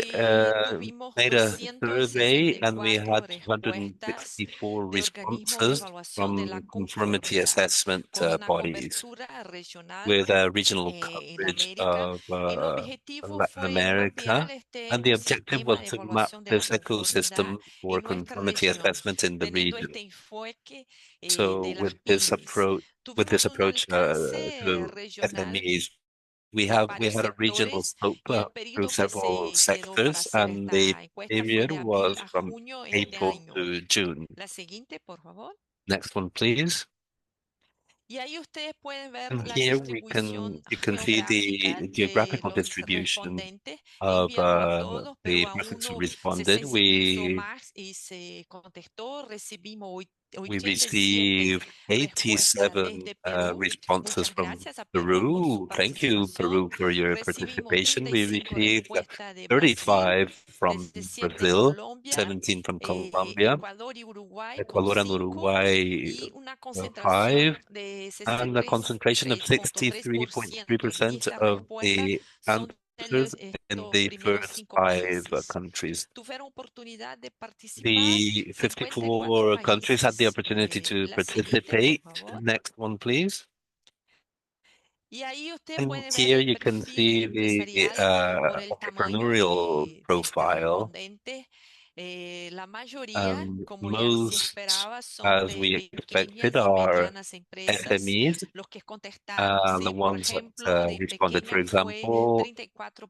tuvimos made a survey and we 264 had respuestas 264 de organismos de responses evaluación de la from conformity conformidad assessment con una bodies cobertura regional with a regional en coverage América. of El objetivo Latin fue mapear America. este And the objective ecosistema was de to map evaluación de la this conformidad ecosystem for en nuestra conformity región, assessment in the teniendo region. este enfoque So de las with this pymes. Tuvimos un approach alcance to regional SMEs, we en had varios a regional sectores scope y el through periodo que several se quedó para sectors, hacer and the esta encuesta fue period de abril was a from junio este April año. to June. La siguiente, por favor. Next one, please. Y ahí ustedes pueden ver And la here distribución you can see geográfica the de geographical los distribution respondentes. of Enviamos a todos, the pero a persons who uno se responded. sensibilizó más y se contestó. Recibimos We 87 received respuestas 87 desde Perú. responses Muchas from gracias a Perú por su Peru. Thank you, Peru, participación. for your Recibimos participation. We 35 received respuestas de Brasil, 35 from 17 Brazil, Colombia, 17 from Colombia, Ecuador y Uruguay con Ecuador and 5 Uruguay, y una concentración 5, de and a concentration of 63.3% de 63.3% estas of respuestas the son sectors in the first 5 countries. The 54 countries had the opportunity to participate. Next one, please. And here you can see the entrepreneurial profile. Most, as we expected, are SMEs, the ones that responded. For example,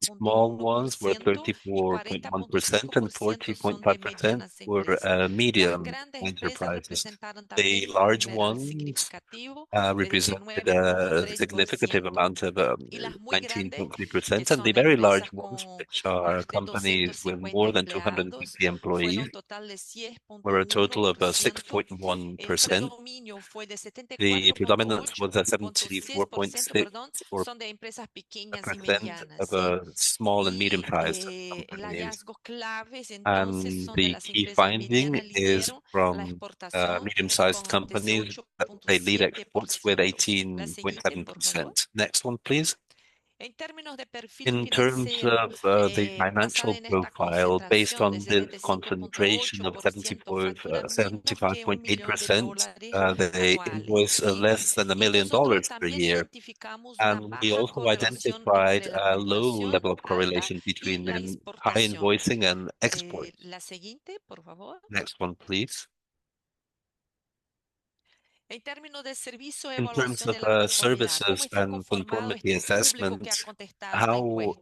small ones were 34.1% and 40.5% were medium enterprises. The large ones represented a significant amount of 19.3%, and the very large ones, which are companies with more than 250 employees, were a total of 6.1%. The predominance was 74.6% of small and medium-sized companies. And the key finding is from medium-sized companies that they lead exports with 18.7%. Next one, please. In terms of the financial profile, based on this concentration of 75.8%, they invoice less than $1 million per year. And we also identified a low level of correlation between high invoicing and export. Next one, please. In terms of services and conformity assessment, how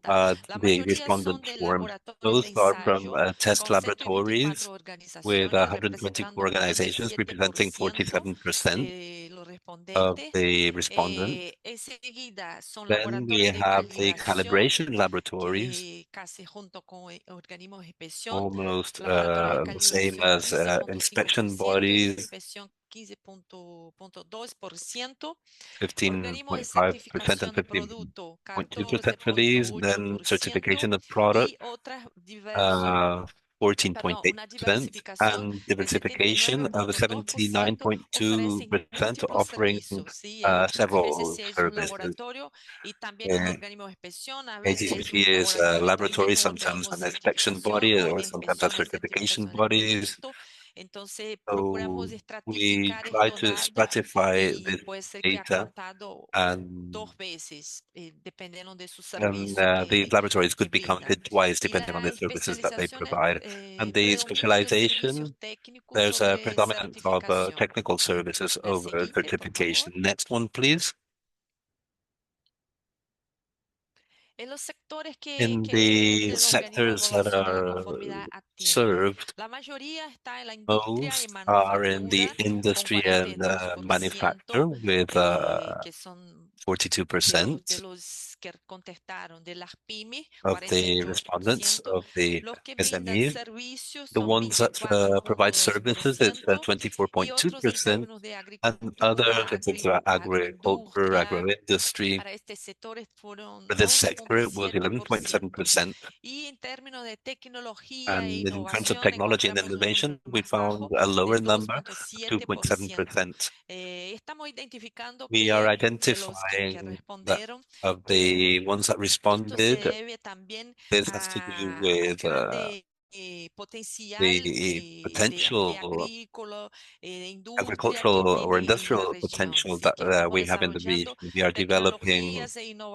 the respondents formed. Those are from test laboratories with 124 organizations representing 47% of the respondents. Then we have the calibration laboratories, almost the same as inspection bodies, 15.5% and 15.2% for these. Then certification of product, 14.8%, and diversification of 79.2%, offering several services. ATC is a laboratory, sometimes an inspection body, or sometimes a certification bodies. So we try to stratify this data, and the laboratories could be counted twice depending on the services that they provide. And the specialization, there's a predominance of technical services over certification. Next one, please. In the sectors that are served, most are in the industry and manufacture with 42% of the respondents of the SMEs. The ones that provide services is 24.2%, and others, if it's agriculture, agro-industry, for this sector, it was 11.7%. And in terms of technology and innovation, we found a lower number, 2.7%. We are identifying that of the ones that responded, this has to do with the potential agricultural or industrial potential that we have in the region. We are developing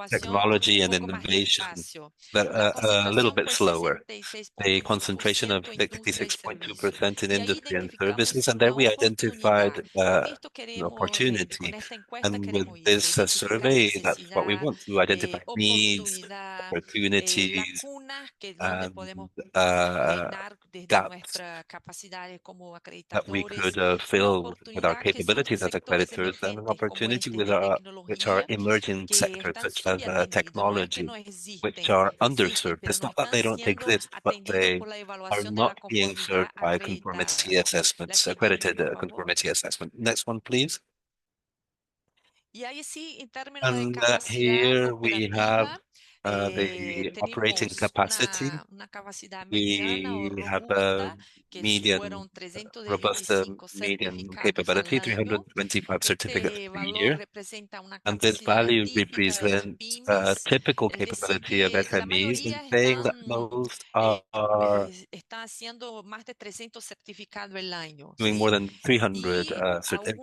technology and innovation, but a little bit slower. A concentration of 66.2% in industry and services, and there we identified an opportunity. And with this survey, that's what we want to identify: needs, opportunities, and gaps that we could fill with our capabilities as accreditors, and an opportunity with which are emerging sectors such as technology, which are underserved. It's not that they don't exist, but they are not being served by conformity assessments, accredited conformity assessment. Next one, please. And here we have the operating capacity. We have a median, robust median capability, 325 certificates per year. And this value represents a typical capability of SMEs, in saying that most are doing more than 300,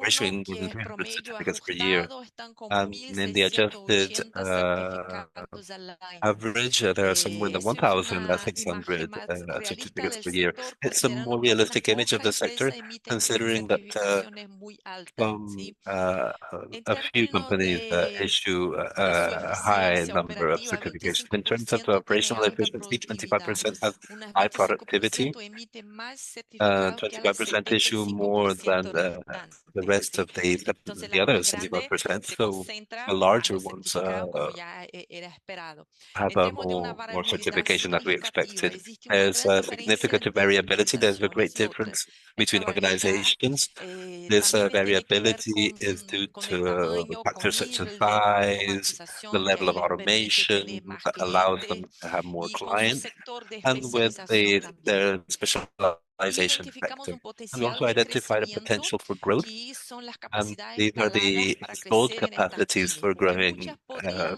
issuing more than 300 certificates per year. And in the adjusted average, there are some more than 1,600 certificates per year. It's a more realistic image of the sector, considering that a few companies issue a high number of certifications. In terms of operational efficiency, 25% have high productivity, 25% issue more than the rest of the other 75%. So the larger ones have more certification than we expected. There's a significant variability. There's a great difference between organizations. This variability is due to factors such as size, the level of automation that allows them to have more clients, and with their specialization factor. And we also identified a potential for growth, and these are the installed capacities for growing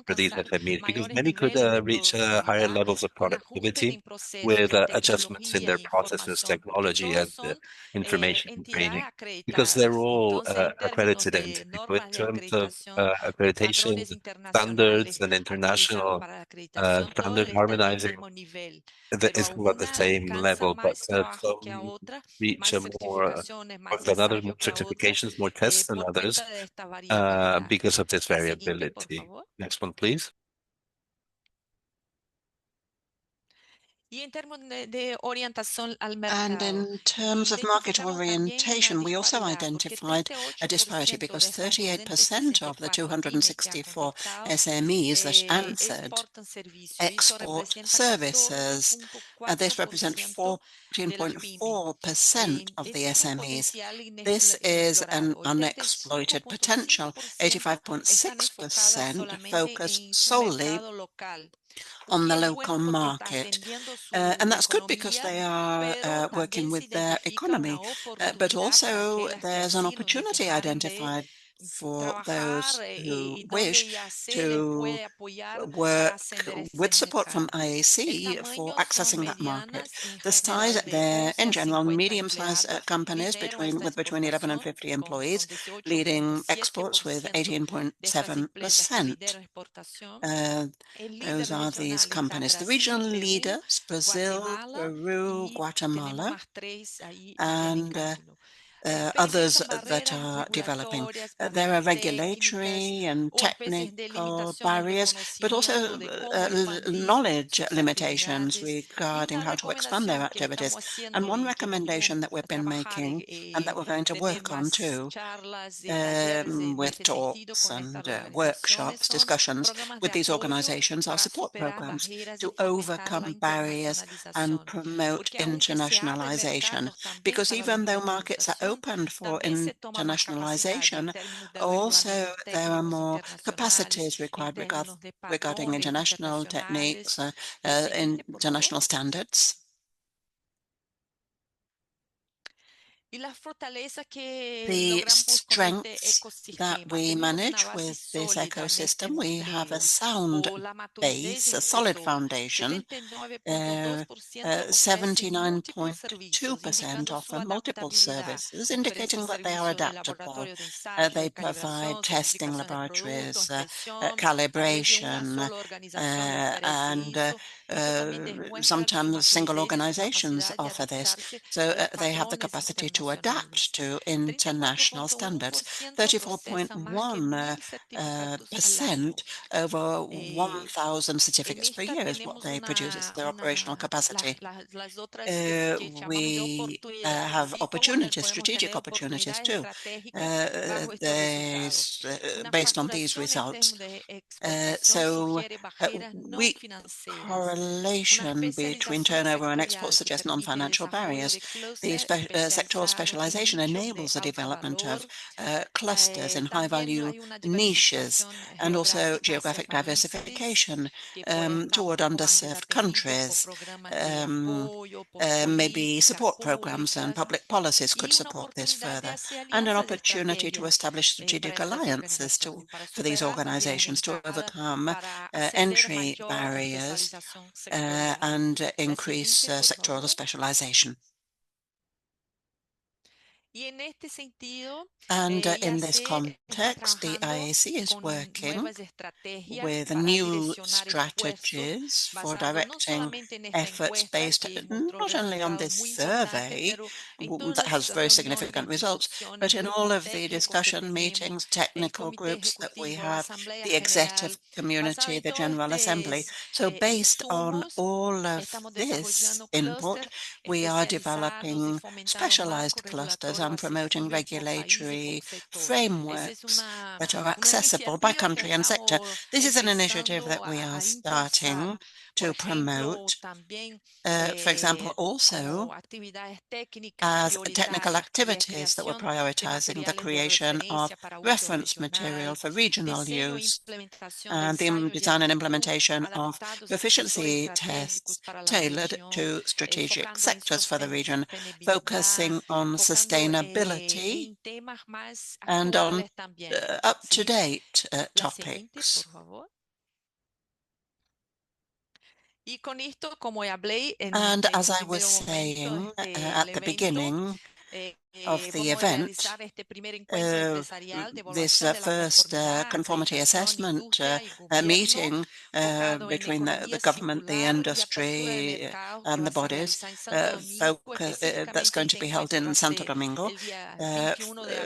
for these SMEs, because many could reach higher levels of productivity with adjustments in their processes, technology, and information training, because they're all accredited entities. So in terms of accreditation standards and international standard harmonizing, it's all at the same level, but some reach more than others, more certifications, more tests than others, because of this variability. Next one, please. And in terms of market orientation, we also identified a disparity, because 38% of the 264 SMEs that answered export services. This represents 14.4% of the SMEs. This is an unexploited potential. 85.6% focus solely on the local market. And that's good, because they are working with their economy. But also there's an opportunity identified for those who wish to work with support from IAAC for accessing that market. The size, they're in general medium-sized companies with between 11 and 50 employees, leading exports with 18.7%. Those are these companies. The regional leaders: Brazil, Peru, Guatemala, and others that are developing. There are regulatory and technical barriers, but also knowledge limitations regarding how to expand their activities. And one recommendation that we've been making, and that we're going to work on too, with talks and workshops, discussions with these organizations, are support programs to overcome barriers and promote internationalization. Because even though markets are opened for internationalization, also there are more capacities required regarding international techniques, international standards. The strengths that we manage with this ecosystem: we have a sound base, a solid foundation. 79.2% offer multiple services, indicating that they are adaptable. They provide testing laboratories, calibration, and sometimes single organizations offer this. So they have the capacity to adapt to international standards. 34.1% over 1,000 certificates per year is what they produce. It's their operational capacity. We have opportunities, strategic opportunities too, based on these results. So weak correlation between turnover and export suggests non-financial barriers. The sector also specialization enables the development of clusters in high-value niches, and also geographic diversification toward underserved countries. Maybe support programs and public policies could support this further, and an opportunity to establish strategic alliances for these organizations to overcome entry barriers and increase sectoral specialization. And in this context, the IAAC is working with new strategies for directing efforts based not only on this survey that has very significant results, but in all of the discussion meetings, technical groups that we have, the executive community, the General Assembly. So based on all of this input, we are developing specialized clusters and promoting regulatory frameworks that are accessible by country and sector. This is an initiative that we are starting to promote, for example, also as technical activities that we're prioritizing the creation of reference material for regional use and the design and implementation of proficiency tests tailored to strategic sectors for the region, focusing on sustainability and on up-to-date topics. And as I was saying at the beginning of the event, this first conformity assessment meeting between the government, the industry, and the bodies that's going to be held in Santo Domingo,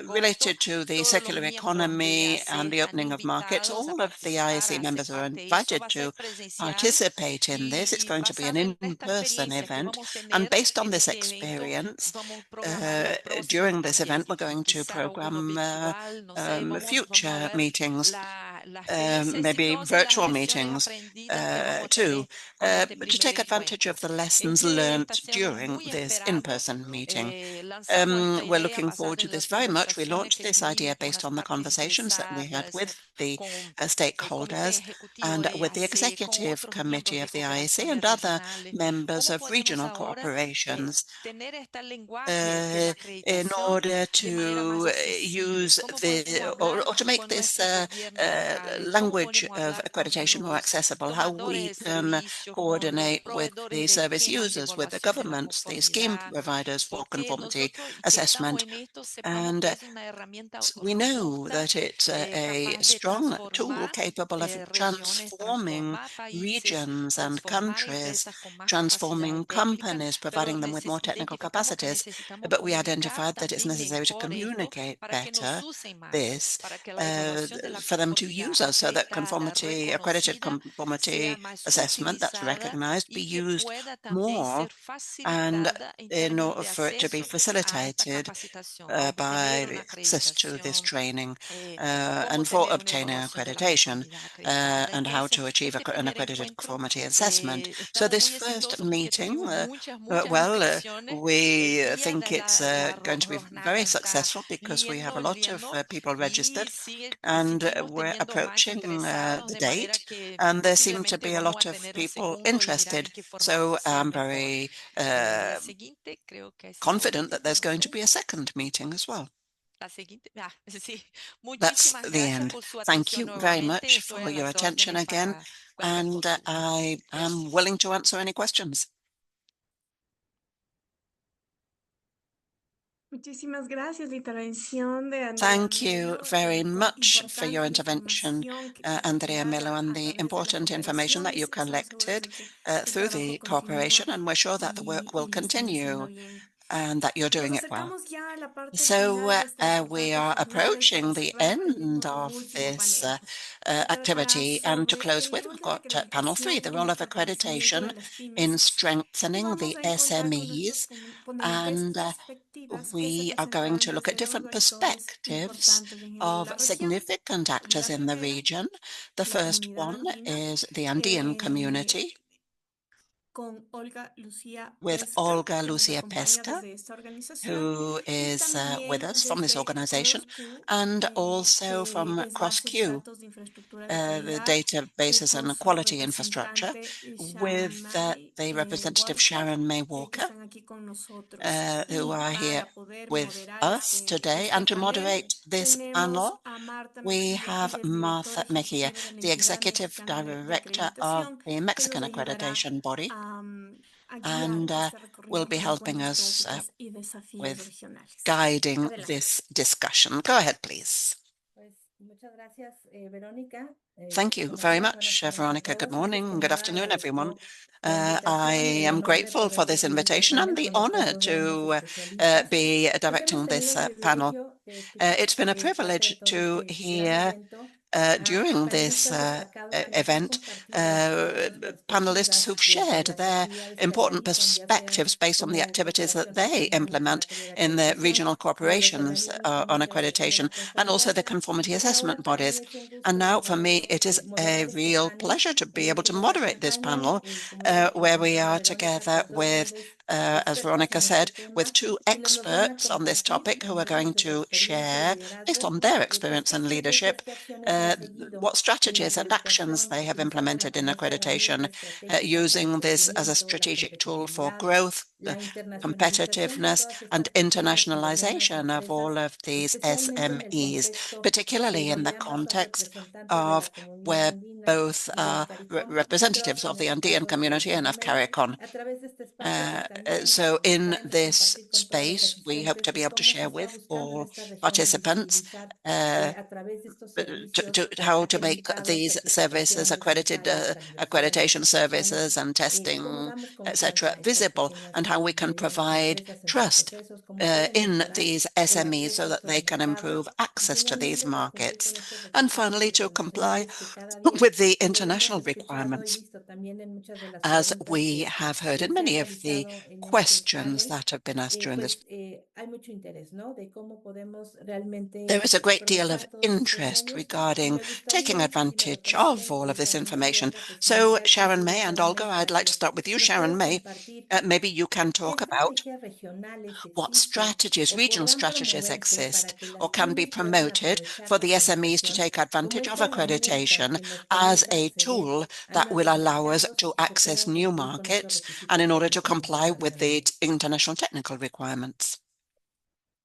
related to the circular economy and the opening of markets. All of the IAAC members are invited to participate in this. It's going to be an in-person event, and based on this experience, during this event, we're going to program future meetings, maybe virtual meetings too, to take advantage of the lessons learned during this in-person meeting. We're looking forward to this very much. We launched this idea based on the conversations that we had with the stakeholders and with the executive committee of the IAAC and other members of regional corporations in order to use or to make this language of accreditation more accessible, how we can coordinate with the service users, with the governments, the scheme providers for conformity assessment. And we know that it's a strong tool capable of transforming regions and countries, transforming companies, providing them with more technical capacities. But we identified that it's necessary to communicate better this for them to use us, so that conformity, accredited conformity assessment that's recognized, be used more, and in order for it to be facilitated by the access to this training and for obtaining accreditation and how to achieve an accredited conformity assessment. So this first meeting, well, we think it's going to be very successful because we have a lot of people registered, and we're approaching the date, and there seem to be a lot of people interested. So I'm very confident that there's going to be a second meeting as well. That's the end. Thank you very much for your attention again, and I am willing to answer any questions. Thank you very much for your intervention, Andrea, Melo, and the important information that you collected through the cooperation, and we're sure that the work will continue and that you're doing it well. So we are approaching the end of this activity, and to close with, we've got panel 3, the role of accreditation in strengthening the SMEs, and we are going to look at different perspectives of significant actors in the region. The first one is the Andean community. with Olga Lucia Pesca, who is with us from this organization, and also from CROSQ, the databases and quality infrastructure, with the representative Sharon May Walker, who are here with us today. And to moderate this panel, we have Martha Mejia, the Executive Director of the Mexican Accreditation Body, and will be helping us with guiding this discussion. Go ahead, please. Thank you very much, Veronica. Good morning, good afternoon, everyone. I am grateful for this invitation and the honor to be directing this panel. It's been a privilege to hear during this event panelists who've shared their important perspectives based on the activities that they implement in the regional corporations on accreditation and also the conformity assessment bodies. And now for me, it is a real pleasure to be able to moderate this panel where we are together with, as Veronica said, with two experts on this topic who are going to share, based on their experience and leadership, what strategies and actions they have implemented in accreditation, using this as a strategic tool for growth, competitiveness, and internationalization of all of these SMEs, particularly in the context of where both are representatives of the Andean community and of CARICOM. So in this space, we hope to be able to share with all participants how to make these services, accreditation services and testing, etc., visible, and how we can provide trust in these SMEs so that they can improve access to these markets. And finally, to comply with the international requirements, as we have heard in many of the questions that have been asked during this. There is a great deal of interest regarding taking advantage of all of this information. So Sharon May and Olga, I'd like to start with you, Sharon May. Maybe you can talk about what strategies, regional strategies exist or can be promoted for the SMEs to take advantage of accreditation as a tool that will allow us to access new markets and in order to comply with the international technical requirements.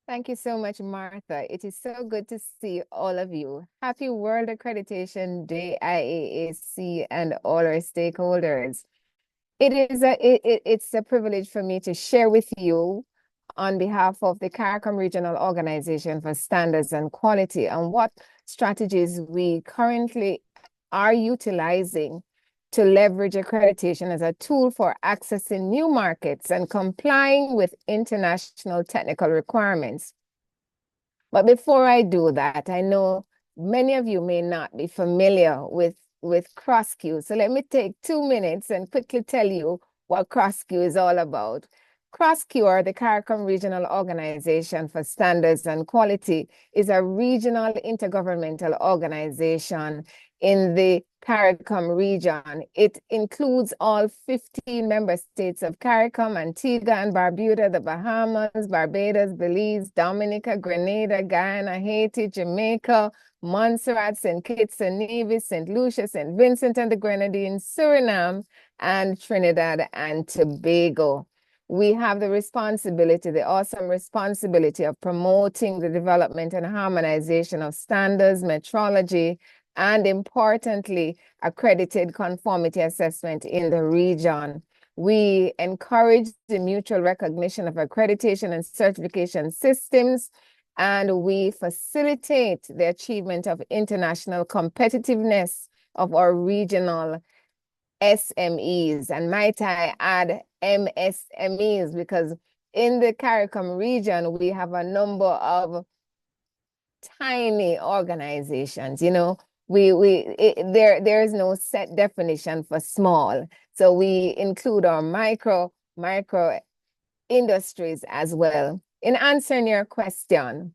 Thank you so much, Martha. It is so good to see all of you. Happy World Accreditation Day, IAAC, and all our stakeholders. It's a privilege for me to share with you on behalf of the CARICOM Regional Organization for Standards and Quality and what strategies we currently are utilizing to leverage accreditation as a tool for accessing new markets and complying with international technical requirements. But before I do that, I know many of you may not be familiar with CROSQ. So let me take 2 minutes and quickly tell you what CROSQ is all about. CROSQ, or the CARICOM Regional Organization for Standards and Quality, is a regional intergovernmental organization in the CARICOM region. It includes all 15 member states of CARICOM, Antigua and Barbuda, the Bahamas, Barbados, Belize, Dominica, Grenada, Guyana, Haiti, Jamaica, Montserrat, St. Kitts and Nevis, St. Lucia, St. Vincent and the Grenadines, Suriname, and Trinidad and Tobago. We have the responsibility, the awesome responsibility of promoting the development and harmonization of standards, metrology, and importantly, accredited conformity assessment in the region. We encourage the mutual recognition of accreditation and certification systems, and we facilitate the achievement of international competitiveness of our regional SMEs, and might I add MSMEs, because in the CARICOM region, we have a number of tiny organizations. You know, there is no set definition for small. So we include our micro industries as well. In answering your question,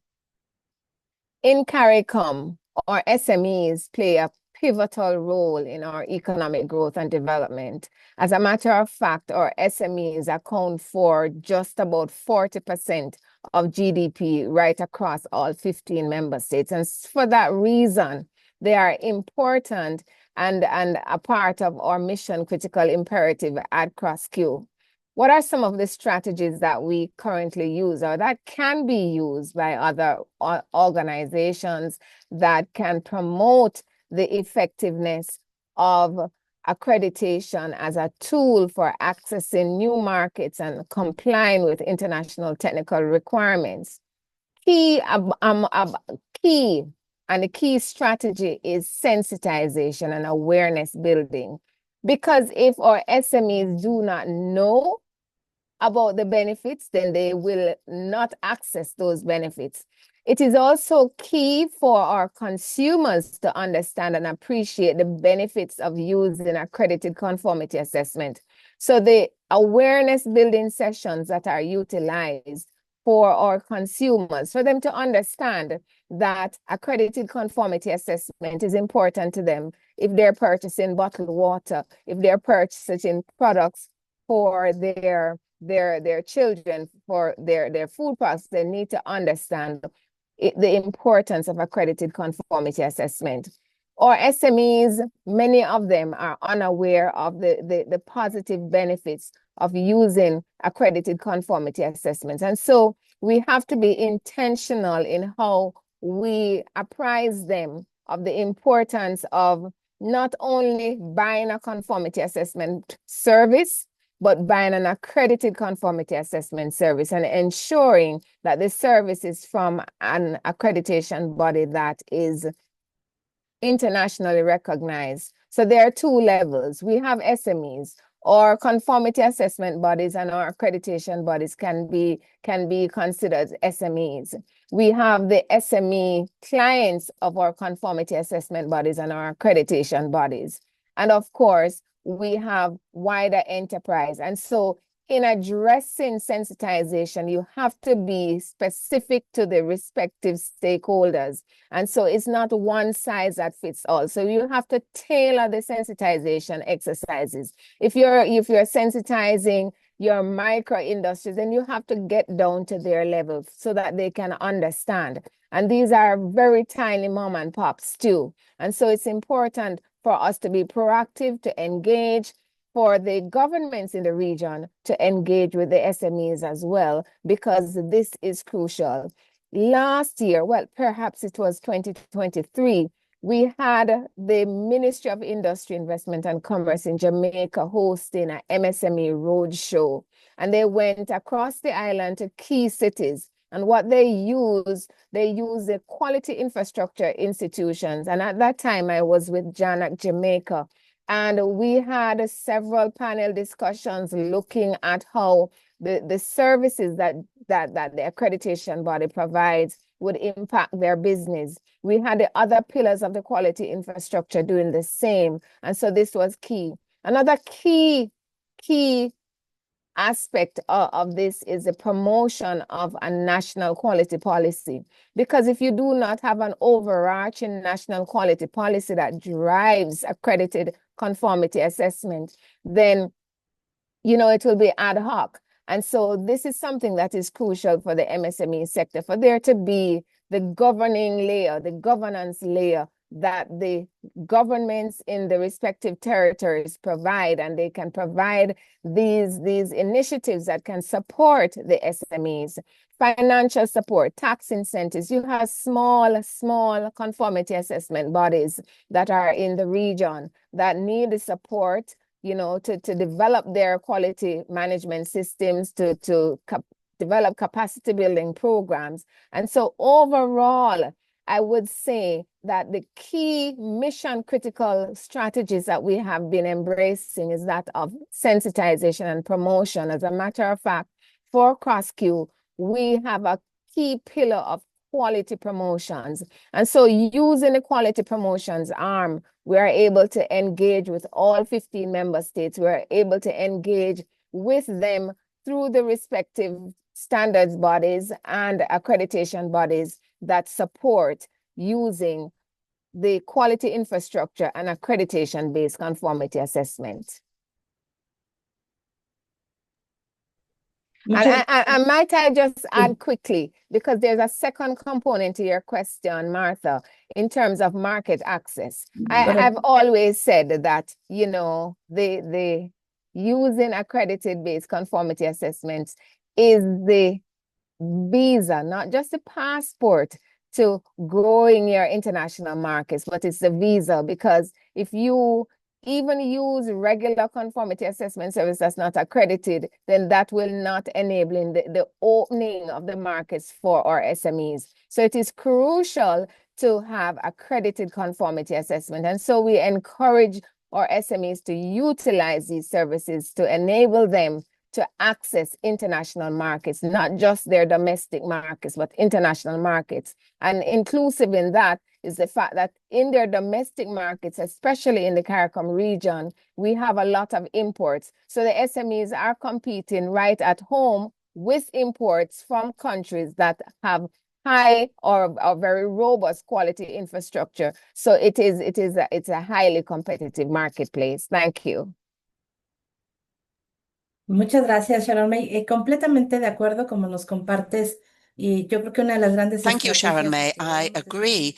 in CARICOM, our SMEs play a pivotal role in our economic growth and development. As a matter of fact, our SMEs account for just about 40% of GDP right across all 15 member states. And for that reason, they are important and a part of our mission critical imperative at CROSQ. What are some of the strategies that we currently use or that can be used by other organizations that can promote the effectiveness of accreditation as a tool for accessing new markets and complying with international technical requirements? Key and the key strategy is sensitization and awareness building. Because if our SMEs do not know about the benefits, then they will not access those benefits. It is also key for our consumers to understand and appreciate the benefits of using accredited conformity assessment. So the awareness building sessions that are utilized for our consumers, for them to understand that accredited conformity assessment is important to them if they're purchasing bottled water, if they're purchasing products for their children, for their food products, they need to understand the importance of accredited conformity assessment. Or SMEs, many of them are unaware of the positive benefits of using accredited conformity assessments. And so we have to be intentional in how we apprise them of the importance of not only buying a conformity assessment service, but buying an accredited conformity assessment service and ensuring that the service is from an accreditation body that is internationally recognized. So there are two levels. We have SMEs, or conformity assessment bodies, and our accreditation bodies can be considered SMEs. We have the SME clients of our conformity assessment bodies and our accreditation bodies. And of course, we have wider enterprise. And so in addressing sensitization, you have to be specific to the respective stakeholders. And so it's not one size that fits all. So you have to tailor the sensitization exercises. If you're sensitizing your micro industries, then you have to get down to their level so that they can understand. And these are very tiny mom and pops too. And so it's important for us to be proactive, to engage, for the governments in the region to engage with the SMEs as well, because this is crucial. Last year, well, perhaps it was 2023, we had the Ministry of Industry, Investment and Commerce in Jamaica hosting an MSME roadshow. And they went across the island to key cities. And what they use the quality infrastructure institutions. And at that time, I was with JANAC Jamaica. And we had several panel discussions looking at how the services that the accreditation body provides would impact their business. We had the other pillars of the quality infrastructure doing the same. And so this was key. Another key aspect of this is the promotion of a national quality policy. Because if you do not have an overarching national quality policy that drives accredited conformity assessment, then, it will be ad hoc. And so this is something that is crucial for the MSME sector, for there to be the governing layer, the governance layer that the governments in the respective territories provide, and they can provide these initiatives that can support the SMEs. Financial support, tax incentives. You have small conformity assessment bodies that are in the region that need the support, to develop their quality management systems, to develop capacity building programs. And so overall, I would say that the key mission critical strategies that we have been embracing is that of sensitization and promotion. As a matter of fact, for CROSQ, we have a key pillar of quality promotions. And so using the quality promotions arm, we are able to engage with all 15 member states. We are able to engage with them through the respective standards bodies and accreditation bodies that support using the quality infrastructure and accreditation-based conformity assessment. And might I just add quickly, because there's a second component to your question, Martha, in terms of market access. I've always said that, you know, the using accredited-based conformity assessments is the visa, not just a passport to growing your international markets, but it's the visa, because if you even use regular conformity assessment service that's not accredited, then that will not enable the opening of the markets for our SMEs. So it is crucial to have accredited conformity assessment. And so we encourage our SMEs to utilize these services to enable them to access international markets, not just their domestic markets, but international markets. And inclusive in that is the fact that in their domestic markets, especially in the CARICOM region, we have a lot of imports. So the SMEs are competing right at home with imports from countries that have high or very robust quality infrastructure. So it's a highly competitive marketplace. Thank you. Muchas gracias, Sharon May. Completamente de acuerdo como nos compartes. Y yo creo que una de las grandes Thank you, Sharon May. I agree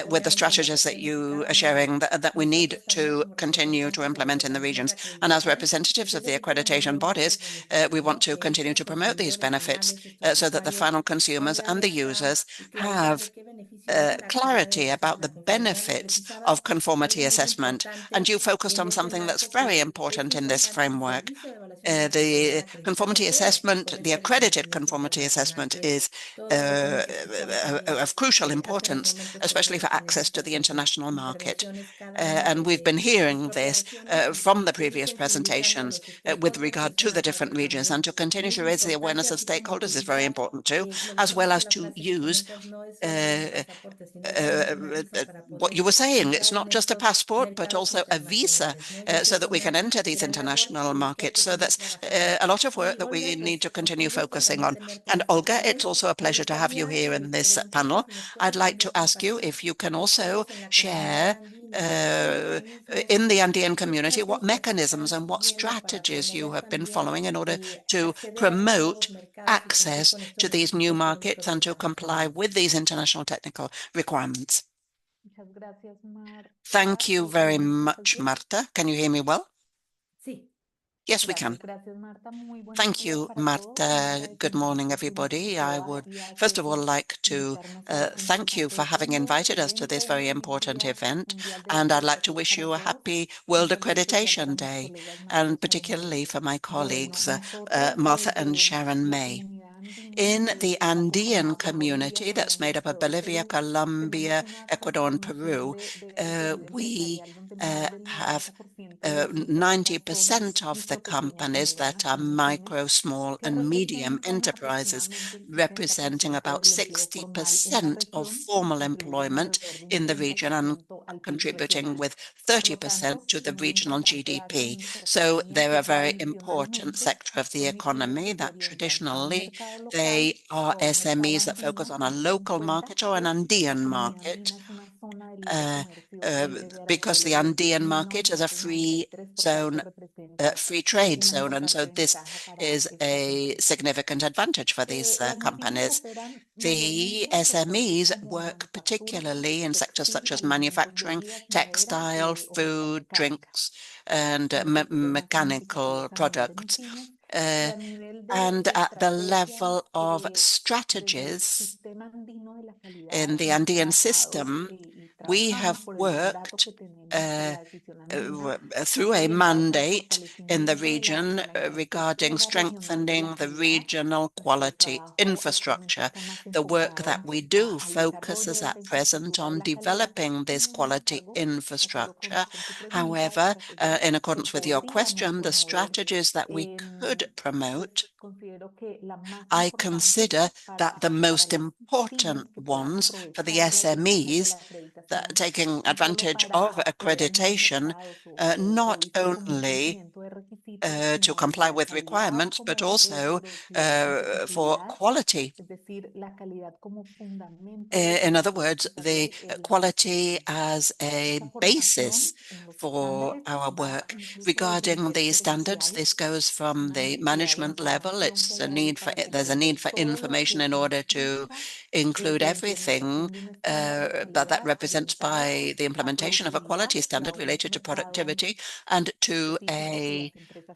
with the strategies that you are sharing that we need to continue to implement in the regions. And as representatives of the accreditation bodies, we want to continue to promote these benefits so that the final consumers and the users have clarity about the benefits of conformity assessment. And you focused on something that's very important in this framework. The conformity assessment, the accredited conformity assessment is of crucial importance, especially for access to the international market. And we've been hearing this from the previous presentations with regard to the different regions, and to continue to raise the awareness of stakeholders is very important too, as well as to use what you were saying. It's not just a passport, but also a visa so that we can enter these international markets. So that's a lot of work that we need to continue focusing on. And Olga, it's also a pleasure to have you here in this panel. I'd like to ask you if you can also share in the Andean community what mechanisms and what strategies you have been following in order to promote access to these new markets and to comply with these international technical requirements. Thank you very much, Marta. Can you hear me well? Yes, we can. Thank you, Marta. Good morning, everybody. I would first of all like to thank you for having invited us to this very important event, and I'd like to wish you a happy World Accreditation Day, and particularly for my colleagues, Martha and Sharon May. In the Andean community that's made up of Bolivia, Colombia, Ecuador, and Peru, we have 90% of the companies that are micro, small, and medium enterprises, representing about 60% of formal employment in the region and contributing with 30% to the regional GDP. So they're a very important sector of the economy that traditionally they are SMEs that focus on a local market or an Andean market, because the Andean market is a free trade zone, and so this is a significant advantage for these companies. The SMEs work particularly in sectors such as manufacturing, textile, food, drinks, and mechanical products. And at the level of strategies in the Andean system, we have worked through a mandate in the region regarding strengthening the regional quality infrastructure. The work that we do focuses at present on developing this quality infrastructure. However, in accordance with your question, the strategies that we could promote I consider that the most important ones for the SMEs that taking advantage of accreditation, not only to comply with requirements, but also for quality. In other words, the quality as a basis for our work. Regarding the standards, this goes from the management level. There's a need for information in order to include everything that represents by the implementation of a quality standard related to productivity and to a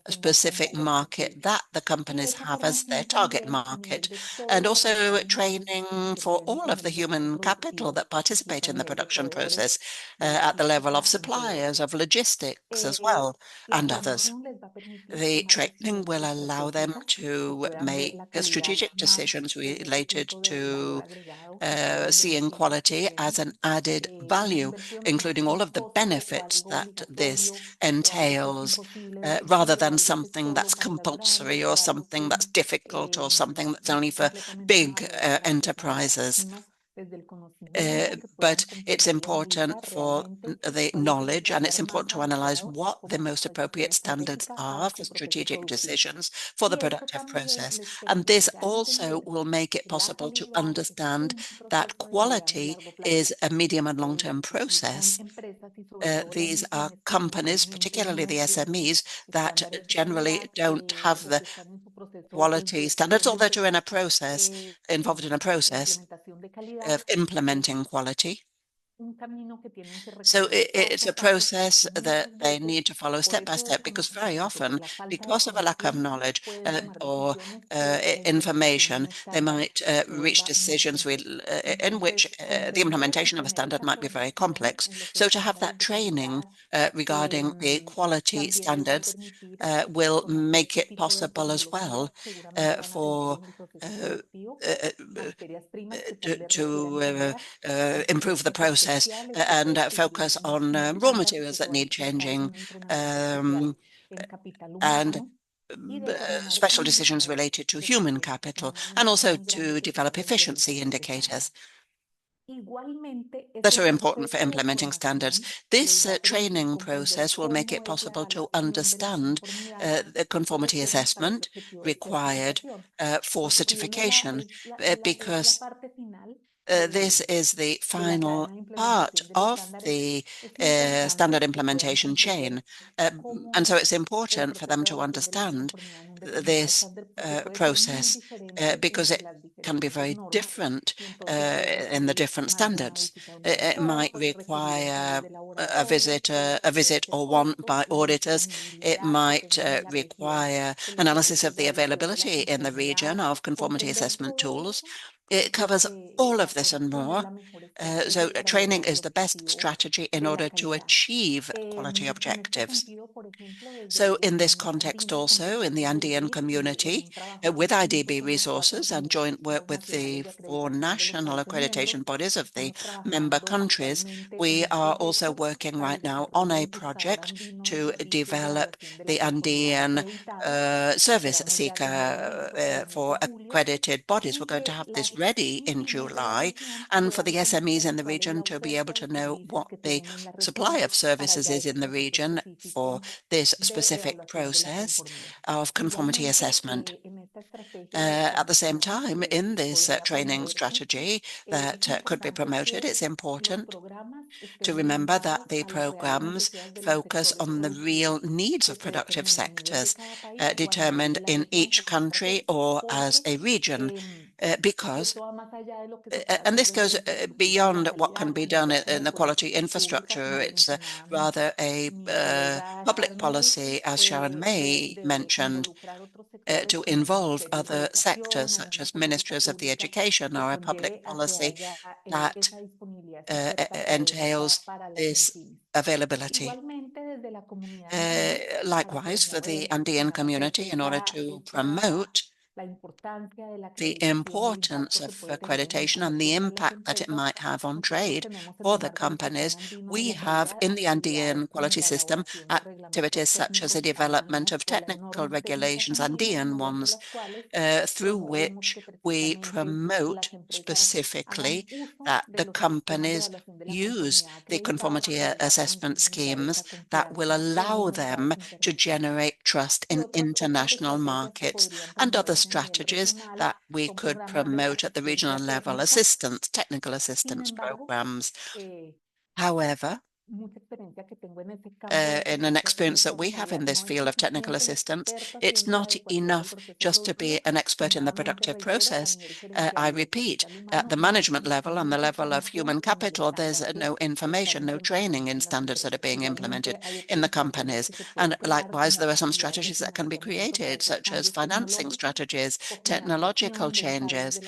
specific market that the companies have as their target market, and also training for all of the human capital that participate in the production process at the level of suppliers, of logistics as well, and others. The training will allow them to make strategic decisions related to seeing quality as an added value, including all of the benefits that this entails, rather than something that's compulsory or something that's difficult or something that's only for big enterprises. But it's important for the knowledge, and it's important to analyze what the most appropriate standards are for strategic decisions for the productive process. And this also will make it possible to understand that quality is a medium and long-term process. These are companies, particularly the SMEs, that generally don't have the quality standards, or that are in a process, involved in a process of implementing quality. So it's a process that they need to follow step by step, because very often, because of a lack of knowledge or information, they might reach decisions in which the implementation of a standard might be very complex. So to have that training regarding the quality standards will make it possible as well for to improve the process and focus on raw materials that need changing, and special decisions related to human capital, and also to develop efficiency indicators that are important for implementing standards. This training process will make it possible to understand the conformity assessment required for certification, because this is the final part of the standard implementation chain. And so it's important for them to understand this process, because it can be very different in the different standards. It might require a visit or one by auditors. It might require analysis of the availability in the region of conformity assessment tools. It covers all of this and more. So training is the best strategy in order to achieve quality objectives. So in this context also, in the Andean community, with IDB resources and joint work with the 4 national accreditation bodies of the member countries, we are also working right now on a project to develop the Andean service seeker for accredited bodies. We're going to have this ready in July, and for the SMEs in the region to be able to know what the supply of services is in the region for this specific process of conformity assessment. At the same time, in this training strategy that could be promoted, it's important to remember that the programs focus on the real needs of productive sectors determined in each country or as a region, because and this goes beyond what can be done in the quality infrastructure. It's rather a public policy, as Sharon May mentioned, to involve other sectors, such as ministries of the education, or a public policy that entails this availability. Likewise, for the Andean community, in order to promote the importance of accreditation and the impact that it might have on trade for the companies. We have in the Andean quality system activities such as the development of technical regulations, Andean ones, through which we promote specifically that the companies use the conformity assessment schemes that will allow them to generate trust in international markets, and other strategies that we could promote at the regional level, assistance, technical assistance programs. However, in an experience that we have in this field of technical assistance, it's not enough just to be an expert in the productive process. I repeat, at the management level and the level of human capital, there's no information, no training in standards that are being implemented in the companies. And likewise, there are some strategies that can be created, such as financing strategies, technological changes,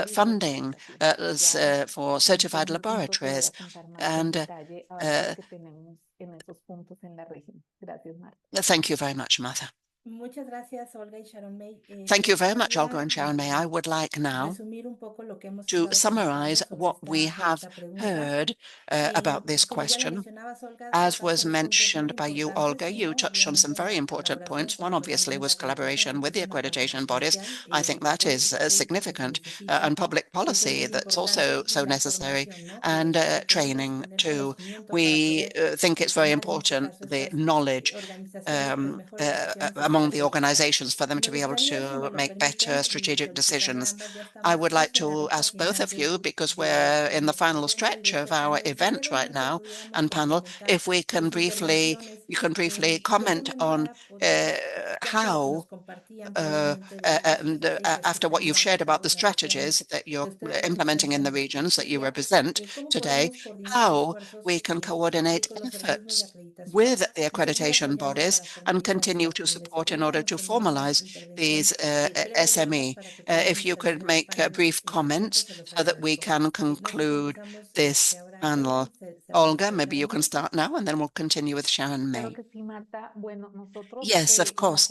funding for certified laboratories, and thank you very much, Martha. Thank you very much, Olga and Sharon May. I would like now to summarize what we have heard about this question. As was mentioned by you, Olga, you touched on some very important points. One obviously was collaboration with the accreditation bodies. I think that is significant, and public policy that's also so necessary, and training too. We think it's very important, the knowledge among the organizations for them to be able to make better strategic decisions. I would like to ask both of you, because we're in the final stretch of our event right now and panel, if we can briefly, you can briefly comment on how, after what you've shared about the strategies that you're implementing in the regions that you represent today, how we can coordinate efforts with the accreditation bodies and continue to support in order to formalize these SME. If you could make brief comments so that we can conclude this panel. Olga, maybe you can start now, and then we'll continue with Sharon May. Yes, of course.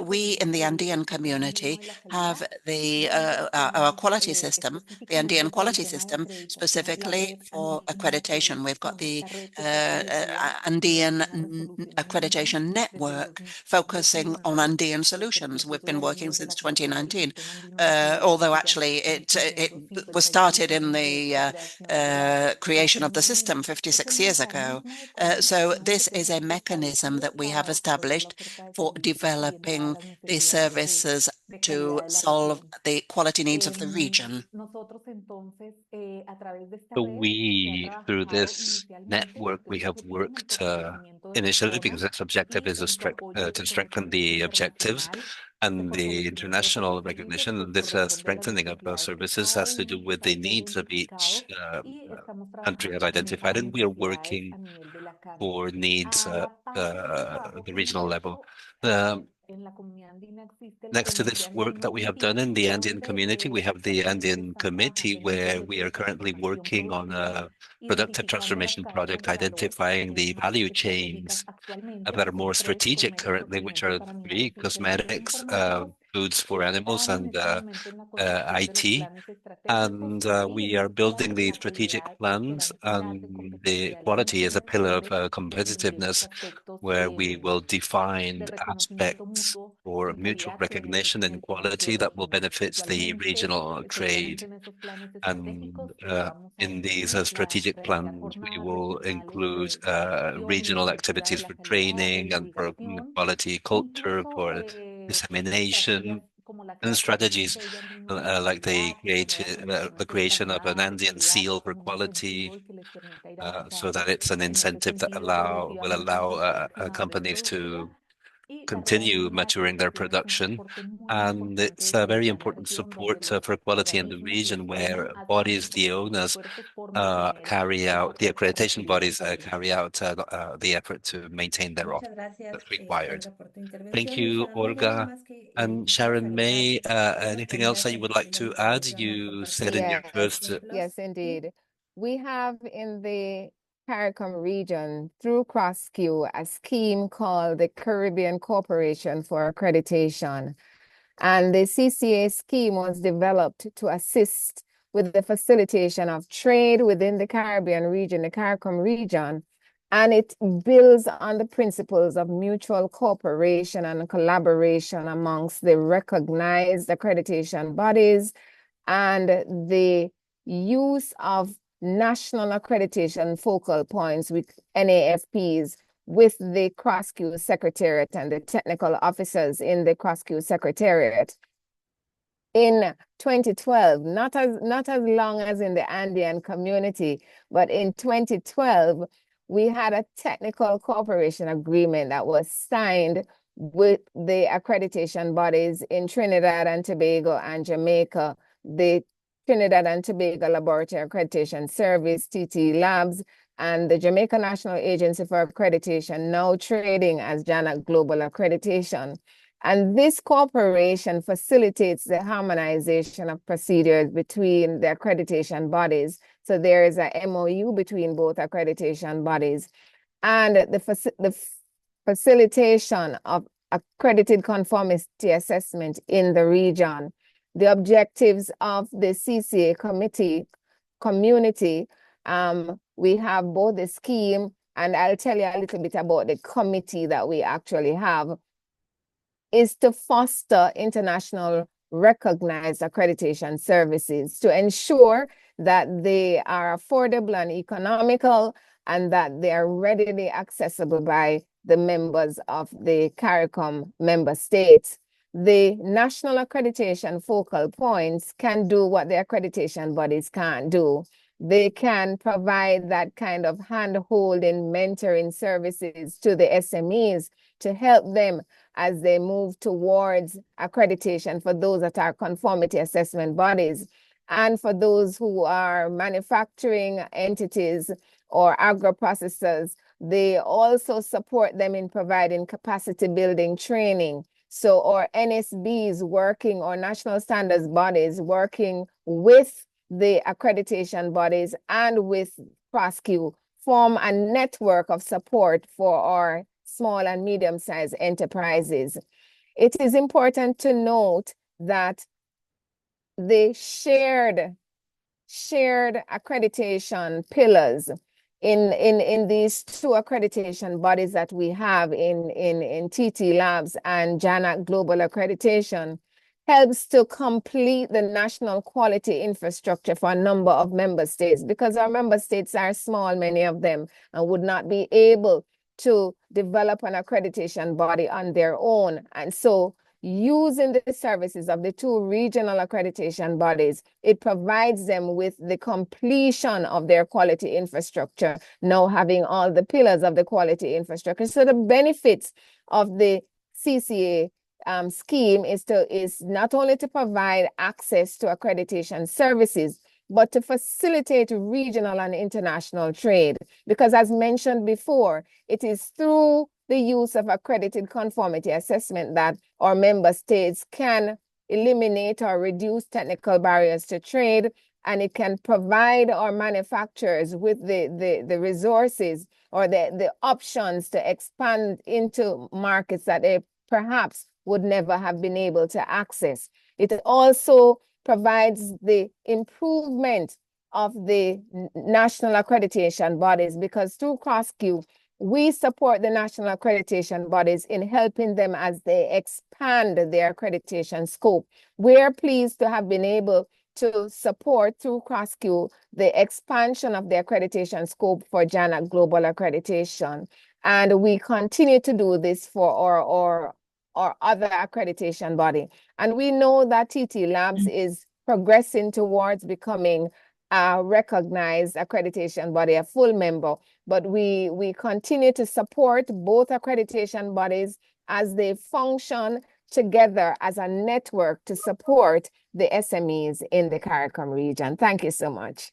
We in the Andean community have our quality system, the Andean quality system, specifically for accreditation. We've got the Andean Accreditation Network focusing on Andean solutions. We've been working since 2019, although actually it was started in the creation of the system 56 years ago. So this is a mechanism that we have established for developing the services to solve the quality needs of the region. So we, through this network, we have worked initially because its objective is to strengthen the objectives and the international recognition. This strengthening of our services has to do with the needs of each country I've identified, and we are working for needs at the regional level. Next to this work that we have done in the Andean community, we have the Andean Committee, where we are currently working on a productive transformation project, identifying the value chains that are more strategic currently, which are three: cosmetics, foods for animals, and IT. And we are building the strategic plans, and the quality is a pillar of competitiveness, where we will define aspects for mutual recognition and quality that will benefit the regional trade. And in these strategic plans, we will include regional activities for training and for quality culture, for dissemination, and strategies like the creation of an Andean seal for quality, so that it's an incentive that will allow companies to continue maturing their production. And it's a very important support for quality in the region, where bodies, the owners, carry out, the accreditation bodies carry out the effort to maintain their offer that's required. Thank you, Olga. And Sharon May, anything else that you would like to add? You said in your first... Yes, indeed. We have in the CARICOM region, through CROSQ, a scheme called the Caribbean Corporation for Accreditation. And the CCA scheme was developed to assist with the facilitation of trade within the Caribbean region, the CARICOM region, and it builds on the principles of mutual cooperation and collaboration amongst the recognized accreditation bodies and the use of national accreditation focal points with NAFPs with the CROSQ Secretariat and the technical officers in the CROSQ Secretariat. In 2012, not as long as in the Andean community, but in 2012, we had a technical cooperation agreement that was signed with the accreditation bodies in Trinidad and Tobago and Jamaica, the Trinidad and Tobago Laboratory Accreditation Service, TT Labs, and the Jamaica National Agency for Accreditation, now trading as JANAC Global Accreditation. And this cooperation facilitates the harmonization of procedures between the accreditation bodies. So there is a MOU between both accreditation bodies, and the facilitation of accredited conformity assessment in the region. The objectives of the CCA community, we have both the scheme, and I'll tell you a little bit about the committee that we actually have, is to foster international recognized accreditation services to ensure that they are affordable and economical and that they are readily accessible by the members of the CARICOM member states. The national accreditation focal points can do what the accreditation bodies can't do. They can provide that kind of hand-holding, mentoring services to the SMEs to help them as they move towards accreditation for those that are conformity assessment bodies. And for those who are manufacturing entities or agro-processors, they also support them in providing capacity building training. So our NSBs working, or national standards bodies working with the accreditation bodies and with CROSQ form a network of support for our small and medium-sized enterprises. It is important to note that the shared accreditation pillars in these two accreditation bodies that we have in TT Labs and JANAC Global Accreditation helps to complete the national quality infrastructure for a number of member states, because our member states are small, many of them, and would not be able to develop an accreditation body on their own. And so using the services of the two regional accreditation bodies, it provides them with the completion of their quality infrastructure, now having all the pillars of the quality infrastructure. So the benefits of the CCA scheme is not only to provide access to accreditation services, but to facilitate regional and international trade. Because as mentioned before, it is through the use of accredited conformity assessment that our member states can eliminate or reduce technical barriers to trade, and it can provide our manufacturers with the resources or the options to expand into markets that they perhaps would never have been able to access. It also provides the improvement of the national accreditation bodies, because through CROSQ, we support the national accreditation bodies in helping them as they expand their accreditation scope. We're pleased to have been able to support through CROSQ the expansion of the accreditation scope for JANAC Global Accreditation. And we continue to do this for our other accreditation body. And we know that TT Labs is progressing towards becoming a recognized accreditation body, a full member, but we continue to support both accreditation bodies as they function together as a network to support the SMEs in the CARICOM region. Thank you so much.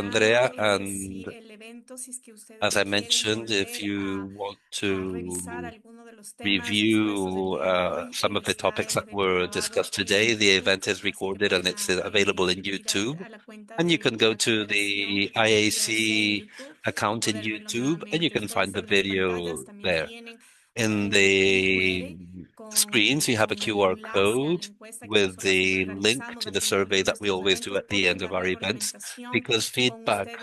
Andrea. And as I mentioned, if you want to review some of the topics that were discussed today, the event is recorded and it's available in YouTube. And you can go to the IAC account in YouTube and you can find the video there. In the screens, you have a QR code with the link to the survey that we always do at the end of our events, because feedback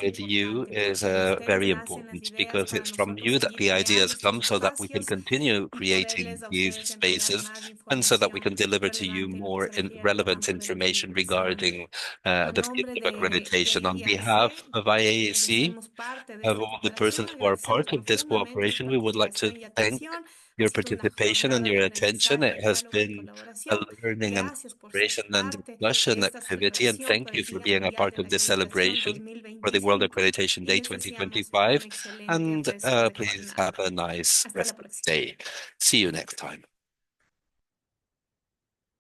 with you is very important, because it's from you that the ideas come, so that we can continue creating these spaces and so that we can deliver to you more relevant information regarding the field of accreditation. On behalf of IAAC, of all the persons who are part of this cooperation, we would like to thank your participation and your attention. It has been a learning and cooperation and discussion activity, and thank you for being a part of this celebration for the World Accreditation Day 2025. And please have a nice rest of the day. See you next time.